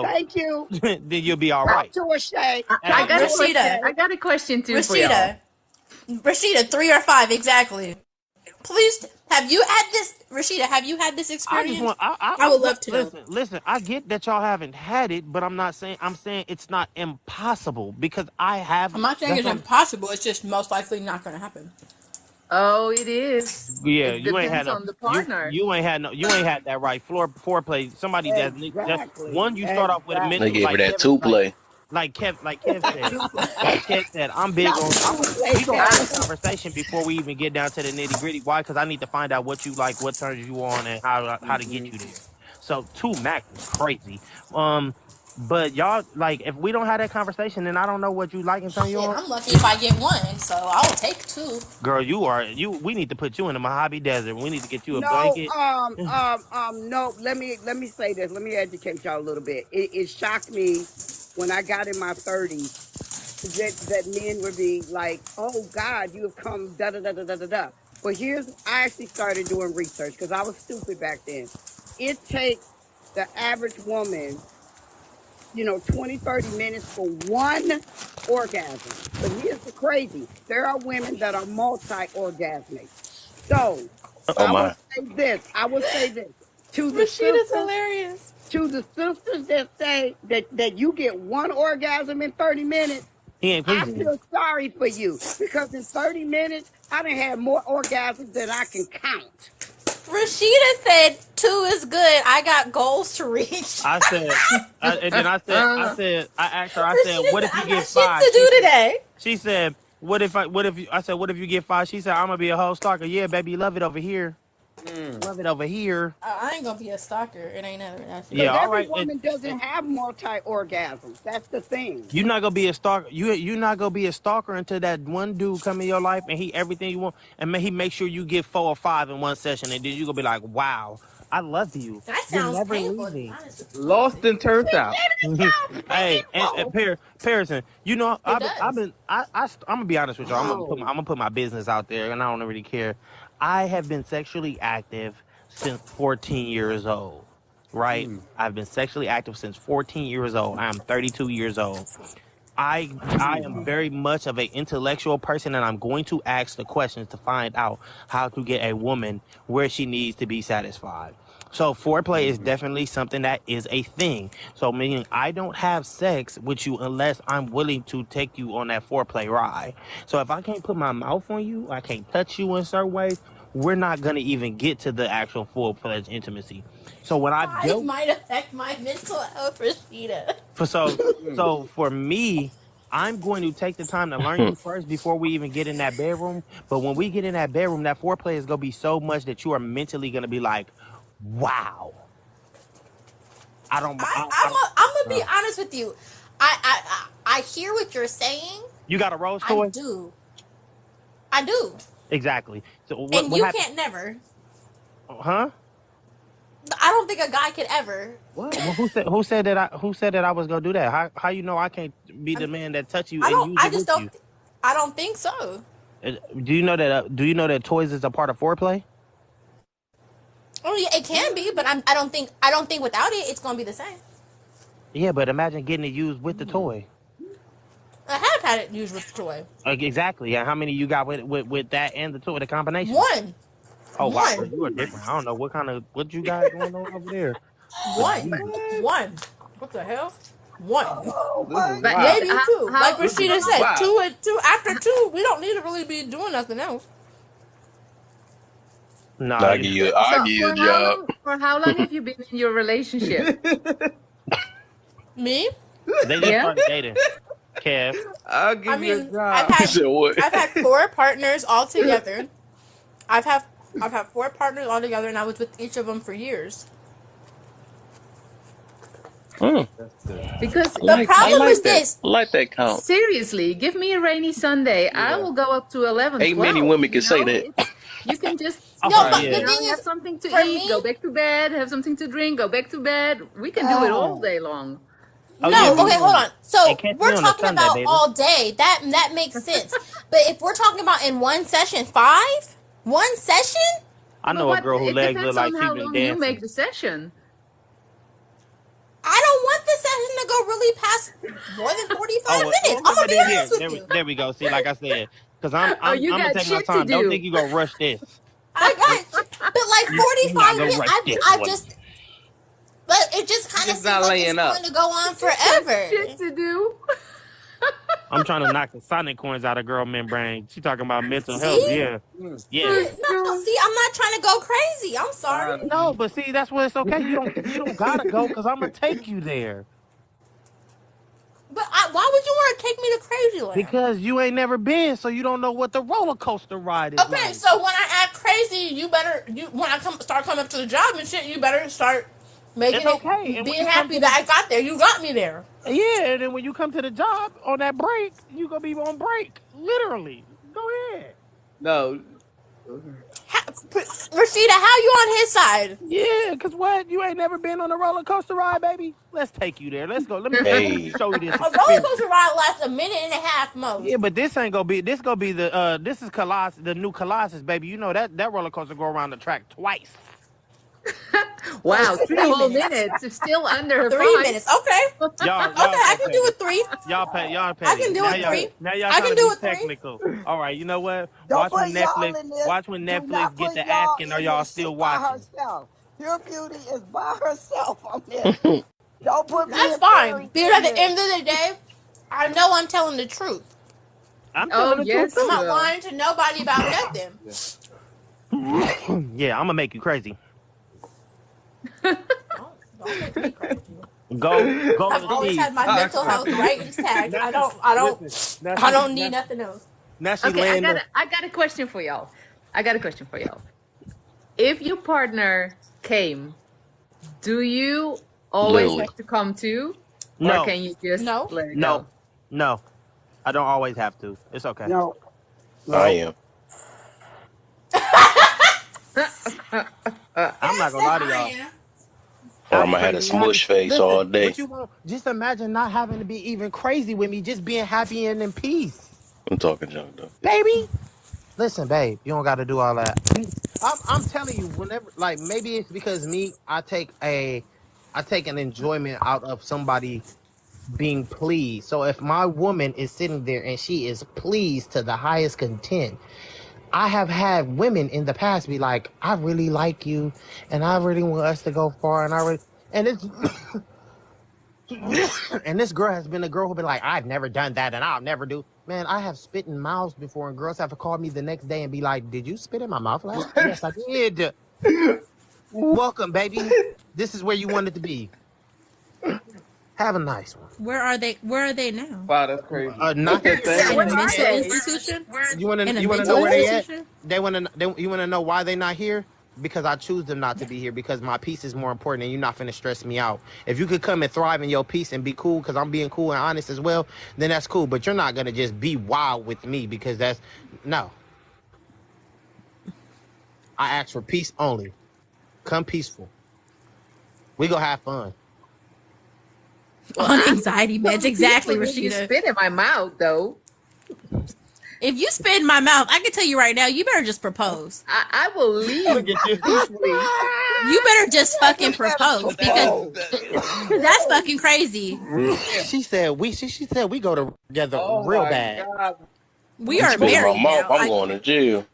Thank you. then you'll be all Talk right. to a Shay. I Talk Hey, got to a a question. Rashida. Shay. I got a question too for y'all. Rashida, 3 or 5 exactly. Please, have you had this, Rashida? Have you had this I just experience? want. I I would love to know. listen. I get that y'all haven't had it, but I'm not saying. I'm saying it's not impossible because I have. I'm not saying That's it's what. impossible. It's just most likely not going to happen. Oh, it is. Yeah, It you ain't had depends no. on the You partner. you ain't had no. You ain't had that right foreplay. Somebody that Exactly. one you start off with a They Exactly. mental gave her like that Kevin two play. Kev said. Like Kev said, I'm big Not on. the two play We gonna I, have a Kevin. conversation before we even get down to the nitty gritty. Why? Because I need to find out what you like, what turns you on, and how to get Mhm. you there. So two max is crazy. Um, but y'all like if we don't have that conversation, then I don't know what you like and turn you Shit, on. I'm lucky if I get one, so I'll take 2. Girl, you are you. We need to put you in the Mojave Desert. We need to get you a No, blanket. no. Let me say this. Let me educate y'all a little bit. It shocked me when I got in my 30s that men would be like, "Oh God, you have come da da da da da da da." But I actually started doing research because I was stupid back then. It takes the average woman, 20, 30 minutes for one orgasm. But here's the crazy: there are women that are multi-orgasmic. So Oh I will my. say this. I will say this to the Rashida's sisters, hilarious. that say that you get one orgasm in 30 minutes. He ain't I pleasing you. feel sorry for you because in 30 minutes, I done had more orgasms than I can count. Rashida said 2 is good. I got goals to reach. I said, and then I asked her. I said, Rashida what said, if you I get got shit five? to do today. She said, I said, what if you get five? She said, I'm gonna be a whole stalker. Yeah, baby, you love it over here. Mm. Love it over here. I ain't gonna be a stalker. It ain't never that Yeah, Because serious. all every right. woman doesn't have multi orgasms. That's the thing. You're not gonna be a stalker. You're not gonna be a stalker until that one dude come in your life and he everything you want, and he make sure you get 4 or 5 in one session, and then you gonna be like, wow, I love you. That You're sounds never painful, to be leaving. honest with you. Lost and She turned out. said it sounds Hey, and painful. Pearson, It I've does. been, I'm gonna be honest with you. Wow. I'm gonna put my business out there, and I don't really care. I have been sexually active since 14 years old. Right? Mm. I've been sexually active since 14 years old. I'm 32 years old. I am very much of an intellectual person, and I'm going to ask the questions to find out how to get a woman where she needs to be satisfied. So foreplay is definitely something that is a thing. So meaning I don't have sex with you unless I'm willing to take you on that foreplay ride. So if I can't put my mouth on you, I can't touch you in certain ways, we're not gonna even get to the actual full-fledged intimacy. So when I've It dealt might affect my mental health, Rashida. for so Mm. so for me, I'm going to take the time to learn you first before we even get in that bedroom. But when we get in that bedroom, that foreplay is gonna be so much that you are mentally gonna be like, "Wow, I don't." I'm gonna be honest with you. I hear what you're saying. You got a rose I toy? do. I do. Exactly. So And what you happened? can't never. Huh? I don't think a guy could ever. What? Well, who said that I was gonna do that? How you know I can't be the I'm, man that touch you I and don't. use I it just with don't. you? I don't think so. Do you know that toys is a part of foreplay? Oh yeah, it can be, but I don't think. I don't think without it, it's gonna be the same. Yeah, but imagine getting it used with the toy. I have had it used with the toy. Like, exactly. Yeah, how many you got with that and the toy, the combination? One. Oh wow, girl, One. you are different. I don't know what you got going on over there. But One. One. What the hell? One. Oh This is my but wild. Maybe two. Like This is Rashida said, wild. two and two. After two, we don't need to really be doing nothing else. nah, I give you, I so give you a job. for how long have you been in your relationship? Me? they just Yeah. started dating. Kev, I'll I give you a mean, I've job. He had said what? I've had 4 partners all together. I've had I've had 4 partners all together, and I was with each of them for years. Mm, That's good. Because The I problem like is that. this. I like that count. seriously, give me a rainy Sunday. I Yeah. will go up to 11, Ain't many 12. women can say that. You can just, No, oh but the yeah, thing have is, something to for eat, me, go back to bed, have something to drink, go back to bed. We can do it all God. day long. oh yeah. no. Okay, hold on. And So catch me we're on a talking Sunday, about baby. all day. That makes sense. But if we're talking about in one session, 5, one session. I But know a what? girl who It legs look depends on like she how been long you dancing. make the session. I don't want the session to go really past more than 45 Oh, well, minutes. okay, I'm gonna but be then honest with you. there we go. See, like I said, because Oh, you I'm gonna got take my shit to time. Don't do. think you gonna rush this. I got you. But like You not 45 gonna minutes, rush this I one. just, but it just kind of Just seems not like it's laying going up. to go on She got shit forever. to do. I'm trying to knock the sonic coins out of girl membrane. She talking about mental See? health. Yeah, Mm. yeah. Oh, No, God. see, I'm not trying to go crazy. I'm sorry. No, but see, that's where it's okay. You don't gotta go because I'm gonna take you there But why would you want to take me to Crazyland? because you ain't never been, so you don't know what the roller coaster ride is Okay, like. so when I act crazy, when I start coming up to the job and shit, you better start It's making okay. it, And when being you come happy to that the I got there. You got me there. yeah, and then when you come to the job on that break, you gonna be on break, literally. Go ahead. No. Rashida, how you on his side? Yeah, cause what? You ain't never been on a roller coaster ride, baby? Let's take you there. Let's go. Let me Hey, show you this A roller experience. coaster ride lasts a minute and a half Yeah, most. but this ain't gonna be. This gonna be this is Colossus, the new Colossus, baby. You know that roller coaster go around the track twice. For Wow, three 3 whole minutes. minutes. It's still under her 3 minutes. five. Okay. Y'all Okay, I so can do petty. it three. Y'all I petty. can do it three. Now y'all I trying can to do be it three. technical. All right, you know what? Don't put y'all in this. Watch when Do not Netflix get put to y'all asking, are in y'all this still shit by watching? herself. Pure Beauty is by herself on this. Don't put me That's and fine. Terry Because in at the this. end of the day, I know I'm telling the truth. I'm Oh, telling the truth I'm yes. too. not lying to nobody about nothing. Yeah. Yeah, I'm gonna make you crazy. Don't make me crazy. Go I've to always see. had my Stop. mental health right intact. Now she listen. Now I she don't need nothing else. now she Okay, laying the I got a question for y'all. I got a question for y'all. If your partner came, do you always Lily. have to come too? Or no, can you just No. let it no, go? no. I don't always have to. It's okay. No, I no. am. I'm not gonna lie to y'all. Or I'm I'm gonna have a crazy and happy. smush face Listen, all day. what you want? Just imagine not having to be even crazy with me, just being happy and in peace, I'm talking junk though. baby. Listen, babe, you don't got to do all that. I'm telling you, whenever, like, maybe it's because me, I take an enjoyment out of somebody being pleased. So if my woman is sitting there and she is pleased to the highest content, I have had women in the past be like, I really like you, and I really want us to go far, and I really, and it's and this girl has been a girl who been like, I've never done that and I'll never do. Man, I have spit in mouths before, and girls have to call me the next day and be like, did you spit in my mouth last? Yes, I did. Welcome, baby. This is where you wanted to be. Have a nice one. Where are they? Where are they now? Wow, that's crazy. Not here Yeah, yet. In where a Not are mental yet. they? institution? In a You wanna mental know where they Where? at? institution? You wanna know why they not here? Because I choose them not to be here because my peace is more important and you're not finna stress me out. If you could come and thrive in your peace and be cool because I'm being cool and honest as well, then that's cool. But you're not gonna just be wild with me because that's no. I ask for peace only. Come peaceful. We gonna have fun. Well, On I'm anxiety meds. some Exactly, people when you Rashida. spit in my mouth, though. If you spit in my mouth, I can tell you right now, you better just propose. I will Look leave at you. peacefully. You better just fucking propose because Oh, that's fucking crazy. She said she said we go together Oh real my bad. God. We You are spit in my married mouth, now. I'm going to jail.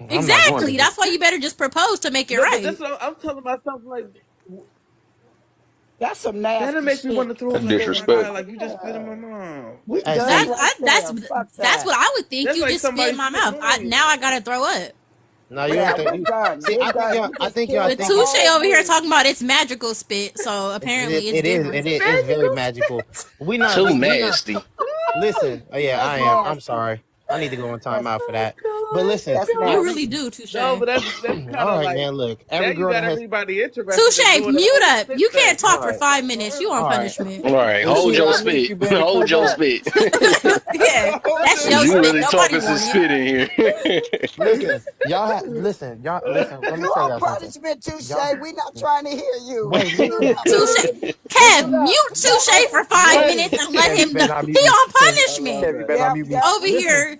I'm not going to Exactly. That's why you better just propose to make it No, but right. that's what I'm telling myself. Like, that's some that'll nasty make me want shit. to throw That's up. Like, oh my God, disrespectful. like you just spit in my mouth. We Hey, done see, right there. Fuck That's that. what I would think. That's You like just spit somebody in my spitting mouth. on you. Now I gotta throw up. no, you Yeah, ain't we're done. see, We're done. You I just think y'all killed But the thinking Touche whole over here mood. talking about it's magical spit, so apparently it's different. it's very Magical magical. spit. Too We not nasty. listen. Oh yeah, That's I am. I'm nasty. sorry. I need to go on That's timeout for Oh, that. But God. listen, that's You we really nasty. do, Touche. No, but that's kind all of right, like man. Look, now every you girl got that has everybody interested in Touche, doing the mute whole up. spit You thing. can't all talk for right, 5 minutes. You on all right. punishment. All right, hold Rashida, your I miss spit. you, baby. Hold Come your back. spit. Yeah, that's your You spit. really Nobody talking some want it. spit in here. Y'all listen. Let me You tell on y'all something. punishment too, Y'all Shay. We not trying to hear you. wait, Mute listen. up. Touche, Kev, Mute up. mute Go Touche on. for Go. 5 minutes and let Kevin, you him know. better not He mute me. on I love punishment Kevin, you that. better not Yep, mute me. yep. over Listen, here.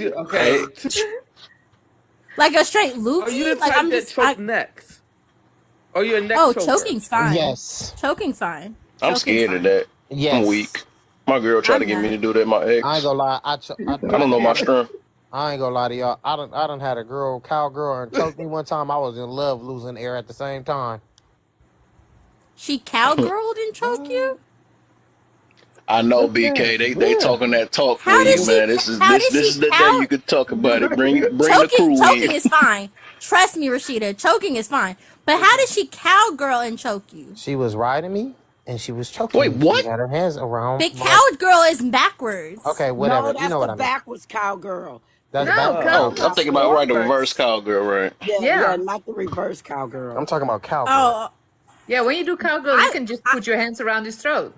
you Hey, okay. Like a straight Are you the loogie? Like type I'm that just choke necks? Or you a neck oh, choker? choking's fine. Yes. Choking's fine. I'm Choking's scared of fine. that. I'm weak. Yes. My girl tried to I'm get me not. to do that. My I ain't ex. gonna lie. I don't know my Yeah. strength. I ain't gonna lie to y'all. I done had a cowgirl, and choke me one time. I was in love, losing air at the same time. She cowgirled and choked you? I know, What's that? BK. They Where? talking that talk for How you, did she man. This is how this did this she is the day cow you could talk about it. Bring the choking crew in. choking is fine. Trust me, Rashida, choking is fine. But how did she cowgirl and choke you? She was riding me, and she was choking Wait, me. She what? had her hands around But my. cowgirl is backwards. Okay, No, whatever. You that's know the what I mean. backwards cowgirl. That's No, backwards Oh, Oh, cow I'm cowgirl. is thinking about right the reverse forwards. cowgirl, right? Yeah, yeah, Yeah. not the reverse I'm cowgirl. talking about cowgirl. Oh, Yeah, when you do cowgirl, you I, can just I put your hands around his throat.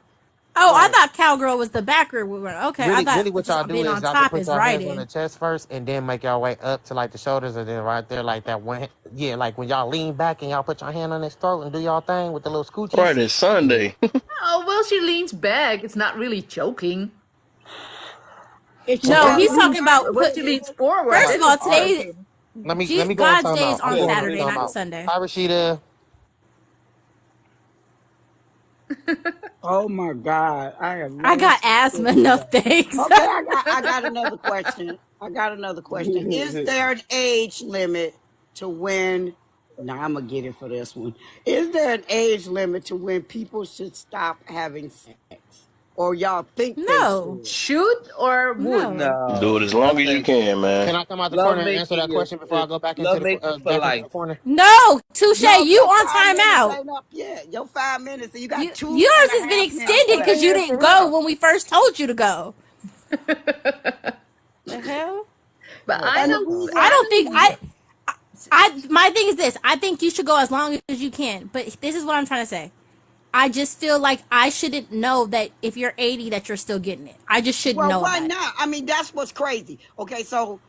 I Right. thought cowgirl was the backward woman. Okay, I Really, thought really, what just y'all do being is on y'all can top put is your hands on the writing. chest first, and then make your way up to like the shoulders, and then right there, like that one. Yeah, like when y'all lean back and y'all put your hand on his throat and do y'all thing with the little Right, scoochies. it's Yeah. Sunday. Oh, well, she leans back. It's not really choking. If she No, Okay. got he's lean talking back, about When put. she then leans forward, First Right. of then all, it's All right. today choking. Let me go on God's day timeout. is I'm on going on Saturday, goodness. not timeout. Sunday. Hi, Rashida. oh my God, I have I never got seen this. asthma. No thanks. Okay, I got another question. I got another question. Is there an age limit to when? Now I'm gonna get it for this one. Is there an age limit to when people should stop having sex, or y'all think they No, should? Should or would? no. Do No, it as long as you nothing. can, man. Can I come out the Love corner and answer making that question before I is go back into love the making for back into the life. corner? No, Touche, No, you your on 5 minutes timeout. ain't up yet. Your 5 minutes, and you got two Yours and has a been half minutes extended What the left. because you hell didn't for go real? when we first told you to go. The hell? But Oh I And the my don't. god. I reason, I don't think don't. my thing is this. I think you should go as long as you can. But this is what I'm trying to say. I just feel like I shouldn't know that if you're 80 that you're still getting it. I just shouldn't well, know why about it. not? I mean, that's what's crazy. Okay, so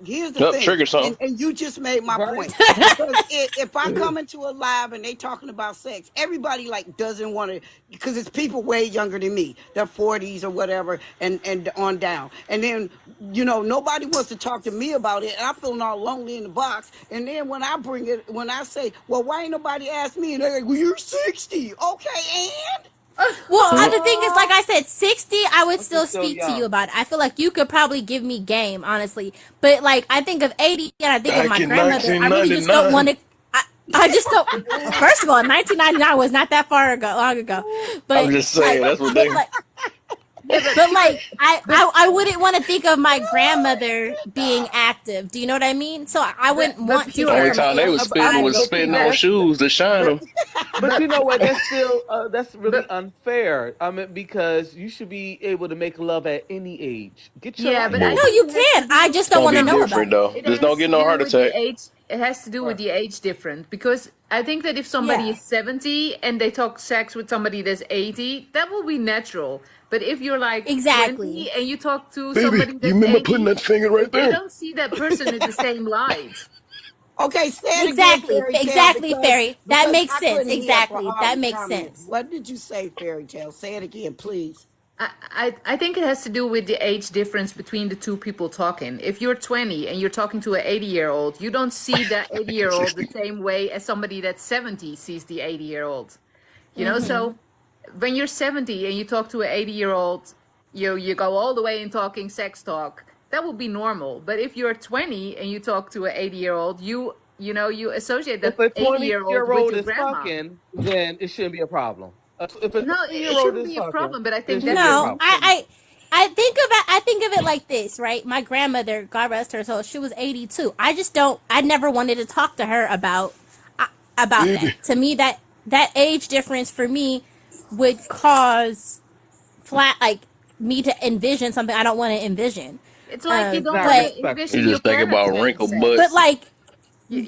here's the Up, thing, trigger something. and you just made my Right? point because if I come into a live and they talking about sex, everybody like doesn't want to because it's people way younger than me, they're 40s or whatever, and on down, and then nobody wants to talk to me about it, and I'm feeling all lonely in the box, and then when I bring it, when I say, well, why ain't nobody asked me, and they're like, well, you're 60, okay, and Well, Mm. the thing is, like I said, 60, I would This is still still speak to you young. about it. I feel like you could probably give me game, honestly. But, like, I think of 80 and I think of my Back in grandmother. I really just don't 1999. want to. I just don't. First of all, 1999 was not that long ago. I'm But, just like, saying, that's what but, they. like, Yeah, but like but I wouldn't want to think of my grandmother being active. Do you know what I mean? So I wouldn't want to The say only pure. from an time they age was of spitting was five. But see, spitting on that's shoes to shine but them. but But you know what? That's still that's really but unfair. I mean, because you should be able to make love at any age. Get your yeah, but life. I Boo. No, think you it has to can. I do. just It's don't gonna want to be know about different it. though. It Just has don't to get no do heart with the attack. age. It has to do with Right. the age difference because I think that if somebody Yeah, is 70 and they talk sex with somebody that's 80, that will be natural. But if you're like exactly. 20 and you talk to Baby, somebody you that's remember putting 80, that finger right they there? don't see that person in the same light. okay, say it again, Exactly. fairy tale, Exactly, because Fairy. That because makes I sense. couldn't hear for Exactly. all That the makes comments. sense. What did you say, fairy tale? Say it again, please. I think it has to do with the age difference between the two people talking. If you're 20 and you're talking to an 80-year-old, you don't see that 80-year-old the 60. same way as somebody that's 70 sees the 80-year-old. Mm-hmm. So when you're 70 and you talk to an 80-year-old, you go all the way in talking sex talk. That would be normal. But if you're 20 and you talk to an 80-year-old, you associate If that a 20 80-year-old year with old your is grandma. fucking, then it shouldn't be a problem. If a No, 20 it year old shouldn't is be a fucking, problem, but I then it think shouldn't that be a No, problem. difference. I think of it like this, right? My grandmother, God rest her soul, she was 82. I never wanted to talk to her about that. Baby. To me, that age difference for me would cause flat like me to envision something I don't want to envision. It's like you It's don't not want But to respectful. You envision your just think parents about having wrinkled butt. but sex. like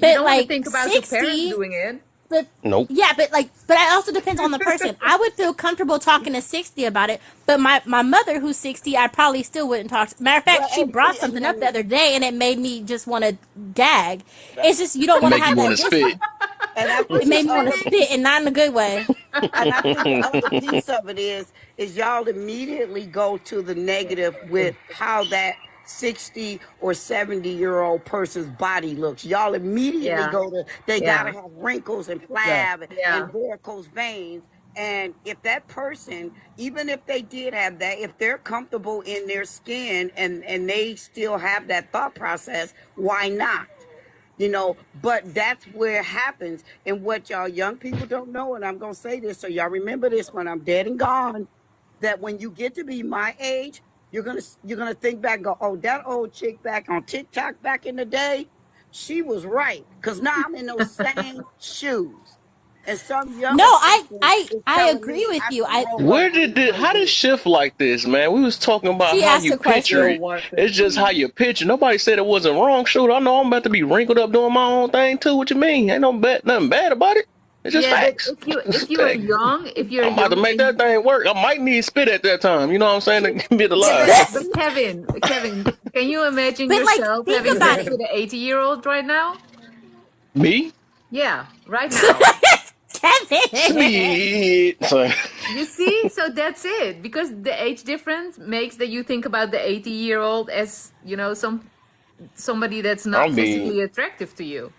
You but don't want to like think about your parents 60. doing it. But Nope. yeah, but it also depends on the person. I would feel comfortable talking to 60 about it, but my mother who's 60, I probably still wouldn't talk to. Matter of Well, fact, she brought something up the other day and it made me just want to gag. It's just you don't want to Make you have want that to history. spit. and I It think the made me want to other spit and not in a good way. and I think the other piece of it is y'all immediately go to the negative with how that 60 or 70-year-old person's body looks. Y'all immediately Yeah, go to they gotta yeah, have wrinkles and Yeah. flab yeah. and varicose veins. And if that person, even if they did have that, if they're comfortable in their skin and they still have that thought process, why not? But that's where it happens. And what y'all young people don't know, and I'm going to say this so y'all remember this when I'm dead and gone, that when you get to be my age, you're gonna think back and go, oh, that old chick back on TikTok back in the day, she was right. Because now I'm in those same shoes. And some No, younger person is I telling agree me with I you. can grow up and be How did crazy. shift like this, man? We was talking about She how asked you a picture Still question. it. one It's just how 16. you picture. Nobody said it wasn't wrong. Shoot, I know I'm about to be wrinkled up doing my own thing too. What you mean? Ain't nothing bad about it. It's just Yeah, but facts. if It's you are fact. young, if you're I'm about to young make that and thing work. I might need spit at that time. You know what I'm saying? To be yeah, alive. but Kevin, can you imagine But like, yourself think having about sex it. with an 80-year-old right now? Me? Yeah, right now. Kevin. Shit. So, You see, so that's it. Because the age difference makes that you think about the 80-year-old as, somebody that's I not mean, physically attractive to you.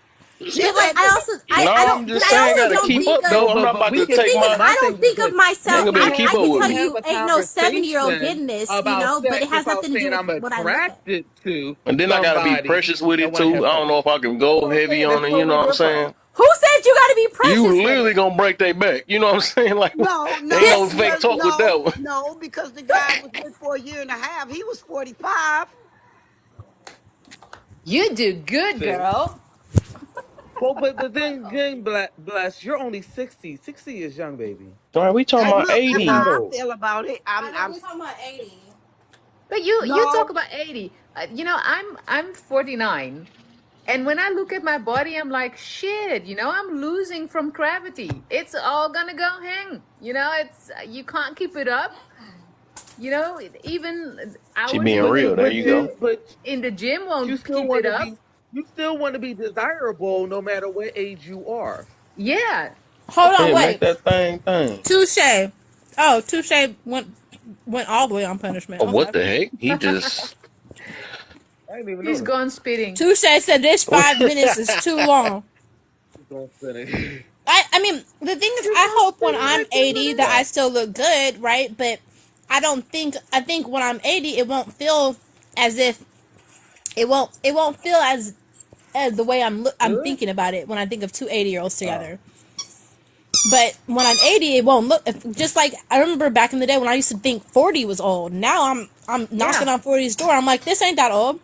She But like, said I that. also, no, I I'm don't, but just I saying I also gotta don't keep We, think up of. no, though. I'm but not but about we to The can. take thing is, But my my I don't thing is think of this: I ain't myself. gonna be able to keep I up can we with tell can me. have you, a ain't no 7-year-old conversation getting this, about but sex it has without nothing to do saying with I'm what I look at. attracted to And then I gotta be somebody precious with and it want to too. have I sex. don't know if I can That's go what I'm heavy saying. on It's it. You know totally what I'm different. saying? Who said you got to be You precious with literally it? gonna break their back. You know what I'm saying? Like, No, ain't no, no This, fake because talk with that no, one. no, because the guy I was with for a year and a half, he was 45. You do good, See. girl. Well, but then again, bless. You're only 60. 60 is young, baby. All right, we talking about Look, that's You're how not 80. I old. feel about it. I know I'm we're talking about 80. But you talk no, about 80. I'm 49. And when I look at my body, I'm like, shit, I'm losing from gravity. It's all gonna go hang. It's you can't keep it up. Even She hours being in But the real. There but you go. you in but in the gym you won't still keep want it to up. be desirable no matter what age you are. Yeah. Hold on, Yeah, make wait. that thing. Touche. Oh, Touche went all the way on punishment. Oh, what Okay. the heck? He just. I didn't even He's notice. gone spitting. Touche said this 5 minutes is too long. He's going spinning. I mean, the thing is, He's I going hope when spinning I'm like 80 that I 2 minutes. still look good, right? But I think when I'm 80, it won't feel as if it won't feel as the way I'm Good. thinking about it when I think of two 80-year-olds Uh, together. But when I'm 80, it won't look just like I remember back in the day when I used to think 40 was old. Now I'm knocking Yeah. on 40's door. I'm like, this ain't that old.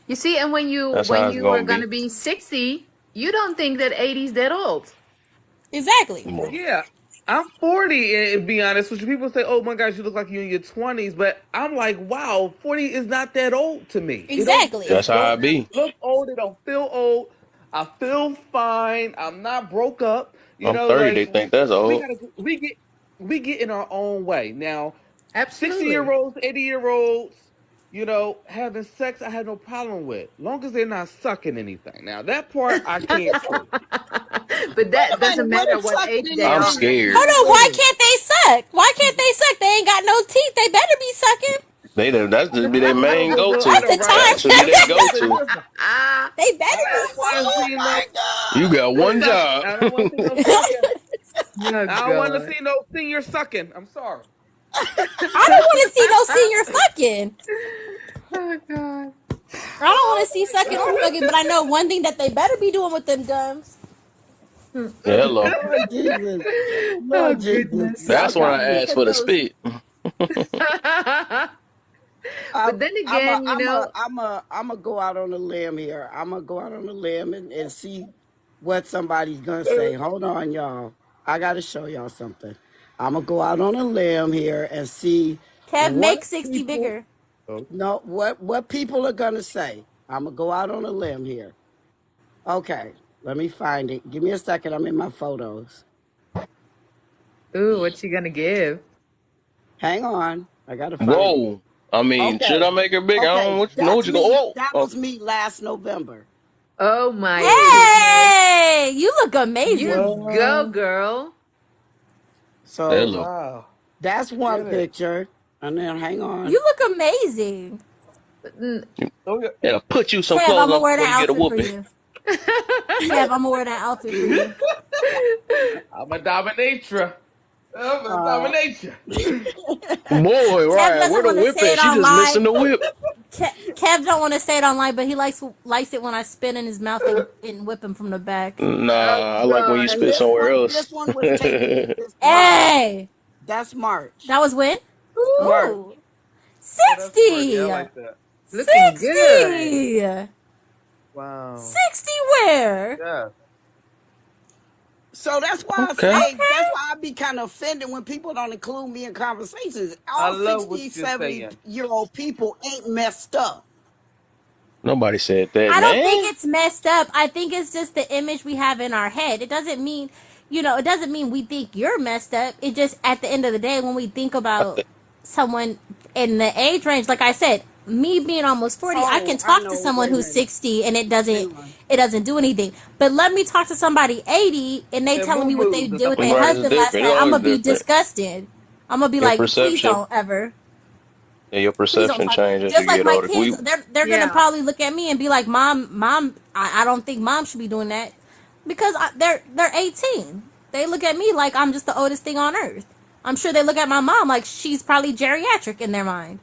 You see, and when you That's when how it's you are gonna gonna be. be 60, you don't think that 80 is that old. Exactly. More. yeah. I'm 40, and be honest with you. People say, "Oh my gosh, you look like you're in your 20s," but I'm like, "Wow, 40 is not that old to me. Exactly. That's It how I don't be. look old. It don't feel old. I feel fine. I'm not broke up. I'm 30. Like They think that's we old. gotta we get in our own way now. 60 Absolutely. year olds, 80 year olds, having sex, I have no problem with, long as they're not sucking anything. Now that part I can't do. But wait that a minute. doesn't What matter does what sucking age they I'm anything are. got to scared. Hold do on. with Why it? can't they suck? Why can't they suck? They ain't got no teeth. They better be sucking. That's just be their I don't main know. go Well, I to. That's know, the right? That time. should be their go to. Listen, They better I be don't want to Oh see my You God. got one suck. job. I don't want to see no sucking. sucking. Oh I don't want to God. see no senior sucking. I'm sorry. I don't want to see no senior fucking. Oh God. I don't want to see sucking or fucking, but I know one thing that they better be doing with them gums. Yeah, hello. Lord Jesus. Oh Lord Jesus. goodness. Y'all That's when got I me. asked Look for at the those. spit. I'm But then I'm a again, I'm a I'm a I'm gonna go out on a limb here. I'm gonna go out on a limb and see what somebody's gonna say. Hold on, y'all. I gotta show y'all something. I'm gonna go out on a limb here and see Kev, what make 60 people bigger. Okay. no what people are gonna say. I'm gonna go out on a limb here. Okay, let me find it. Give me a second. I'm in my photos. ooh, what's she gonna give? Hang on. I gotta find it. Whoa. I mean, should Okay. I make her big? I don't Okay. know what That's you go. me. Whoa. That Oh, was me last November. Oh my goodness. Hey, you look You amazing. go, What? girl. So hello. Wow. that's one Get it. picture. And then hang on. You look amazing. Mm. Oh, Yeah, put you some Kev, clothes I'm gonna on wear before that you get a outfit for whooping. you. Kev, I'm gonna wear that outfit for yeah. you. I'm a dominatrix. Domination. Boy, Kev right? Where doesn't the want to whip say at? it She on just live. missing the whip. Kev don't want to say it online, but he likes it when I spit in his mouth and whip him from the back. Nah, I'm I like when you And spit done. this somewhere one, else. this one was taken this March. Hey, That's March. that was when? March. Ooh, Oh, that's smart. Yeah, I 60. like that. Looking good. 60. Wow. 60 where? Yeah. So that's why I Okay. say, that's Okay. why I be kind of offended when people don't include me in conversations. I All love what 60, you're 70 saying. year old people ain't messed up. Nobody said that, I don't think man. it's messed up. I think it's just the image we have in our head. It doesn't mean, it doesn't mean we think you're messed up. It just, at the end of the day, when we think I about think someone in the age range, like I said, me being almost 40, I can Oh, I talk to know. someone Wait a who's minute. 60 and Hang on. it doesn't do anything. But let me talk to somebody 80 and they And telling moo me what they moos and did stuff with like their that. right. It's husband last different. It's night. I'm always gonna be different. disgusted. I'm gonna be Your like, please perception, don't ever. yeah, your Please don't perception talk. changes as Just you like get my older. kids, they're gonna Yeah. probably look at me and be like, "Mom, I don't think mom should be doing that," because they're 18. They look at me like I'm just the oldest thing on earth. I'm sure they look at my mom like she's probably geriatric in their mind.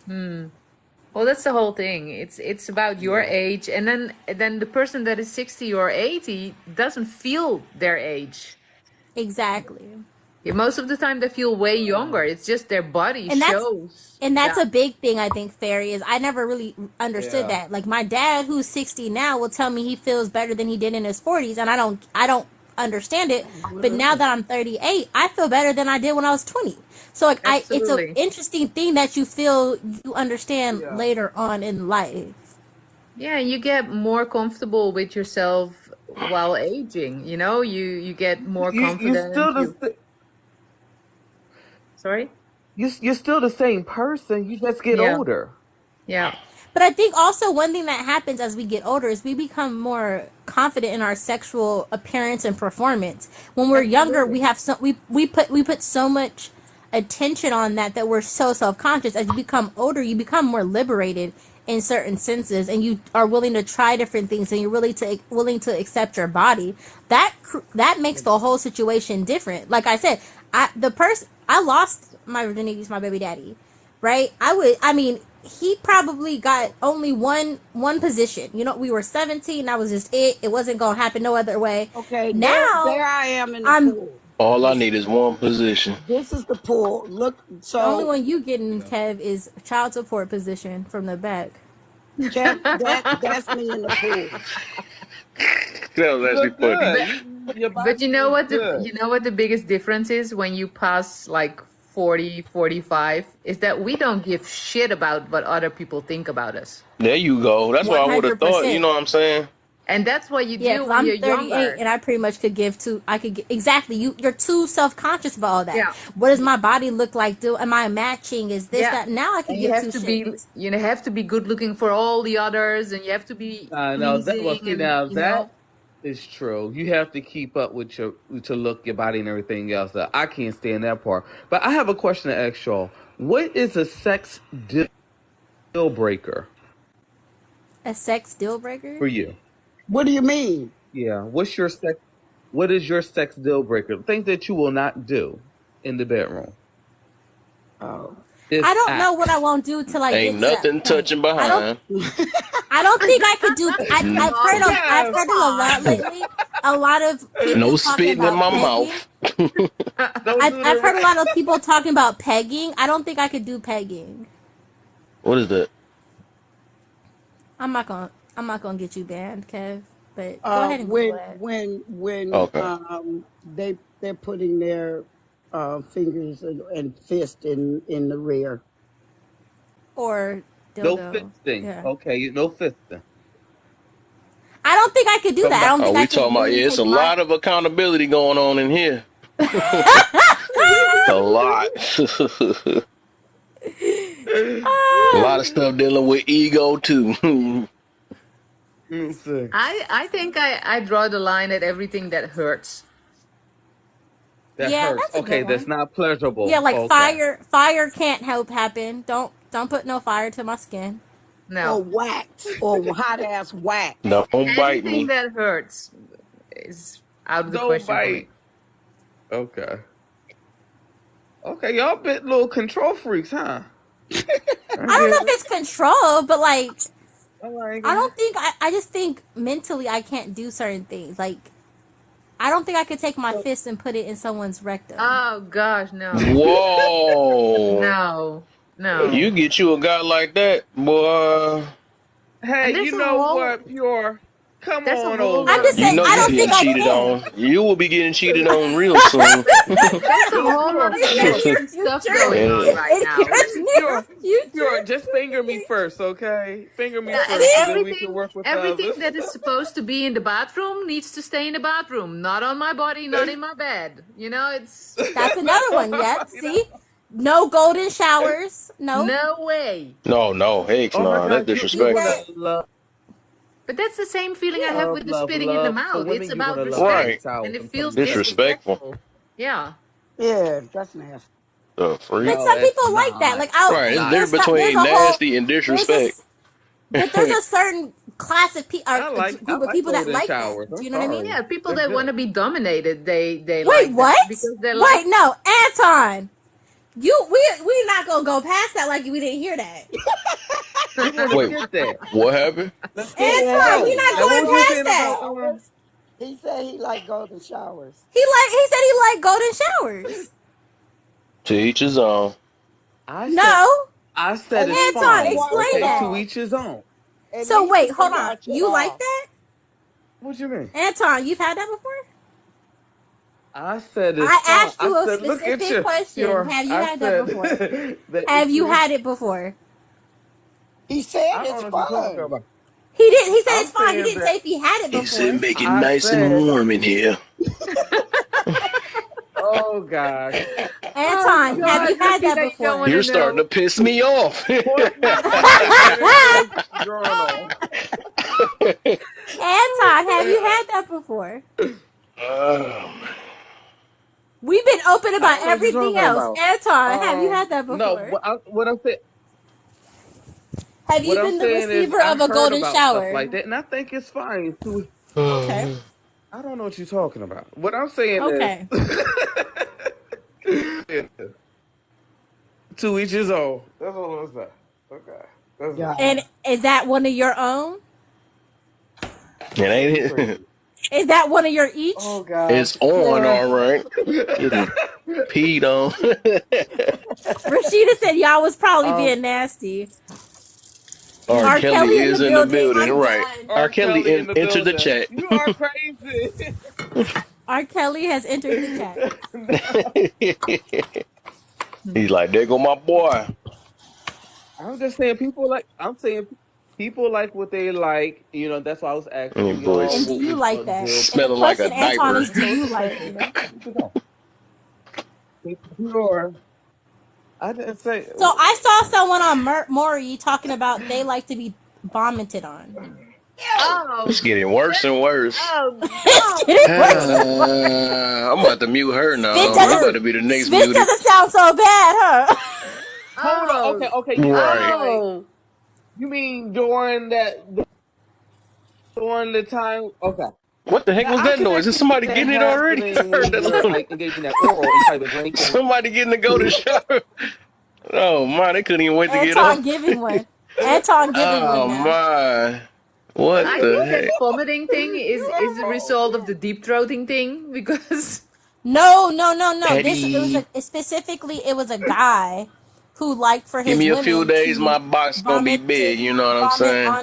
Hmm. Well, that's the whole thing. It's about your Yeah. age, and then the person that is 60 or 80 doesn't feel their age. Exactly. Yeah, most of the time they feel way younger. It's just their body and that's shows and that's that. a big thing. I think, Fairy, is I never really understood Yeah. that. Like my dad, who's 60 now, will tell me he feels better than he did in his 40s, and I don't understand it. But now that I'm 38, I feel better than I did when I was 20. So like it's a Absolutely. interesting thing that you understand Yeah. later on in life. Yeah, you get more comfortable with yourself while aging. You get more You confident. still Sorry? you're still the same person. You just get Yeah. older. Yeah. But I think also one thing that happens as we get older is we become more confident in our sexual appearance and performance. When we're younger, Absolutely. we put so much attention on that we're so self-conscious. As you become older, you become more liberated in certain senses, and you are willing to try different things, and you're really willing to accept your body. That makes the whole situation different. Like I said, I lost my virginity to my baby daddy, right? I mean, he probably got only one position. We were 17, that was just it. It wasn't gonna happen no other way. Okay, Now there I am in the I'm pool. all I Listen, need is one position. this is the pool. Look, the only so one you getting, Yeah. Kev, is child support position from the back. Kev, that's me in the pool. That was You actually look funny. good. But Your but body is good. you know what the biggest difference is when you pass like 40, 45 is that we don't give shit about what other people think about us. There you go. That's what I would have thought. You 100%. know what I'm saying? And that's what you Yeah, do because when I'm you're 38 younger. and I pretty much could give to. I could get, exactly. You're too self conscious about all that. Yeah. What does my body look like? Am I matching? Is this Yeah. that? Now I could And you give have two to be shits. good looking for all the others, and you have to be No, that well, pleasing, see and now that is true. You have to keep up with your look, your body, and everything else. I can't stand that part. But I have a question to ask y'all. What is a sex deal breaker A sex deal breaker? for you? What do you mean? Yeah. What's your sex? What is your sex deal breaker? Things that you will not do in the bedroom. Oh. It's I don't know what I acts. won't do till I Ain't get to that nothing point. touching I don't. behind. I don't think I could do. N- I've Kev, heard it a lot lately. A lot of people no talking spitting in about my pegging. mouth. don't do I've heard a the. lot of people talking about pegging. I don't think I could do pegging. What is that? I'm not gonna get you banned, Kev. But go ahead and Google it. When Okay. they're putting their fingers and fist in the rear. Or No dildo. fisting. Yeah. Okay, no fisting. I don't think I could do that. I Somebody. don't Oh, think I we could talking about, really yeah, it's take a my. lot of accountability going on in here. A lot. A lot of stuff dealing with ego too. Let's see. I think I draw the line at everything that hurts. That Yeah, hurts. that's a good Okay, that's one. not Yeah, pleasurable. like Okay. fire can't help happen. Don't put no fire to my skin. No. Or wax or hot ass wax. Don't bite Anything me. that hurts is out of the Don't question for me. bite. Okay. Okay, y'all bit little control freaks, huh? I don't know if it's control, but like, I I don't think, I just think mentally I can't do certain things. Like, I don't think I could take my fist and put it in someone's rectum. Oh gosh, no. Whoa. No. You get you a guy like that, boy. Hey, And you know what, Pure? Come there's a on whole over I'm lot to just of You saying, know I you don't me. getting think I cheated can. on. You will be getting cheated on real soon. there's a whole lot Pure, of sensitive stuff going on Yeah. right now. Pure, Pure. Future. Just finger me first, okay? Finger me Yeah, first, and then we can everything work with the everything others. that is supposed to be in the bathroom needs to stay in the bathroom, not on my body, not in my bed. You know, it's That's another one. Yep. You know? See? No golden showers. No. no way. No, heck Oh my no. That's God, you disrespectful. gonna love, But that's the same feeling I have Yeah. with the spitting in the for mouth. It's women. You're about gonna love golden respect, Right. and showers. it I'm telling feels you that. Disrespectful. disrespectul. Yeah. Yeah, that's nasty. The freak. But No, some it's people like that. not. Like It's Right. It's not. different there's between a whole nasty and there's a disrespect. but there's a certain class of people or I group of like people that golden like that. showers. Do I'm you know what I mean? sorry. Yeah, people They're that want good. to be dominated, they Wait, like that what? because they're like, Wait, no, Anton. We're not gonna go past that like we didn't hear that. We want to Wait, get that. what happened? Let's get it. Anton, Yeah, we're No. he not Now, like what going was you golden past saying about that. showers. He said he like golden showers. He said he liked golden showers. To each his own. I said, No. I said And it's leave Anton, people fine. white explain Okay, raw. to that. each his own. And So leave wait, people hold on. watch You like raw. that? What you mean? Anton, you've had that before? I said it's I fine. asked I you a said, look at specific you. question. Have you I had that said before? that Have it's you to each. had it before? He said I don't it's know what you're talking fun. about. He didn't. He said it's I'm fine. He saying didn't say that if he had it He said before. make it I nice and said, warm in here. oh gosh. oh Anton, have God, you had nothing that that you don't before? want to You're starting to know. piss me off. Point me to the Guinness Journal. Anton, have you had that before? Oh, We've been open I about don't know what you're everything talking else. about. Anton, have you had that No, before? Have what you I'm been the saying is receiver I of a heard golden about stuff shower? like that, and I think it's fine. Okay. I don't know what you're talking about. What I'm saying Okay. is to each his own. That's all I'm saying. Okay. That's Yeah. it. And is that one of your own? it ain't You it. crazy. Is that one of your each? Oh gosh. It's on, Pure. all right. Getting peed on. Rashida said y'all was probably um being nasty. R. R. Kelly Kelly in the is in the building. building, I'm right? done. R. R. Kelly Kelly in the entered the building. chat. You are crazy. R. Kelly has entered the chat. He's like, there go my boy. I'm just saying I'm saying people like what they like. That's why I was And your asking boy's y'all And do what you was like that? deal. And the smelling like a question, Anton, diaper. is do So you just like say it? pure. I didn't say. So I saw someone on Maury talking about they like to be vomited on. It's Oh, getting worse that, and worse. oh It's no. getting worse and worse. I'm about to mute her now. I'm about to be the next Spit muted. doesn't sound so bad, huh? Hold on. Oh, Okay. You mean Right. like oh. during the time? Okay. What the heck Now was I that can noise? Is actually see somebody that getting it already? I happening heard when that you're little, like engaging that oral and you're probably drinking. somebody getting to go to shower. Oh my, they couldn't even wait to get Anton up. giving one. Anton giving one Oh now. my. But What I the think that heck? vomiting thing You is a are wrong. result of the deep throating thing because No. Petty. Specifically it was a guy who liked for Give his me a few women days, my to box gonna be big. You know what I'm vomit saying?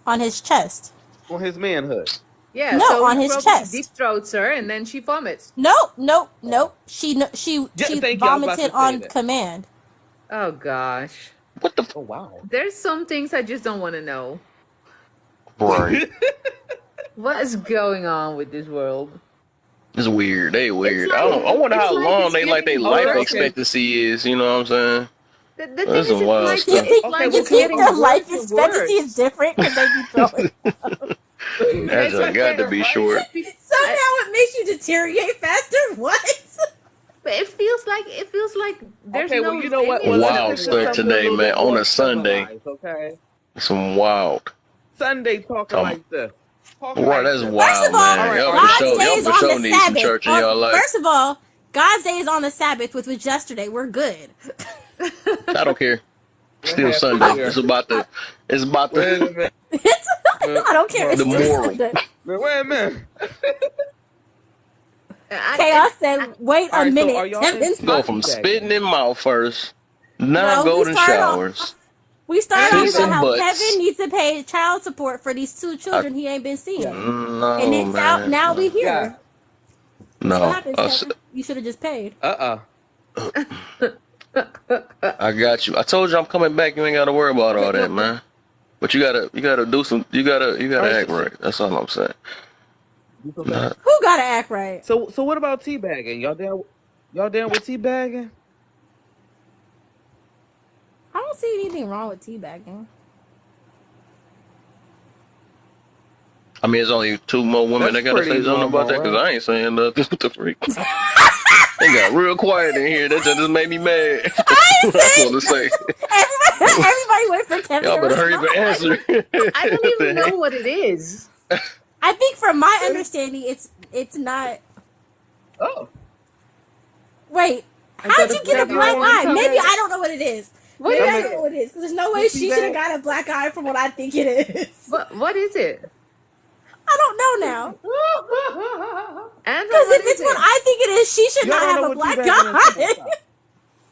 on his chest. On his manhood. yeah, No, so on he his probably deep chest. throats her and then she vomits. Nope. Yeah, She thank you. I was about vomited to say on that. command. Oh gosh. What the Oh wow. There's some things I just don't want to know. right? What is going on with this world? It's weird. They It's weird. like I wonder it's how like long it's they like their getting life worse. Okay. expectancy is. You know what I'm saying? The thing That's is, some it's wild like You stuff. think Okay. you Well, it's can I? think getting their life worse and expectancy is worse. different because they be throwing? That's It's just like got to they're be short. Somehow it makes you deteriorate faster. What? but it feels like there's Okay. Well, no you know limit what? Well, to let's the Wild stick to stuff world. something a today, little man. bit On more a Sunday. civilized. Okay. Some wild. Sunday talking Um, like this. Talking Right, like that's this. First of wild, all, All man. right. Y'all Are for you God sure, cool? y'all stays for on the sure need some Sabbath. church in y'all life. First of all, God's day is on the Sabbath, which was yesterday. We're good. I don't care. We're Still halfway Sunday. there. It's about Wait the a minute. I don't care. It's the still moral. Sunday. Wait a minute. Chaos said, "Wait All a right, so minute." are y'all Kevin's into Go from teabagging? spitting in mouth first, now no. golden showers, We started off about kissing how butts. Kevin needs to pay child support for these 2 children he ain't been seeing, Yeah. and No, it's out man. now. We Yeah. here. That's what No. happens, Kevin. You should have just paid. I got you. I told you I'm coming back. You ain't got to worry about all that, man. But you gotta do some. You gotta Alright, act right. That's all I'm saying. Nah. Who gotta act right? So what about teabagging? Y'all down with teabagging? I don't see anything wrong with teabagging. I mean, there's only 2 more women that That's gotta pretty say something about normal, that because right? I ain't saying nothing. What the freak? They got real quiet in here. That just made me mad. That's what I want to say. Everybody wait for Kevin. Y'all better hurry up and answer. I don't even know what it is. I think, from my understanding, it's not. Oh. Wait, how'd you get a black eye? Maybe I don't know what it is. Maybe I don't know what it is because there's no way she should have got a black eye from what I think it is. What is it? I don't know now. Anton, Because what if is it's what it? I think it is, she should Y'all not don't have know a what black teabagging is. eye.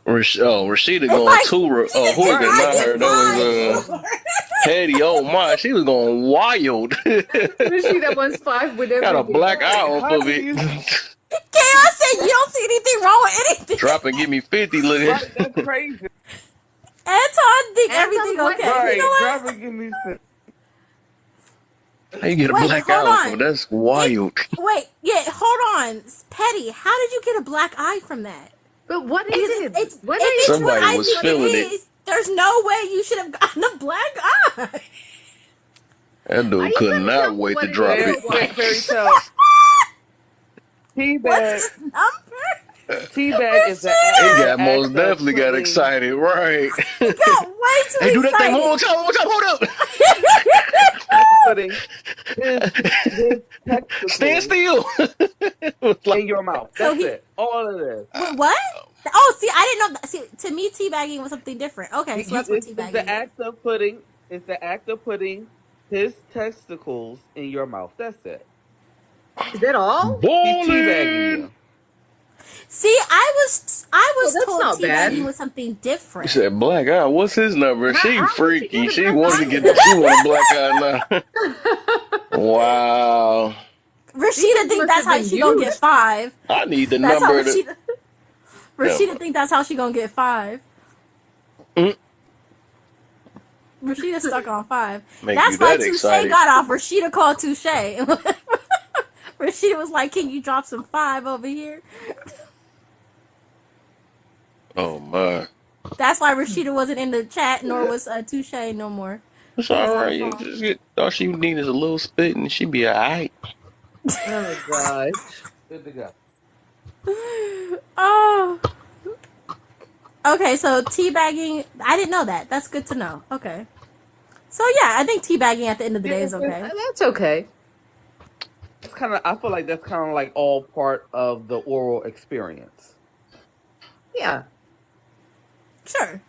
Rashida going Like, too. Who was that? Not her. That was Hetty. Oh my, she was going wild. Rashida wants 5 with everything. Got a black eye off How of do it. you? Chaos said you don't see anything wrong with anything. Drop and give me 50. Look Right, at. that's crazy. Anton think Anton, everything what okay. Right, You know what? drop and give me some. How you get a Wait, black eye hold off of on. it? That's wild. Hold on. Petty, how did you get a black eye from that? But what is Because it? if What are you it's what Somebody I was think it feeling it. is, there's no way you should have gotten a black eye. That Are dude you could gonna not tell me wait what to it drop is? it. Fairy tale. What's Teabag. his number? Teabag is He the got act most of definitely got putting. excited, right? He got way too Hey, do that thing excited. one more time. Hold up. Putting his Stand testicles still. in your mouth. So That's it. All it is. what? Oh, see, I didn't know that. See, to me, teabagging was something different. Okay, so that's what It's the teabagging is. act of putting. It's the act of putting his testicles in your mouth. That's it. Is that all? He's teabagging Ballin'. you. See, I was that's told not bad. teabagging was something He different. said, "Black eye. What's his number?" She How did she freaky. get a She black wanted to eye get. then? She want a black eye now. Wow. Rashida think must that's have how been she gonna get used. 5. I need the That's how number to. Rashida think that's how she gonna get 5. Mm. Rashida's stuck on 5. Make That's you why that Tooshay excited. got off. Rashida called Tooshay. Rashida was like, "Can you drop some 5 over here?" Oh my. That's why Rashida wasn't in the chat, nor was Tooshay no more. It's They was all on right. the You phone. just get. All she need is a little spit, and she be alright. Oh gosh. Good to go. Oh. Okay, so teabagging, I didn't know that. That's good to know. Okay. So yeah, I think teabagging at the end of the day is okay. That's okay. It's kind of. I feel like that's kind of like all part of the oral experience. Yeah. Sure.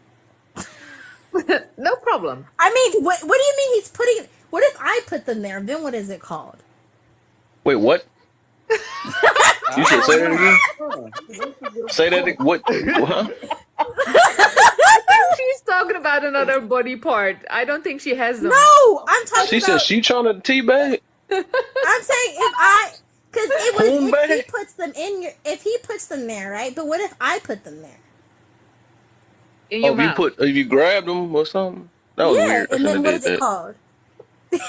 No problem. I mean, what do you mean he's putting? What if I put them there? Then what is it called? Wait, what? You should say that again. Say that. What? Huh? She's talking about another body part. I don't think she has them. No, I'm talking She said about. she trying to teabag. I'm saying because it was Home if he bag? puts them in your, if he puts them there, right? But what if I put them there? In your If you mouth. if you grabbed them or something, that was weird. I And then shouldn't what have is it did called? that.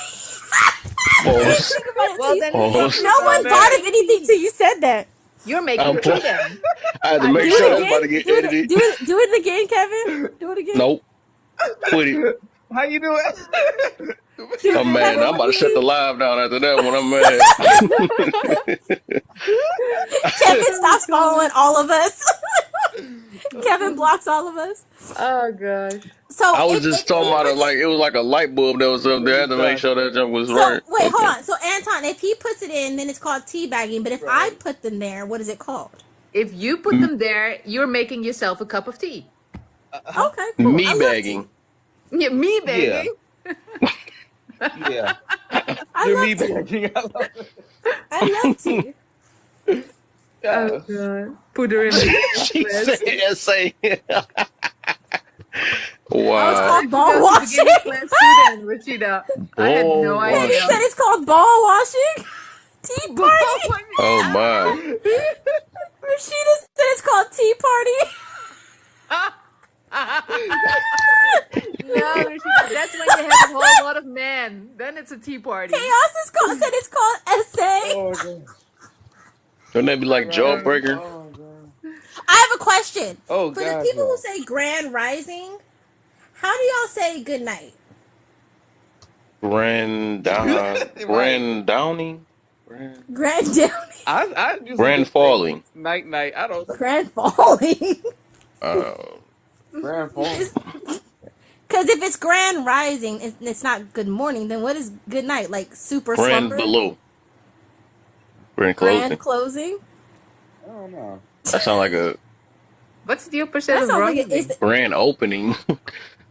Pause. Think about it, Well, T. then Pause. No one thought of anything till you said that. you're making I'm tea pause. then. I had to Do make sure it that's about to again. get edited. Do it again, Kevin. Do it again. Nope. Quit it. How you doing? Do I'm it, mad. Kevin, I'm about to shut the please. live down after that one. I'm mad. Kevin stops following all of us. Kevin blocks all of us. Oh gosh. So I was if just talking he about it puts like it was like a light bulb that was up there. I had to make sure that jump was so right. wait, hold Okay. on. So Anton, if he puts it in, then it's called teabagging. But if I put them there, what is it called? If you put them there, you're making yourself a cup of tea. Okay, cool. Me I love bagging. tea. Yeah, me Yeah, begging. yeah. You're I me love tea. begging. I love it. I love tea. Oh Yes. God. Put her in beginning She class. said, "Say, Oh, it's How wow, called did you ball go to washing. beginning class student, Rashida? I had ball no Teddy idea. said washing." it's called ball washing. Tea party. Oh my. Rashida said it's called tea party. No, Rashida, that's when you have a whole lot of men. Then it's a tea party. Chaos is called said it's called essay. Oh my god. Wouldn't that be like Uh, jawbreaker? Oh my god. I have a question Oh for the god, people who yeah. say grand rising. How do y'all say good night? Right. Grand Downing, Grand down, I usually Grand just say Falling. night night. I don't grand falling. Uh, grand phone. Because if it's grand rising, it's not good morning. Then what is good night? Like super Grand slumber, Below. Grand grand Closing. closing. I don't know. That sounds like a what's the opposite That of sounds like it's rising? grand opening.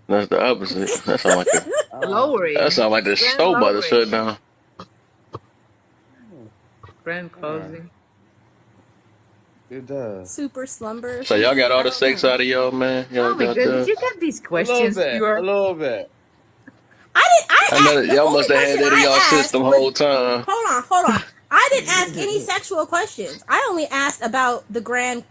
That's the opposite. That sounds like that Lowering. sounds like the Grand store about to lowering. shut down. Grand Yeah, closing. it does. super slumber or So y'all got something. all I the don't sex know. out of y'all, man. Oh Y'all my got goodness, you got these A little questions bit. A pure. little bit. I didn't. I know that The y'all only must have had question that in y'all I asked system was, whole time. hold on. I didn't ask any sexual questions. I only asked about the grand.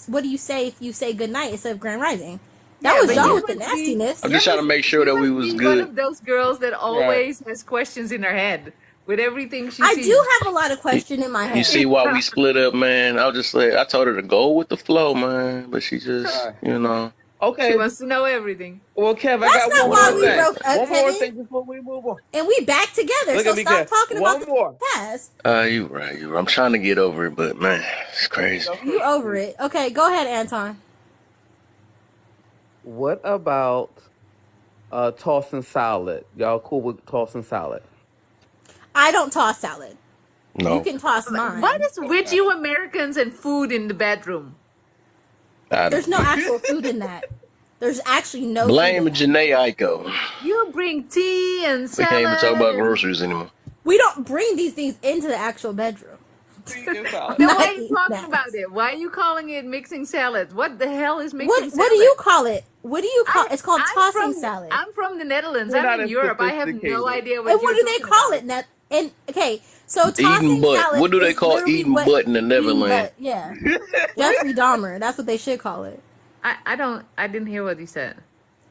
What do you say if you say good night instead of grand rising? That Yeah, was but y'all Mm. with the nastiness. I'm just trying to make sure you that we must was be one good. of those girls that Right. always has questions in her head with everything she I sees. do have a lot of You, question in my you head. see why we split up, man? I'll just say I told her to go with the flow, man, but she just, Right. you know, She Okay. wants to know everything. Well, Kev, I That's got not one why more we whatever. thing. broke up, One more Kevin. thing before we move on. And we back together. Look So at me, stop Kev. talking about One the more. past. You right. You. I'm trying to get over it, but man, it's crazy. You over it. Okay, go ahead, Anton. What about tossing salad? Y'all cool with tossing salad? I don't toss salad. You No, can toss What mine. is with you Americans and food in the bedroom? I There's don't. no actual food in that. There's actually no food in Blame that. Janae Aiko. You bring tea and We can't even talk salad about and groceries anymore. We don't bring these things into the actual bedroom. Tea and salad. I'm then why not are you eating talking that. about it? Why are you calling it mixing salads? What the hell is mixing What do salad? you call it? What do you call I it's called I'm tossing from salad. I'm from the Netherlands. We're I'm not in as Europe. I have no sophisticated. idea And what what you're do they talking call about. it? And okay, so Eating tossing butt. salad What do they is call literally eating what butt in the eating Neverland? butt. Yeah, Jeffrey Dahmer. That's what they should call it. I didn't hear what you said.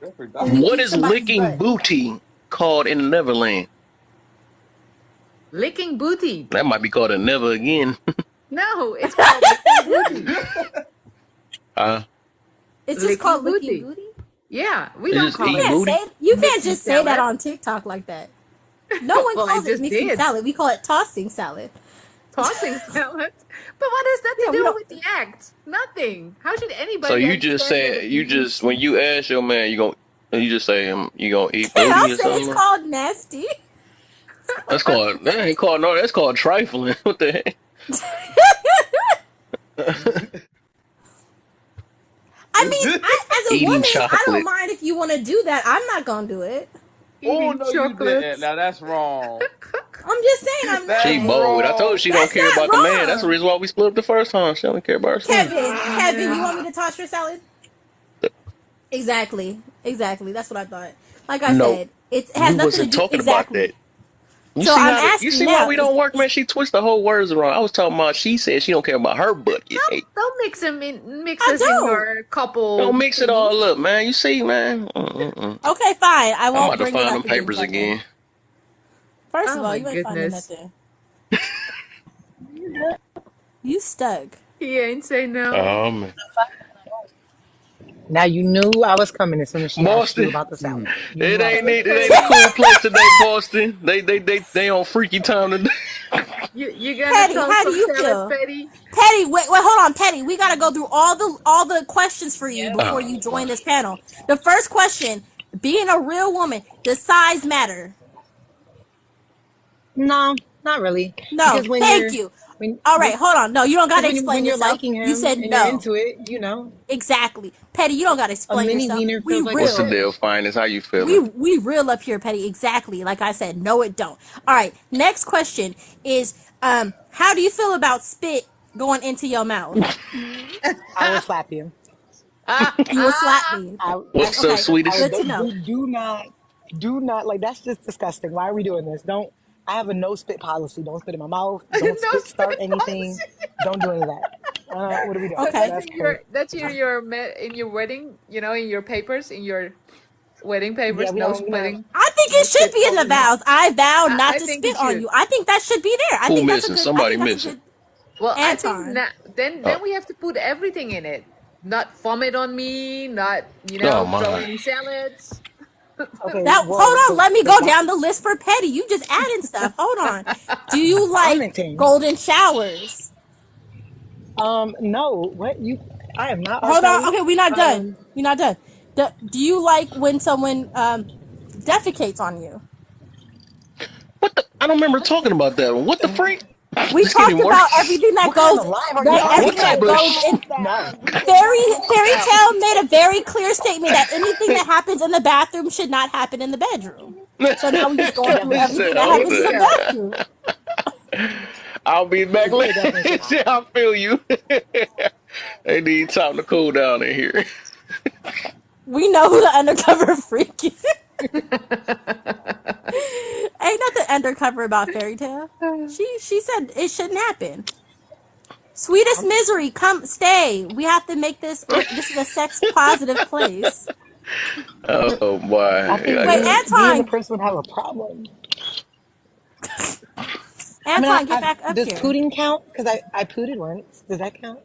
Jeffrey When you Dahmer. What eat is somebody's licking butt. booty called in the Neverland? Licking booty. That might be called a never again. No, it's called licking booty. uh, It's just Licking called licking booty. booty. Yeah, we it's don't just You call eating it can't booty. say you can't mixing just say that salad. on TikTok like that. No one Well, I calls it just mixing did. salad. We call it tossing salad. Tossing salad. But what has that to Yeah, we do don't. with the act? Nothing. How should So anybody you just understand that said it's you just when you ask your man you just say you gonna eat I'll booty or say it's something. called nasty. That ain't called no. That's called trifling. What the heck? I mean, as a Eating woman, I don't chocolate. mind if you want to do that. I'm not gonna do it. Oh eating no, you didn't. chocolates? Now that's wrong. I'm just saying I'm She That's not. bold. I told her wrong. she don't That's care not about the man. That's the wrong. reason why we split up the first time. She don't care about herself. Kevin, you want me to toss your salad? Exactly. That's what I thought. Like I No, said, it has we nothing to wasn't do talking about that. exactly. So I'm You asking see why now. we don't work, man? She twist the whole words around. I was talking about she said she don't care about her butt. Don't mix I us in don't. your couple Don't mix it thingy. all up, man. You see, man. Mm-mm-mm. Okay, fine. I I'm won't about to bring it find up them again, papers Kevin. again. First of Oh all, my you ain't finding goodness. nothing. You stuck. He ain't say no. Oh man, Now you knew I was coming as soon as she asked you Boston. about the salad. Mhm. You knew I was It coming. ain't a cool place today, Boston. They on freaky time today. You gonna Petty, toss how do some you salad, feel? Petty? Petty, wait, hold on, Petty. We gotta go through all the questions for you before Oh you my. join this panel. The first question: being a real woman, does size matter? No, not really. No. Because when Thank you're you. All right, hold on. No, you don't gotta when, explain when you're yourself. liking You him said and you're no. into it, you know, Exactly, Petty. You don't gotta a explain mini yourself. wiener We feels like a What's the real. deal, stretch. finest? How you We feeling? we real up here, Petty. Exactly. Like I said, no, it don't. All right. Next question is, how do you feel about spit going into your mouth? I will slap you. You will slap me. What's up, Okay, sweetest? good to know. Do not like. That's just disgusting. Why are we doing this? Don't. I have a no spit policy. Don't spit in my mouth. Don't No spit start spit anything. policy. Don't do any of that. What are we doing? So Okay. that's That's in crazy. your wedding, in your papers, in your wedding Yeah, papers, we no don't. We not spitting. I think no it should spit be in the policy. vows. I vow not I to think it spit on should. you. I think that should be there. I Who think that's a missing? good. I Somebody think that's a missing. good. Well, I think Anton. Oh, then we have to put everything in it. Not vomit on me, not, oh throw my. any salads. Okay. That Well, hold on. Let me the go down the list for Petty. You just adding stuff. Hold on. Do you like vomiting. golden showers? No. What you? I am not R. Hold on. Kelly. Okay, we're not done. Um, We're not done. Do you like when someone defecates on you? What the? I don't remember talking about that one. What the freak? We It's talked getting about worse. everything that what kind goes, of live are you on? What everything type that of goes in. No. Fairy Tale made a very clear statement that anything that happens in the bathroom should not happen in the bedroom. So now we just It going through definitely He should. everything said, that "Oh, Here happens in we the the go. bathroom. I'll be back It definitely should later." not. I feel you. They need time to cool down in here. We know who the undercover freak is. Ain't nothing undercover about Fairy Tale. She said it shouldn't happen. Sweetest I'm, misery, come stay. We have to make this. This is a sex positive place. Oh I boy. think Wait, you and the Anton. person would have a problem. I mean, Anton, get back up does here. pooting count? Because I pooted once. Does that count?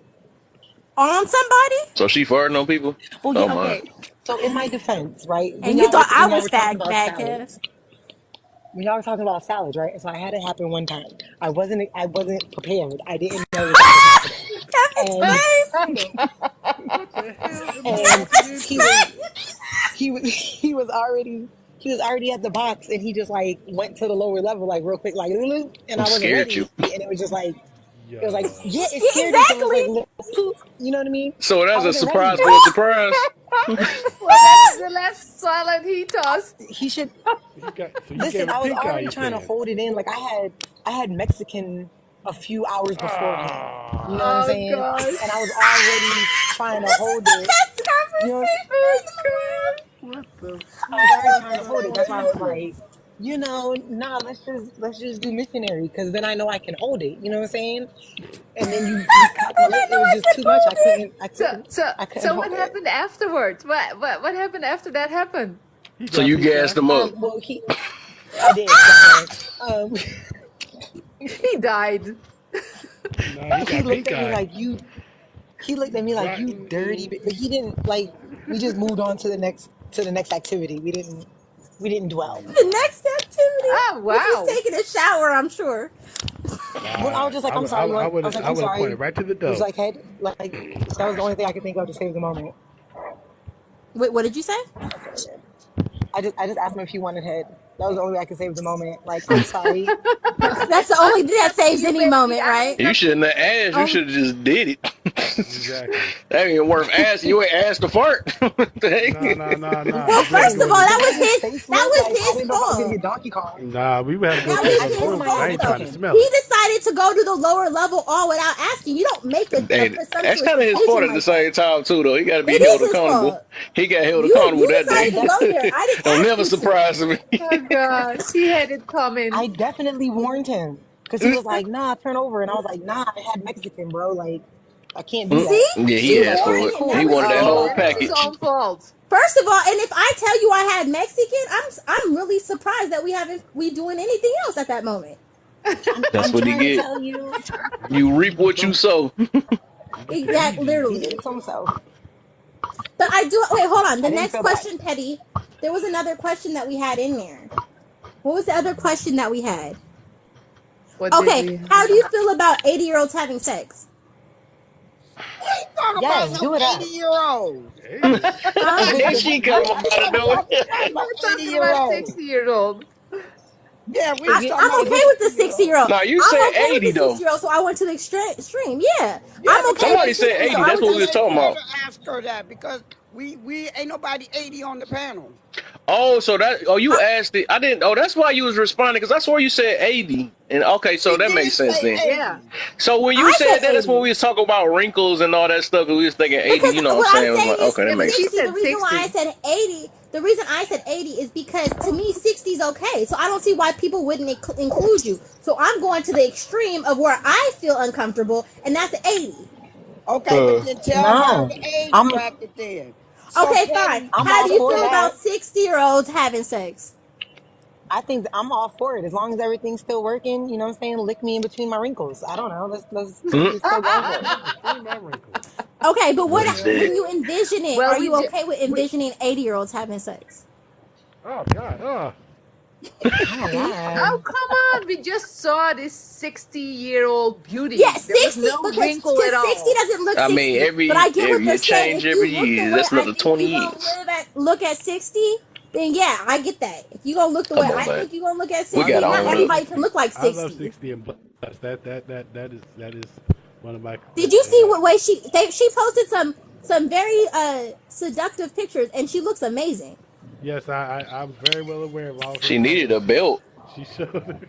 On somebody? So she farting on people? Well, Oh yeah, my. okay. So in my defense, right? And you thought I When y'all was were talking fag about bad kid. salads, when y'all were talking about salads, right? So I had it happen one time. I wasn't prepared. I didn't know this was happening. Kevin's And face. What the hell am I and walking he into? was he was already at the box, and he just like went to the lower level like real quick, like, and I'm I wasn't scared you. ready, and it was just like, it was like, Yo. yeah, it Yeah, scared me, so it was like exactly. little poop, you know what I mean? So I that's a wasn't surprise ready. for a surprise. Well, that's the last salad he tossed. He should So you listen. gave a I was pink eye, already you trying to saying? hold it in, like I had Mexican a few hours beforehand, you know what I'm Ah. Oh saying? And I gosh. was already trying to This is hold the it, best you know. Oh conversation in the world. god. What the I was freak already was trying to I hold it. That's why I walking was into? like, nah, let's just do missionary, because then I know I can hold it. You know what I'm saying? And then you cut my leg. I It know was I just can too much. hold I it. couldn't. I So couldn't. so I couldn't so what hold it. happened afterwards? What happened after that happened? He So got you pink gassed eye. them up. Well, I did definitely. He died. Nah, he He got looked pink at me eye. like you. He looked at me like you dirty. Rotten. But he didn't like. We just moved on to the next activity. We didn't dwell. The next activity, Oh which was wow. taking a shower, I'm sure. Well, I was Nah, just like, I'm sorry. I was like, I I'm would have pointed sorry. right to the Would you door. like head? Like that was the only thing I could think of to save the moment. Wait, what did you say? That's what I did. I just asked him if he wanted head. That was the only way I could save the moment. Like, I'm sorry. That's the only thing that saves You any bet me moment, I right? ain't You got shouldn't have asked. You Um, should have just did it. Exactly. That ain't worth asking. You ain't asked to fart. What the Nah, heck? nah, nah, nah. well, You had to first go of in all, the. The way his face that looked, was like I his didn't know if I was gonna fault. get Donkey Kong. Nah, we would have to go That to the was I other his told him room I because had I ain't trying to fault. smell He it. Mexican. decided to go to the lower level all without asking. You don't make a Hey, that's presumptuous kind of his fault decision at the like that. same time too, though. He got to be It held is his accountable. fault. He got held accountable You that I decided to day. go there. definitely, I didn't Don't ask never you to. surprise me. oh gosh. He had it coming. I definitely warned him because he was like, "Nah, turn over," and I was like, "Nah, I had Mexican, bro. Like, I can't do See, that." Yeah, He he see, was like, asked "All for right, warning it. it He never cool." wanted that screams Oh, whole then it's his ass. package. own fault. First of all, and if I tell you I had Mexican, I'm really surprised that we doing anything else at that moment. That's I'm what he trying to get. tell you, You reap what you So sow. you take it Exactly, easy. he did literally. it to himself. But I do. Wait, hold on. The I didn't next feel bad. question, Petty. There was another question that we had in there. What was the other question that we had? What did Okay, we how do you have? feel about 80-year-olds having sex? Talk about Yes, no do it up. 80-year-old. Hey, If Huh? it's Here if she come out of nowhere. Talk about We're talking about 80-year-old. 60 years old. Yeah, we was Is it? talking I'm about okay with the 60-year-old. 60-year-old. Nah, you I'm said okay with 80 the though. 60-year-old, so I went to the extreme. Yeah, Yeah, I'm but okay with Somebody the said 60, so 80. I That's went what to we was the. let talking her about. ask her that because we ain't nobody 80 on the panel. Oh, so you I, asked it. I didn't. Oh, that's why you was responding because I swore you said 80. And okay, so She that did makes sense say then. Yeah. 80. So when you I said said that, that's when 80 we was talking about wrinkles and all that stuff. And we was thinking 80. because You know what I'm what I'm saying? It was saying like, is okay, that Yeah, but makes she sense. 60. The said reason why I 60. said 80, the reason I said 80 is because to me 60 is okay. So I don't see why people wouldn't include you. So I'm going to the extreme of where I feel uncomfortable, and that's 80. Okay, but Uh, then tell her No, the age I'm bracket then. So Okay, fine. Kevin, I'm How all do so you for feel Kevin, about that. 60-year-olds having sex? I think I'm all for it as long as everything's still working. You know what I'm saying? Lick me in between my wrinkles. I don't know. Let's mm, still going for it. Between my wrinkles. Okay, but what what is Yeah. that? when you envision it, Well, are you okay with we envisioning 80-year-olds having sex? Oh God. Oh. Oh See? Oh, man, come on. We just saw this 60-year-old Yeah, beauty. There was 60 no wrinkle at because 60 all. doesn't look I mean, 60. But I get what they're it saying. change If you every look the year. way That's I another think 20 you're gonna years. look at 60, then yeah, I get that. If you're gonna look the way Come on, I man. think you're gonna look at We I 60, got to love not own I up. love everybody can look 60. like I love 60. 60 and plus. That is one of my Did you see yeah. what way she posted some very seductive pictures and she looks amazing. Yes, I'm very well aware of all her She needed a comments. belt. She showed.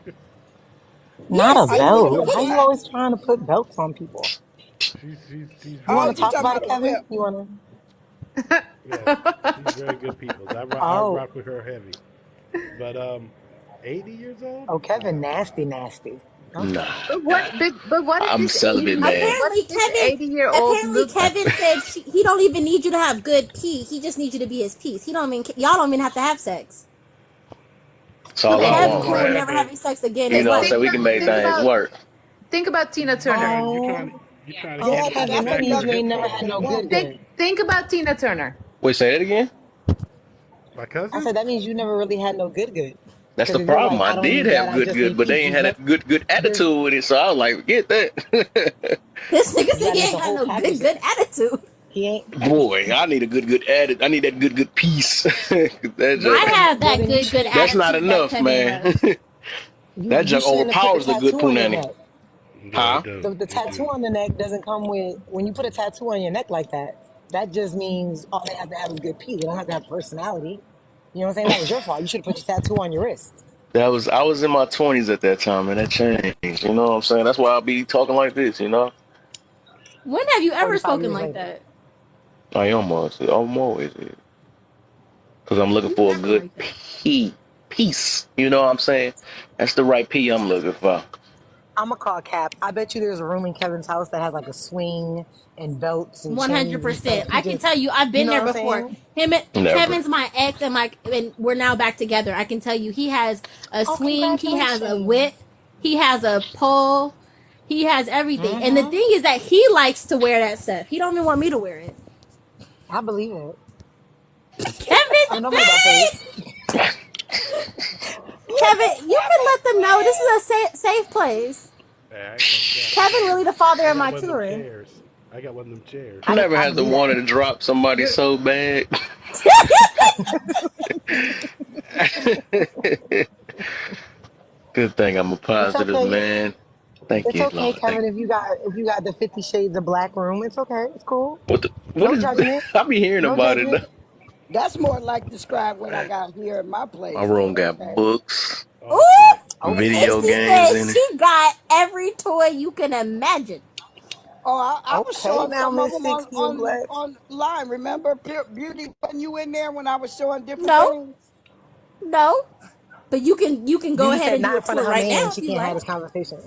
not a Yes, are she you looks talking belt. about How you amazing. what? always trying to put belts on people? She's You Oh, want very to you good talk talking about about it, a people's. Kevin? whip? You want to? Yes, she's very good people's. I Oh, rock with her heavy. But 80 years old? oh, Kevin, Nah. nasty, nasty. Okay. Nah, But nah. what did I'm this celibate, 80 man. what Apparently did this Kevin 80-year-old apparently look? Kevin said he don't even need you to have good pee. He just needs you to be his piece. He don't mean y'all don't even have to have sex. That's all I Kev Oh, want, cool with man. okay, never babe. having sex again You is Think know what I'm right. saying? We can make think things about work. Tina Turner. You trying to Oh, Yeah, get but Kevin, that's that back in means the you another hip ain't never hop had type of no business? good woman. good. Think about Tina Turner. Wait, say that again? My I cousin? said that means you never really had no good good. That's Because the if you're problem. like, I I don't did need that, have I good, just good, need but they peace. ain't had a good There's attitude with it. So I was like, get that. This nigga you said gotta he get ain't the got whole no package good then. attitude. He ain't. Boy, I need a good attitude. I need that good piece. I have Well, that then you good shouldn't. That's not attitude that enough, Kevin man. has. That You junk shouldn't have put the overpowers the good tattoo on your punani. neck. Yeah, it Huh? do. The It tattoo do. on the neck doesn't come with when you put a tattoo on your neck like that. That just means all they have to have is good pee. They don't have to have personality. You know what I'm saying? That was your fault. You should have put your tattoo on your wrist. I was in my 20s at that time, and that changed. You know what I'm saying? That's why I'll be talking like this, you know? When have you ever 45 spoken years like later. that? I almost, I'm always here. Because I'm looking You for a never good like that. peace. You know what I'm saying? That's the right pee I'm looking for. I'm gonna call Cap. I bet you there's a room in Kevin's house that has like a swing and belts and chains and stuff. 100%. He I can just, tell you, I've you been know there what I'm before. saying? Him and Never. Kevin's my ex, and we're now back together. I can tell you, he has a Oh, swing, he has a congratulations. whip, he has a pole, he has everything. And the Mm-hmm. thing is that he likes to wear that stuff. He don't even want me to wear it. I believe it. I Kevin's know my about face. face. Kevin, you can let them know this is a safe place. Hey, I ain't gonna cap. Kevin really the father I of got my one of them children. chairs. I got one of them chairs. I never I had the believe that. wanted to drop somebody You're so bad. Good thing I'm a It's positive okay. man. Thank It's you, okay, Lord. Thank Kevin. If you got the 50 Shades of Black room, it's okay. It's cool. what No is judgment. I be hearing No about it now. judgment. That's more like describe what I got here in my My place, room but got okay. books, Oh Ooh, shit. Oh video shit. 60 games says in it. she got every toy you can imagine. Oh, I was Okay, showing now some of Miss them 60 and Black. online. Remember Beauty putting you in there when I was showing different No, things? no. But you can go Beauty ahead said and do not a in front of tour her right man. now if She you can't have like. this conversation.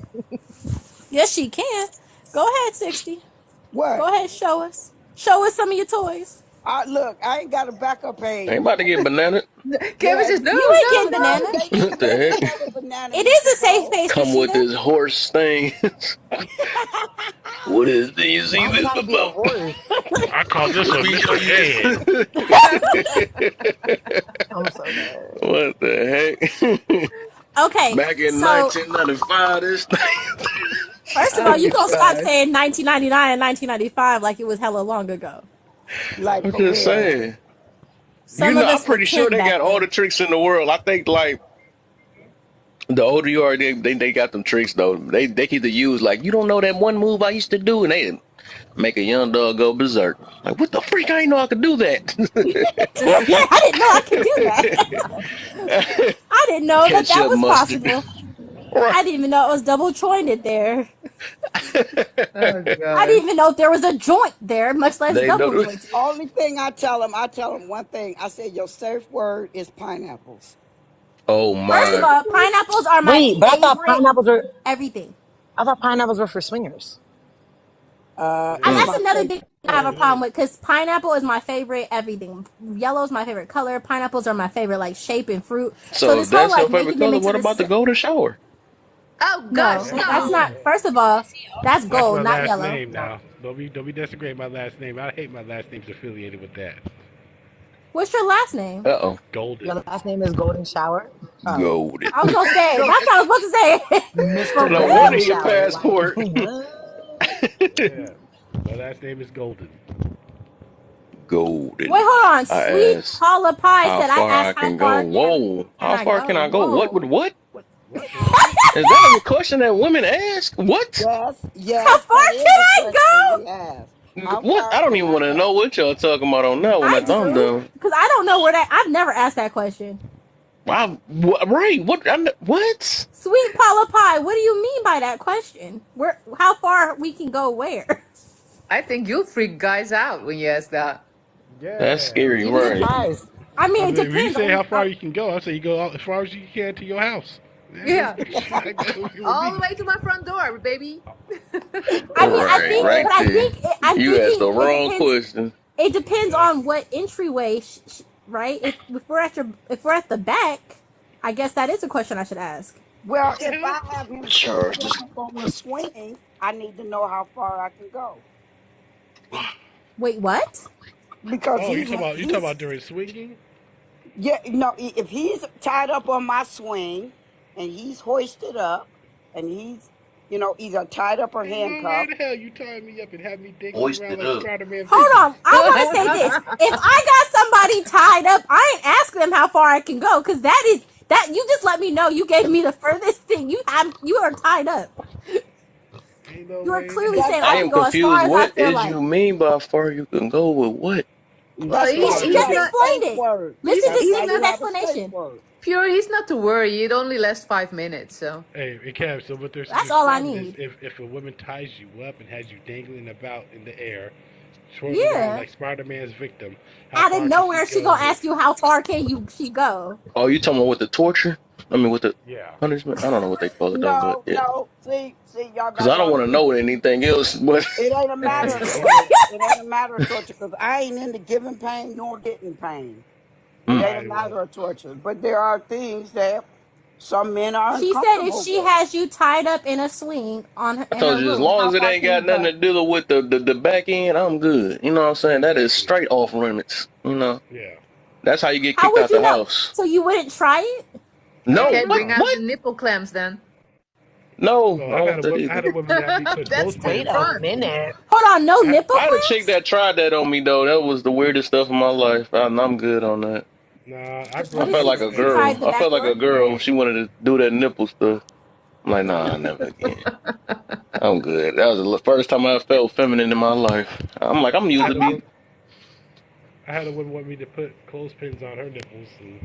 Yes, she can. Go ahead, 60. What? Go ahead, show us. Show us some of your toys. Look, I ain't got a backup Ain't page. about to get banana. Kevin Yeah, says, no, You ain't no, getting no. banana. What the they heck? never banana It Miss is a safe Nicole. space, Come with Rashida. this horse thing. What is this? You see Why it this gotta be a before? horse? I call this one We show Mr. you Head. this. I'm so dead. What the heck? Okay, Back in so 1995, this thing. first of all, you Oh gonna stop gosh. saying 1999 and 1995 like it was hella long ago. Like I'm for just real. saying. You Some know, of I'm us were pretty sure ten they got back all the then. tricks in the world. I think like The older you are, they got them tricks though. They can either use like, you don't know that one move I used to do, and they make a young dog go berserk. Like, what the freak? I didn't know I could do I didn't know I could do that. that. I didn't know that that Ketchup was mustard. possible. Right. I didn't even know it was double jointed there. Oh I didn't god. even know if there was a joint there, much less They double know. jointed. Only thing I tell them one thing. I said your safe word is pineapples. Oh First of my. all, pineapples are my Wait, but favorite everything. I thought pineapples were for swingers. And It's Mm. that's my another safe thing I have a word. problem with because pineapple is my favorite everything. Yellow is my favorite color. Pineapples are my favorite like shape and fruit. So So if this whole that's your like favorite making them color, into what the about the golden shower? Oh gosh, no, that's no. not. First of all, that's That's gold, my not last yellow. name now. Don't be disagreeing my last name. I hate my last name's affiliated with that. What's your last name? Uh oh. Golden. Your last name is Golden Shower. Oh, Golden. I was gonna say Go. that's what I was supposed to say. Mr. For No real. wonder Golden your Shower. Like, passport. what? Yeah. My last name is Golden. Wait, Golden. hold on. I Sweet asked Paula Pie how said I far I asked how can go. far Whoa. can How I far go? can I go? What Whoa. would what? What the freak? Is that a question that women ask? What? Yes, How yes, far that can is a I question go? we ask. How What? far I don't can even I want to know go? what y'all talking about on that one. I I'm do. done. Because I don't know where that I've never asked that question. Right. What? What? Sweet Paula Pie, what do you mean by that question? Where how far we can go where? I think you'll freak guys out when you ask that. That's Yeah. scary, You'd be right? surprised. I I mean it mean, when you depends say how on far you can go, I say you go as far as you can to your house. Yeah. I go with All the me. way to my front door, baby. I mean I Right. think Right but I there. think I'm You asked thinking the wrong question. it depends That's on what entryway right? If we're at if we're at the back, I guess that is a question I should ask. Well, what the if hell. I have him Sure. step up on the swing, I need to know how far I can go Wait, what? because Oh, you talking he's about during swinging? yeah, no, if he's tied up on my swing and he's hoisted up and he's, either tied up or Ain't no way handcuffed. the hell you tied me up and had me dangling around Hoisted like up. Spider-Man Hold frisbee. on. I want to say this. If I got somebody tied up, I ain't asking them how far I can go because that you just let me know you gave me the furthest thing. You are tied up. Ain't no You are way in clearly That's saying hell. I I why can am go as far confused. as I What feel is like. you mean by how far you can go with what? Well, that's he's why He you he's just have a not safe explained it. word. Listen to That's he's why Sexy's you not have a safe explanation. word. Fury. He's not to worry. It only lasts 5 minutes. So Hey, Kev, so what they're That's all I describing is need. if a woman ties you up and has you dangling about in the air, twirling around Yeah. like Spider-Man's victim, how Out of far can she nowhere, she go gonna with? ask you how far can she go. Oh, you talking about with the torture? I mean, with the Yeah. punishment? I don't know what they call it though, but No, yeah. no. See, y'all Because got I it don't all want to know twisted. anything else. But It ain't a matter of Hey, torture. It ain't a matter of torture because I ain't into giving pain nor getting pain. It mm. ain't a right. Well, matter of torture. But there are things that some men are She said if uncomfortable she with. has you tied up in a swing I in her told you, as room, long how as it far ain't can got you nothing to go? do with the back end, I'm good. You know what I'm saying? That is exactly. straight off limits. You know, Yeah. that's how you get How kicked would out the you know? house. So you wouldn't try it? No, okay, Hell what? bring out no. the What? nipple clamps then. No, Well, I don't want that I either. had a woman have me put That's more Wait clothespins a on. fun. minute. Hold on, no I, nipple I had a chick clamps? that tried that on me though. That was the weirdest stuff in my life. I'm good on that. nah, I What I broke is felt it. like it? a She Hey, tried girl. the I back felt like door? a girl when nah, she wanted to do that nipple stuff. I'm like, nah, never again. I'm good. That was the first time I felt feminine in my life. I'm like, I'm I used to had a be. woman. I had a woman want me to put clothespins on her nipples and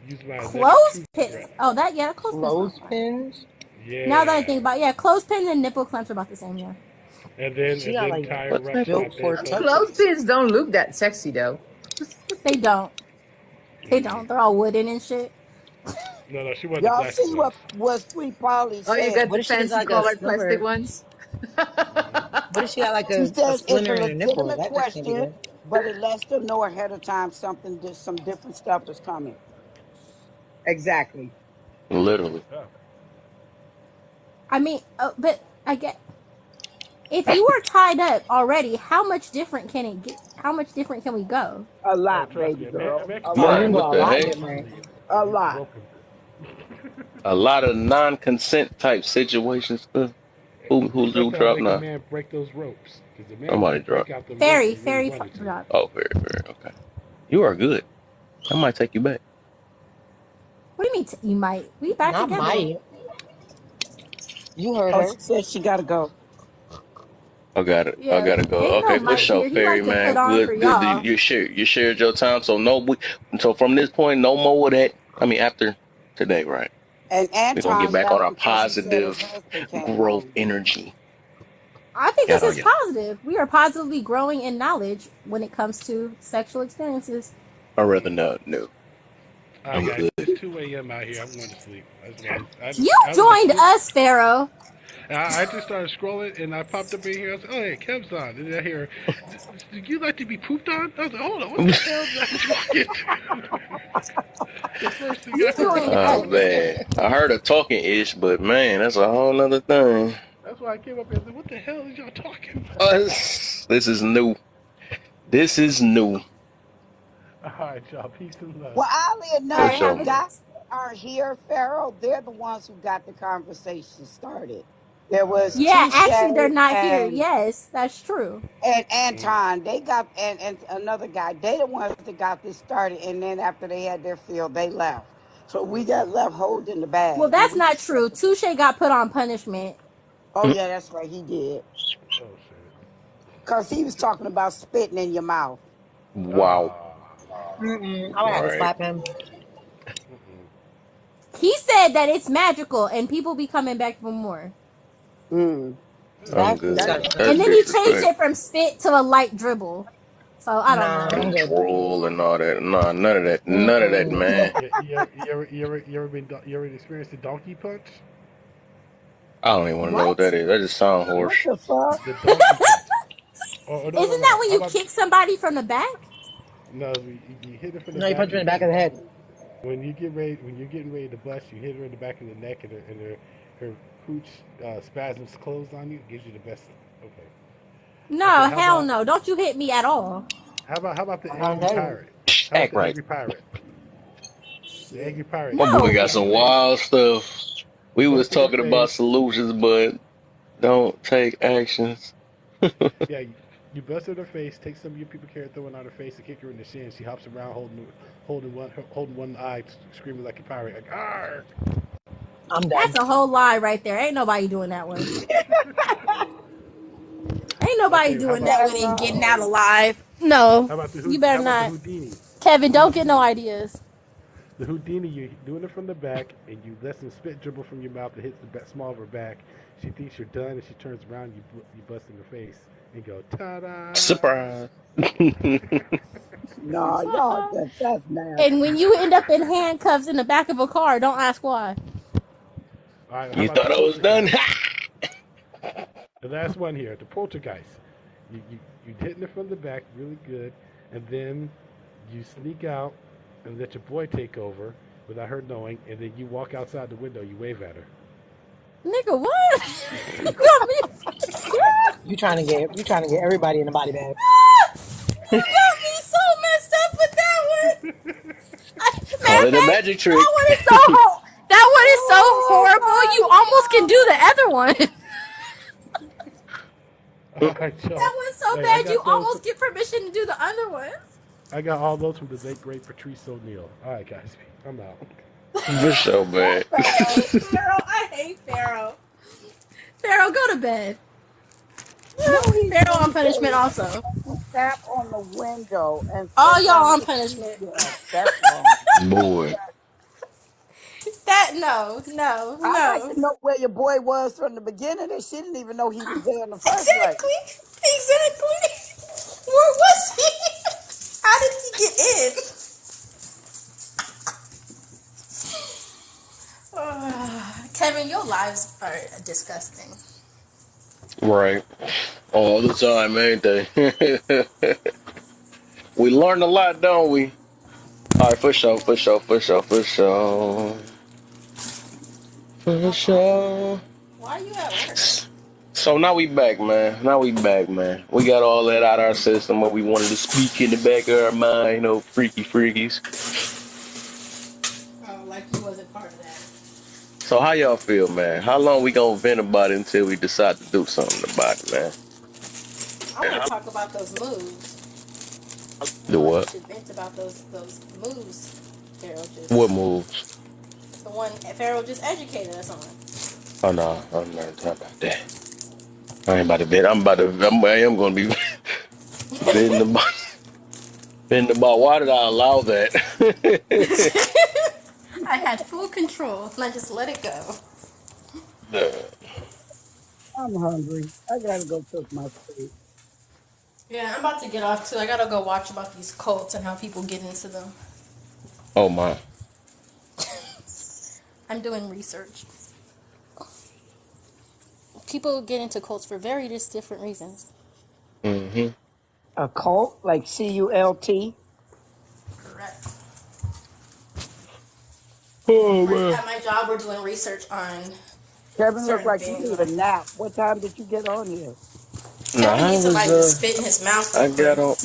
use my electric Clothespin. toothbrush. Oh, that yeah, clothespin's not far. Clothespins? Now that I think Yeah. about it, yeah, clothespin and nipple clamps are about the same. Yeah, She And got then like tie What her up type so of? built that for so touches. Clothespins don't look that sexy though. they don't. They don't. They're all wooden and shit. no, she wanted the Y'all plastic see ones. what Sweet Polly Oh, you said. got What the if she gets fancy like a colored plastic splinter? ones. What if she got like She a says it's a splinter in her nipple? legitimate That just can't be question, good. but it lets them know ahead of time some different stuff is coming. Exactly. Literally. Oh. I mean, but I get if you are tied up already, how much different can it get? How much different can we go? A Oh, lot, trust baby me, a girl. man A can tie Oh, you you lot. Right. can up go and What a the still lot heck? ain't different. completely A lot. broken. A lot of non-consent type situations. Who's That's who how I drop make a now? man break those ropes. Because the man Somebody will break drop. out them ropes Fairy, if he really fairy wanted to. drop. Oh, very, very okay. You are good. I might take you back. What do you ain't. You might. We back Not together. might. You heard Oh, her. she said she gotta go. I got it. I Yeah, gotta go. ain't no Okay, for might sure, here. He Fairy like to put man. on for Good. Good. y'all. You shared your time. So no. So from this point, no more of that. I mean, after today, right? And We're gonna get Anton back on left our because he said his positive husband came growth home. energy. I think this Got on is you. positive. We are positively growing in knowledge when it comes to sexual experiences. I rather not. No, All right, I'm guys, good. it's 2 a.m. out here. I'm going to sleep. You I was joined asleep. us, Pharaoh. I just started scrolling and I popped up in here. I was like, oh, hey, Kev's on. And I hear, did you like to be pooped on? I was like, hold on, what the hell did I just walk into? The first thing You I heard. joined I'm like, us. Oh what the hell? man, I heard a talking ish, but man, that's a whole nother thing. That's why I came up here and said, what the hell is y'all talking about? This is new. This is new All right, y'all. Peace and love. Well, oddly All for enough, right, sure, the have a man. guys that are here, Pharaoh, they're the ones who got the conversation started. There was Yeah, Touche actually, they're not here. and Yes, that's true. Anton. They got and another guy. They the ones that got this started, and then after they had their fill, they left. So we got left holding the Well, bag, and that's we not just true. kept. Touche got put on punishment. Oh yeah, that's right, he did. Oh, shit. Cause he was talking about spitting in your mouth. Wow. Ah. I would All have to right. slap him. Mm-mm. He said that it's magical and people be coming back for more. Mm. I'm That's good. disgusting. That's And then he changed disrespect. it from spit to a light dribble. So I don't Nah, know. I'm good. Roll and all that. Nah, none of that. None of that, Mm-mm. man. You ever experienced the donkey punch? I don't even want to know What? what that is. That just sound What horse. the fuck? The donkey punch. Oh, no, no, Isn't that no. when How you about kick somebody from the back? no? You hit it from the No, you back, punch him in the back of the head. when you get ready, when you're getting ready to bust, you hit her in the back of the neck, and her hooch spasms close on you. Gives you the best. Okay. Okay. No, hell no. Don't you hit me at all. How about the I'm trying to angry tell you. pirate? How about Act the right. angry pirate? The angry pirate. My You boy hit got her in the No. some face. wild stuff. We was Bust in her talking about face. solutions, but don't take actions. Yeah, you bust her in the face. Take some of your people carrot, throw it on her face, and kick her in the shin. She hops around, holding one eye, screaming like a pirate. Like, "Arr!" I'm That's done. a whole lie right there. Ain't nobody doing that one. Ain't nobody Okay, how doing about that one and getting out Pharaoh. alive. No. You better how about the not. Houdini? Kevin, The don't get no Houdini. ideas. The Houdini, you're doing it from the back, and you let some spit dribble from your mouth that hits the small of her back. She thinks you're done, and she turns around. You bust in her face and go ta-da! Surprise. No, y'all, that's And nasty. when you end up in handcuffs in the back of a car, don't ask why. All right, how You about the thought I was done? poltergeist? The last one here, the poltergeist. You hitting it from the back really good, and then you sneak out and let your boy take over without her knowing, and then you walk outside the window. You wave at her. Nigga, what? You got me. You trying to get everybody in the body bag. You got me so messed up with that one. Call Matter of it a fact, magic that trick. one is so that one is so Oh horrible. You almost can do the my other one. All right, That y'all. one's so Hey, bad you almost get permission to do the other ones. I got all those from the late great Patrice O'Neill. All right, guys, I'm out. For sure, man. I hate Pharaoh. I hate Pharaoh. Pharaoh, go to bed. No, he Pharaoh didn't. on He said punishment also. tap on the window and All y'all down on the street. punishment. Yeah, that's wrong. Boy. That no, no, I'd like no. to know where your boy was from the beginning, and she didn't even know he was there in the first place. Exactly. Exactly. Where was he? How did he get in? Kevin, your lives are disgusting. Right. All the time, ain't they? We learn a lot, don't we? All right, for sure, for sure, for sure, for sure. For sure. Why are you at work? So now we back, man. Now we back, man. We got all that out of our system, what we wanted to speak in the back of our mind, freaky freakies. Oh, like you wasn't part of that. So how y'all feel, man? How long we gonna vent about it until we decide to do something about it, man? I want to talk about those moves. I Do feel like we what? should vent about those moves. Daryl What just moves? one Pharaoh just educated us on. Oh no, I'm not talking about that. I ain't about to bet. I am gonna be betting about why did I allow that? I had full control and I just let it go. Uh, I'm hungry. I gotta go cook my steak. Yeah, I'm about to get off too. I gotta go watch about these cults and how people get into them. oh my. I'm doing research. People get into cults for various different reasons. Mm-hmm. A cult, like CULT. Correct. Oh man. At my job, we're doing research on Kevin looked certain like you things. need a nap. What time did you get on here? Nah, Kevin I needs was somebody to spit in his mouth I real quick. got on.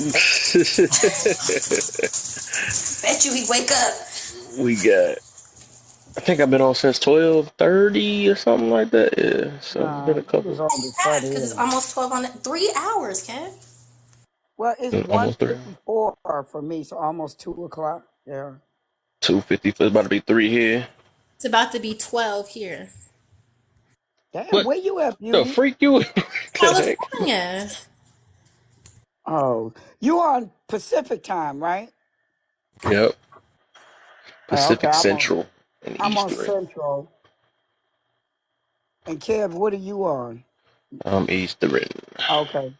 Bet you he wake up. We got. I think I've been on since 12:30 or something like that. Yeah, so it's been Nah, a you was couple. on before Because it's then. almost 12 on it. 3 hours, Kev. Well, it's Almost 3. 1:54 for me, so almost 2 o'clock. Yeah. 2:50. It's about to be 3 here. It's about to be 12 here. Damn, What where you at, the Beauty? freak you? The heck? California. Oh, you on Pacific time, right? Yep. Okay, Pacific Central and I'm on Eastern. Central. And Kev, what are you on? I'm Eastern. Okay.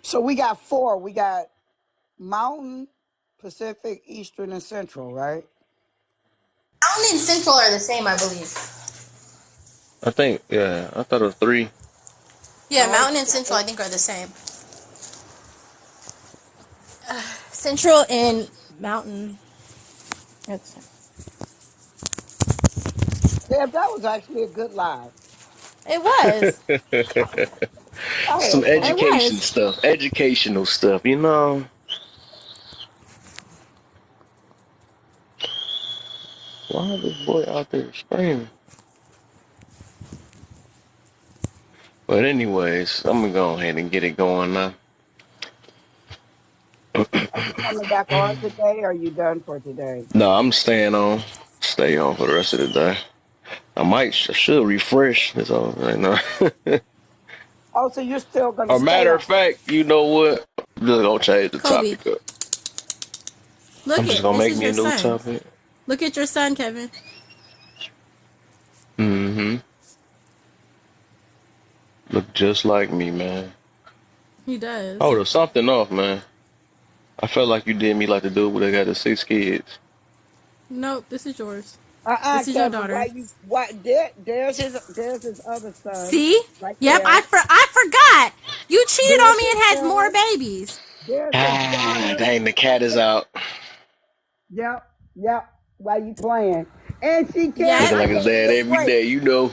So we got four. We got Mountain, Pacific, Eastern, and Central, right? Mountain and Central are the same, I believe. I think. Yeah, I thought it was 3. Yeah, No, Mountain and Central, I think, are the same. Central and Mountain. Kev, that was actually a good lie. It was. I Some had It fun. education was. stuff, educational stuff. You know. Why is this boy out there screaming? But anyways, I'm gonna go ahead and get it going now. Are you coming back on today, or are you done for today? No, I'm staying on. Stay on for the rest of the day. I should refresh. That's all right now. Oh, so you're still gonna Or stay matter on? of fact, you know what? I'm just gonna change the Kobe, topic up. look I'm just it. gonna This make is me a your new son. topic. Look at your son, Kevin. Mm-hmm. Look just like me, man. He does. Oh, there's something off, man. I felt like you did me like the dude that got the 6 kids. Nope, this is yours. This is your Kevin, daughter. there's his other son, See? right Yep, there. I forgot. You cheated on There's me his and had more son. babies. There's his Ah, daughter. dang, the cat is out. Yep, yep. Why you playing? And see, Kev, Yeah. Looking I like his gave dad you a every break. day, you know.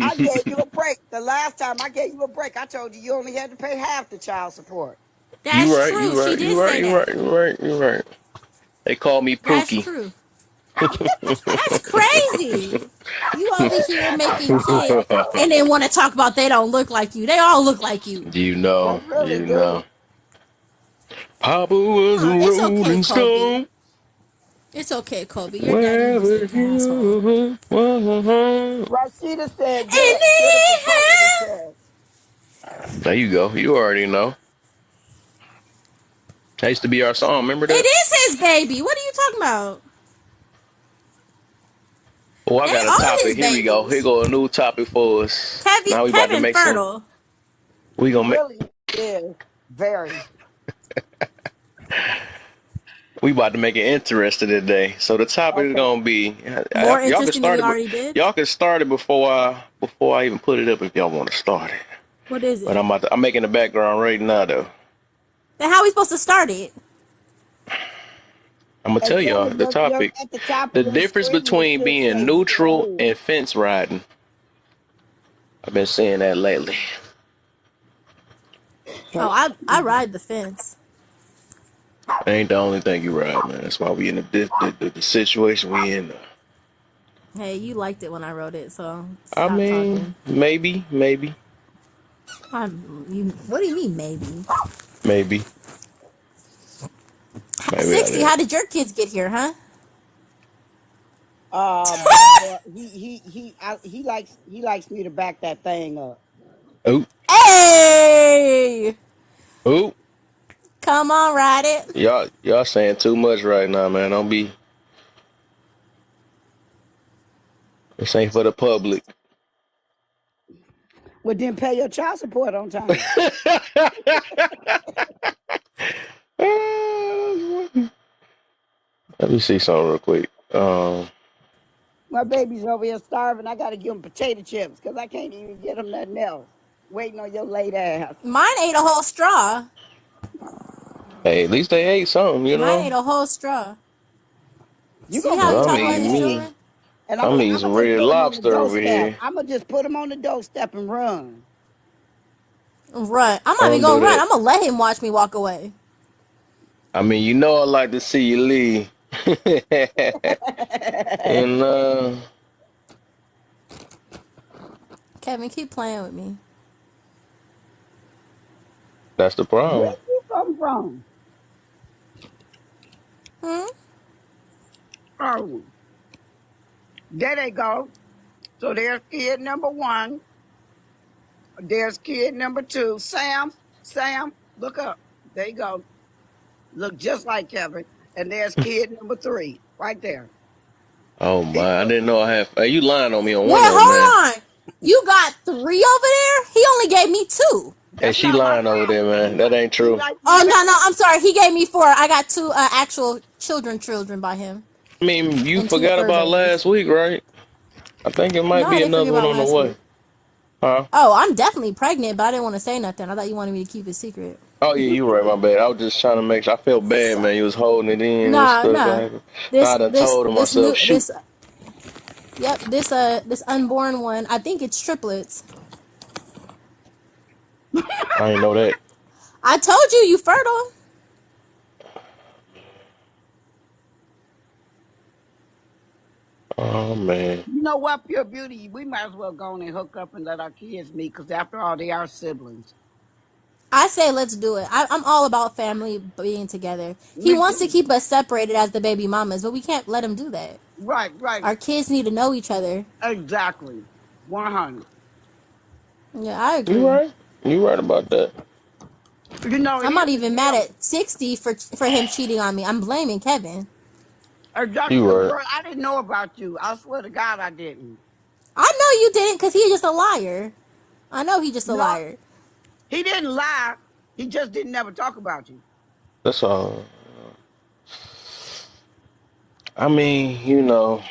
I gave you a break. The last time I gave you a break, I told you you only had to pay half the child support. You That's right, true. you She right, did you right, say you that. right, you right, you right. They call me That's Pookie. true. That's crazy. You over here making kids and then want to talk about they don't look like you. They all look like you. You They know, really you know. do. Papa was a It's okay, rolling Kobe. stone. It's okay, Kobe. Your daddy used to Wherever be an asshole. you were. Rashida said, And get a paternity test. There you go. You already know. That used to be our song. Remember it that? is his baby. What are you talking about? Oh, I They got a all topic. his Here we go. Here babies. go a new topic for us. Now we about to Kevin make some. fertile. We He gonna make. really is. Very. We about to make it interesting today. So the topic is Okay. gonna be. More Y'all can interesting than start we it. already did. Y'all can start it before I even put it up if y'all want to start it. What is But it? I'm making the background right now though. Then how are we supposed to start it? I'm gonna And tell y'all Kevin, the topic. at the top of The your difference screen, it between should being say view neutral ahead. and fence riding. I've been saying that lately. Oh, I ride the fence. Ain't the only thing you ride, man. That's why we in the situation we in. Hey, you liked it when I wrote it, so I stop mean, talking. maybe. What do you mean, maybe? Maybe. Maybe I 60, did. how did your kids get here, huh? My boy, he likes me to back that thing up. Ooh, Hey, ooh. come on, ride it. Y'all saying too much right now, man. Don't be. This ain't for the public. Well, then pay your child support on time. Let me see something real quick. My baby's over here starving. I got to give him potato chips because I can't even get him nothing else. Waiting on your late ass. Mine ate a whole straw. Hey, at least they ate something, you Mine know. ate a whole straw. You See gonna how put you I'm them talk on about eating his there, me. children? and I'm I'm gonna, eating I'm some gonna just red put them on the lobster over doorstep. here. I'm gonna just put them on the doorstep and run. Run. I'm I not even don't do gonna run. that. I'm gonna let him watch me walk away. I mean, you know, I like to see you leave. And Kevin, keep playing with me. that's the Where problem. you come from? Hmm? Oh, there they go. So there's kid number one. There's kid number two. Sam, look up. There you go. Look just like Kevin. And there's kid number three right there. Oh He my, I look, didn't know I have. Hey, you lying on me on Wait, one of them, man. hold on. You got 3 over there? He only gave me 2. Hey, that's she not my lying over there, problem. man. That ain't He true. likes me Oh, better. no, I'm sorry. He gave me 4. I got 2 actual children by him I mean, you and 2 forgot fur about babies. last week, right? I think it No, might I be didn't forget another one about on the last way. week. Huh? Oh, I'm definitely pregnant, but I didn't want to say nothing. I thought you wanted me to keep it secret. Oh yeah, you right. My bad. I was just trying to make sure. I felt bad, man. You was holding it in and Nah, stuff. nah. I done told This myself, new shoot. this unborn one. I think it's triplets. I ain't know that. I told you you fertile. Oh man. You know what, Pure Beauty? We might as well go on and hook up and let our kids meet because after all, they are siblings. I say let's do it. I'm all about family being together. He Me wants to too. keep us separated as the baby mamas, but we can't let him do that. Right, right. Our kids need to know each other. Exactly. 100. Yeah, I You agree. right. You right about that. You know, I'm here's not the even mad deal. at 60 for him cheating on me. I'm blaming Kevin. Exactly. You Because, right. girl, I didn't know about you. I swear to God, I didn't. I know you didn't because he's just a liar. I know he's just a No, liar. he didn't lie. He just didn't never talk about you. That's all. I mean, you know,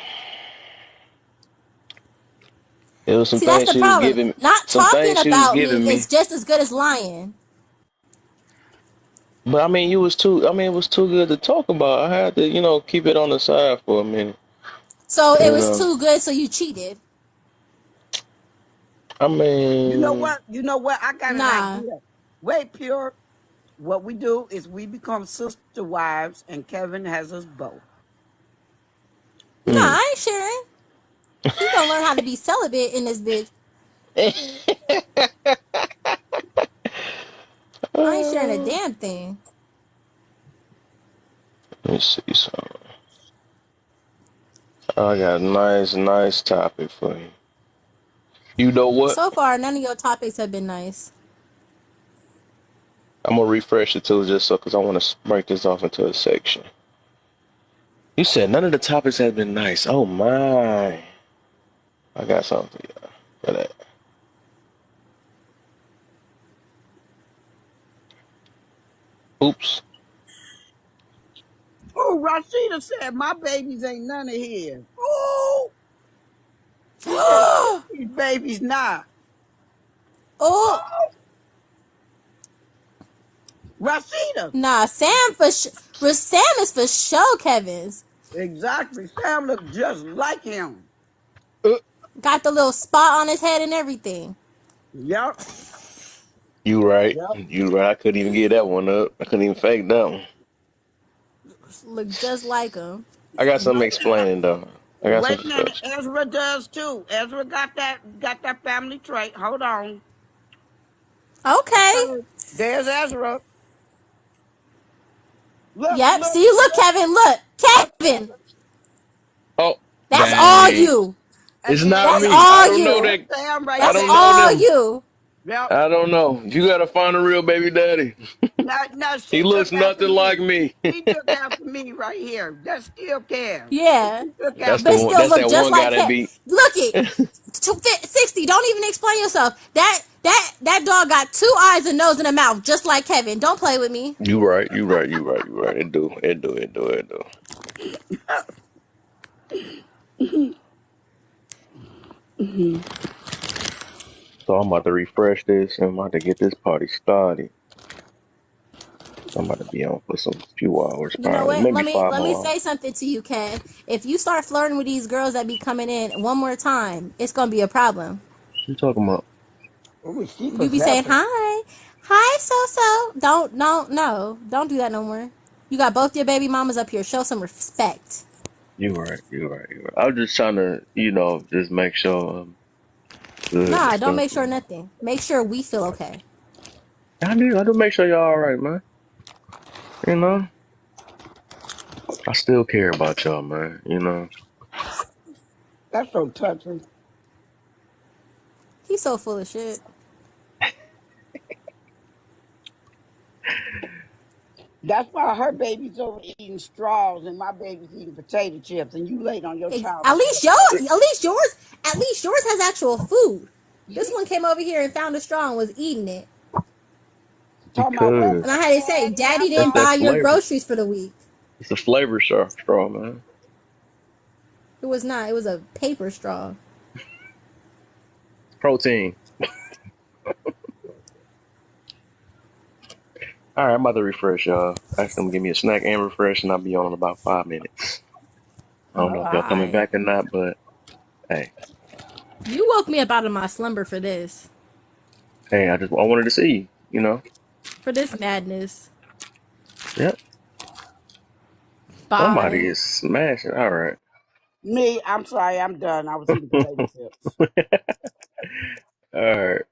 it was some See, that's things the she was problem. giving. Not Some talking things she was about me giving is me. just as good as lying. But I mean, you was too. I mean, it was too good to talk about. I had to, keep it on the side for a minute. So it You was know. too good, so you cheated. I You know mean, what? You know what? I got an Nah. idea. Wait, Pure. What we do is we become sister wives, and Kevin has us both. Nah, mm. I ain't sharing. He gonna learn how to be celibate in this bitch. I ain't sharing a Let damn thing. me see something. I got a nice topic for you. You know what? So far, none of your topics have been nice. I'm gonna refresh it too, just so because I want to break this off into a section. You said none of the topics have been nice. Oh my! I got something for you for that. Oops. Oh, Rashida said my babies ain't none of his. Oh, she said Oh, these babies not. oh, Oh, Rashida. nah. Sam is for sure Kevin's. Exactly. Sam look just like him. Uh, Got the little spot on his head and everything. Yep. You right. Yep. You right. I couldn't even get that one up. I couldn't even fake that one. Look just like him. I got Wait some a minute. explaining though. I got some Wait a minute. stuff. Ezra does too. Ezra got that family trait. Hold on. Okay. Okay. There's Ezra. Look, Yep. look, See, look, look, Kevin. Look, look, Kevin. Ezra. Oh. That's all Dang. you. It's And not That's me. I all don't know you. that. Sam right I That's don't there. know all them. you. Yep. I don't know. You gotta find a real baby daddy. No, He she looks took after nothing like me. me. She took after me right here. That's still Cam. Yeah. She took That's after the But one. me. still That's look that just one guy like that him. be. Look it. 60. Don't even explain yourself. That dog got 2 eyes, a nose, and a mouth, just like Kevin. Don't play with me. You right. You right. You right. You right. It do. It do. It do. It do. So I'm about to refresh this and I'm about to get this party started. I'm about to be on for some few hours, You know probably what? maybe Let me five let me more hours. say something to you, Kev. If you start flirting with these girls that be coming in one more time, it's gonna be a problem. What you talking about? Ooh, she You be saying possessive. hi, so. Don't no, don't do that no more. You got both your baby mamas up here. Show some respect. You right. You right. You right. I was just trying to, just make sure I'm good and Nah, don't stuff. make sure nothing. Make sure we feel okay. I do make sure y'all all right, man. You know, I still care about y'all, man. That's so touching. He's so full of shit. That's why her baby's over eating straws and my baby's eating potato chips, and you late on your child At support. least at least yours has actual food. This one came over here and found a straw and was eating it. Talking about what, And I Because had to say, Daddy? Daddy I'm that's didn't that buy hungry. your flavor. groceries for the week. It's a flavor straw, man. It was not. It was a paper straw. Protein. All right, I'm about to refresh, y'all. Ask them to give me a snack and refresh, and I'll be on in about 5 minutes. I don't Oh, know if y'all coming alright. back or not, but hey, You woke me up out of my slumber for this. I wanted to see you. For this madness. Yep. Somebody Bye. is smashing. All right. Me, I'm sorry, I'm done. I was eating potato chips. All right.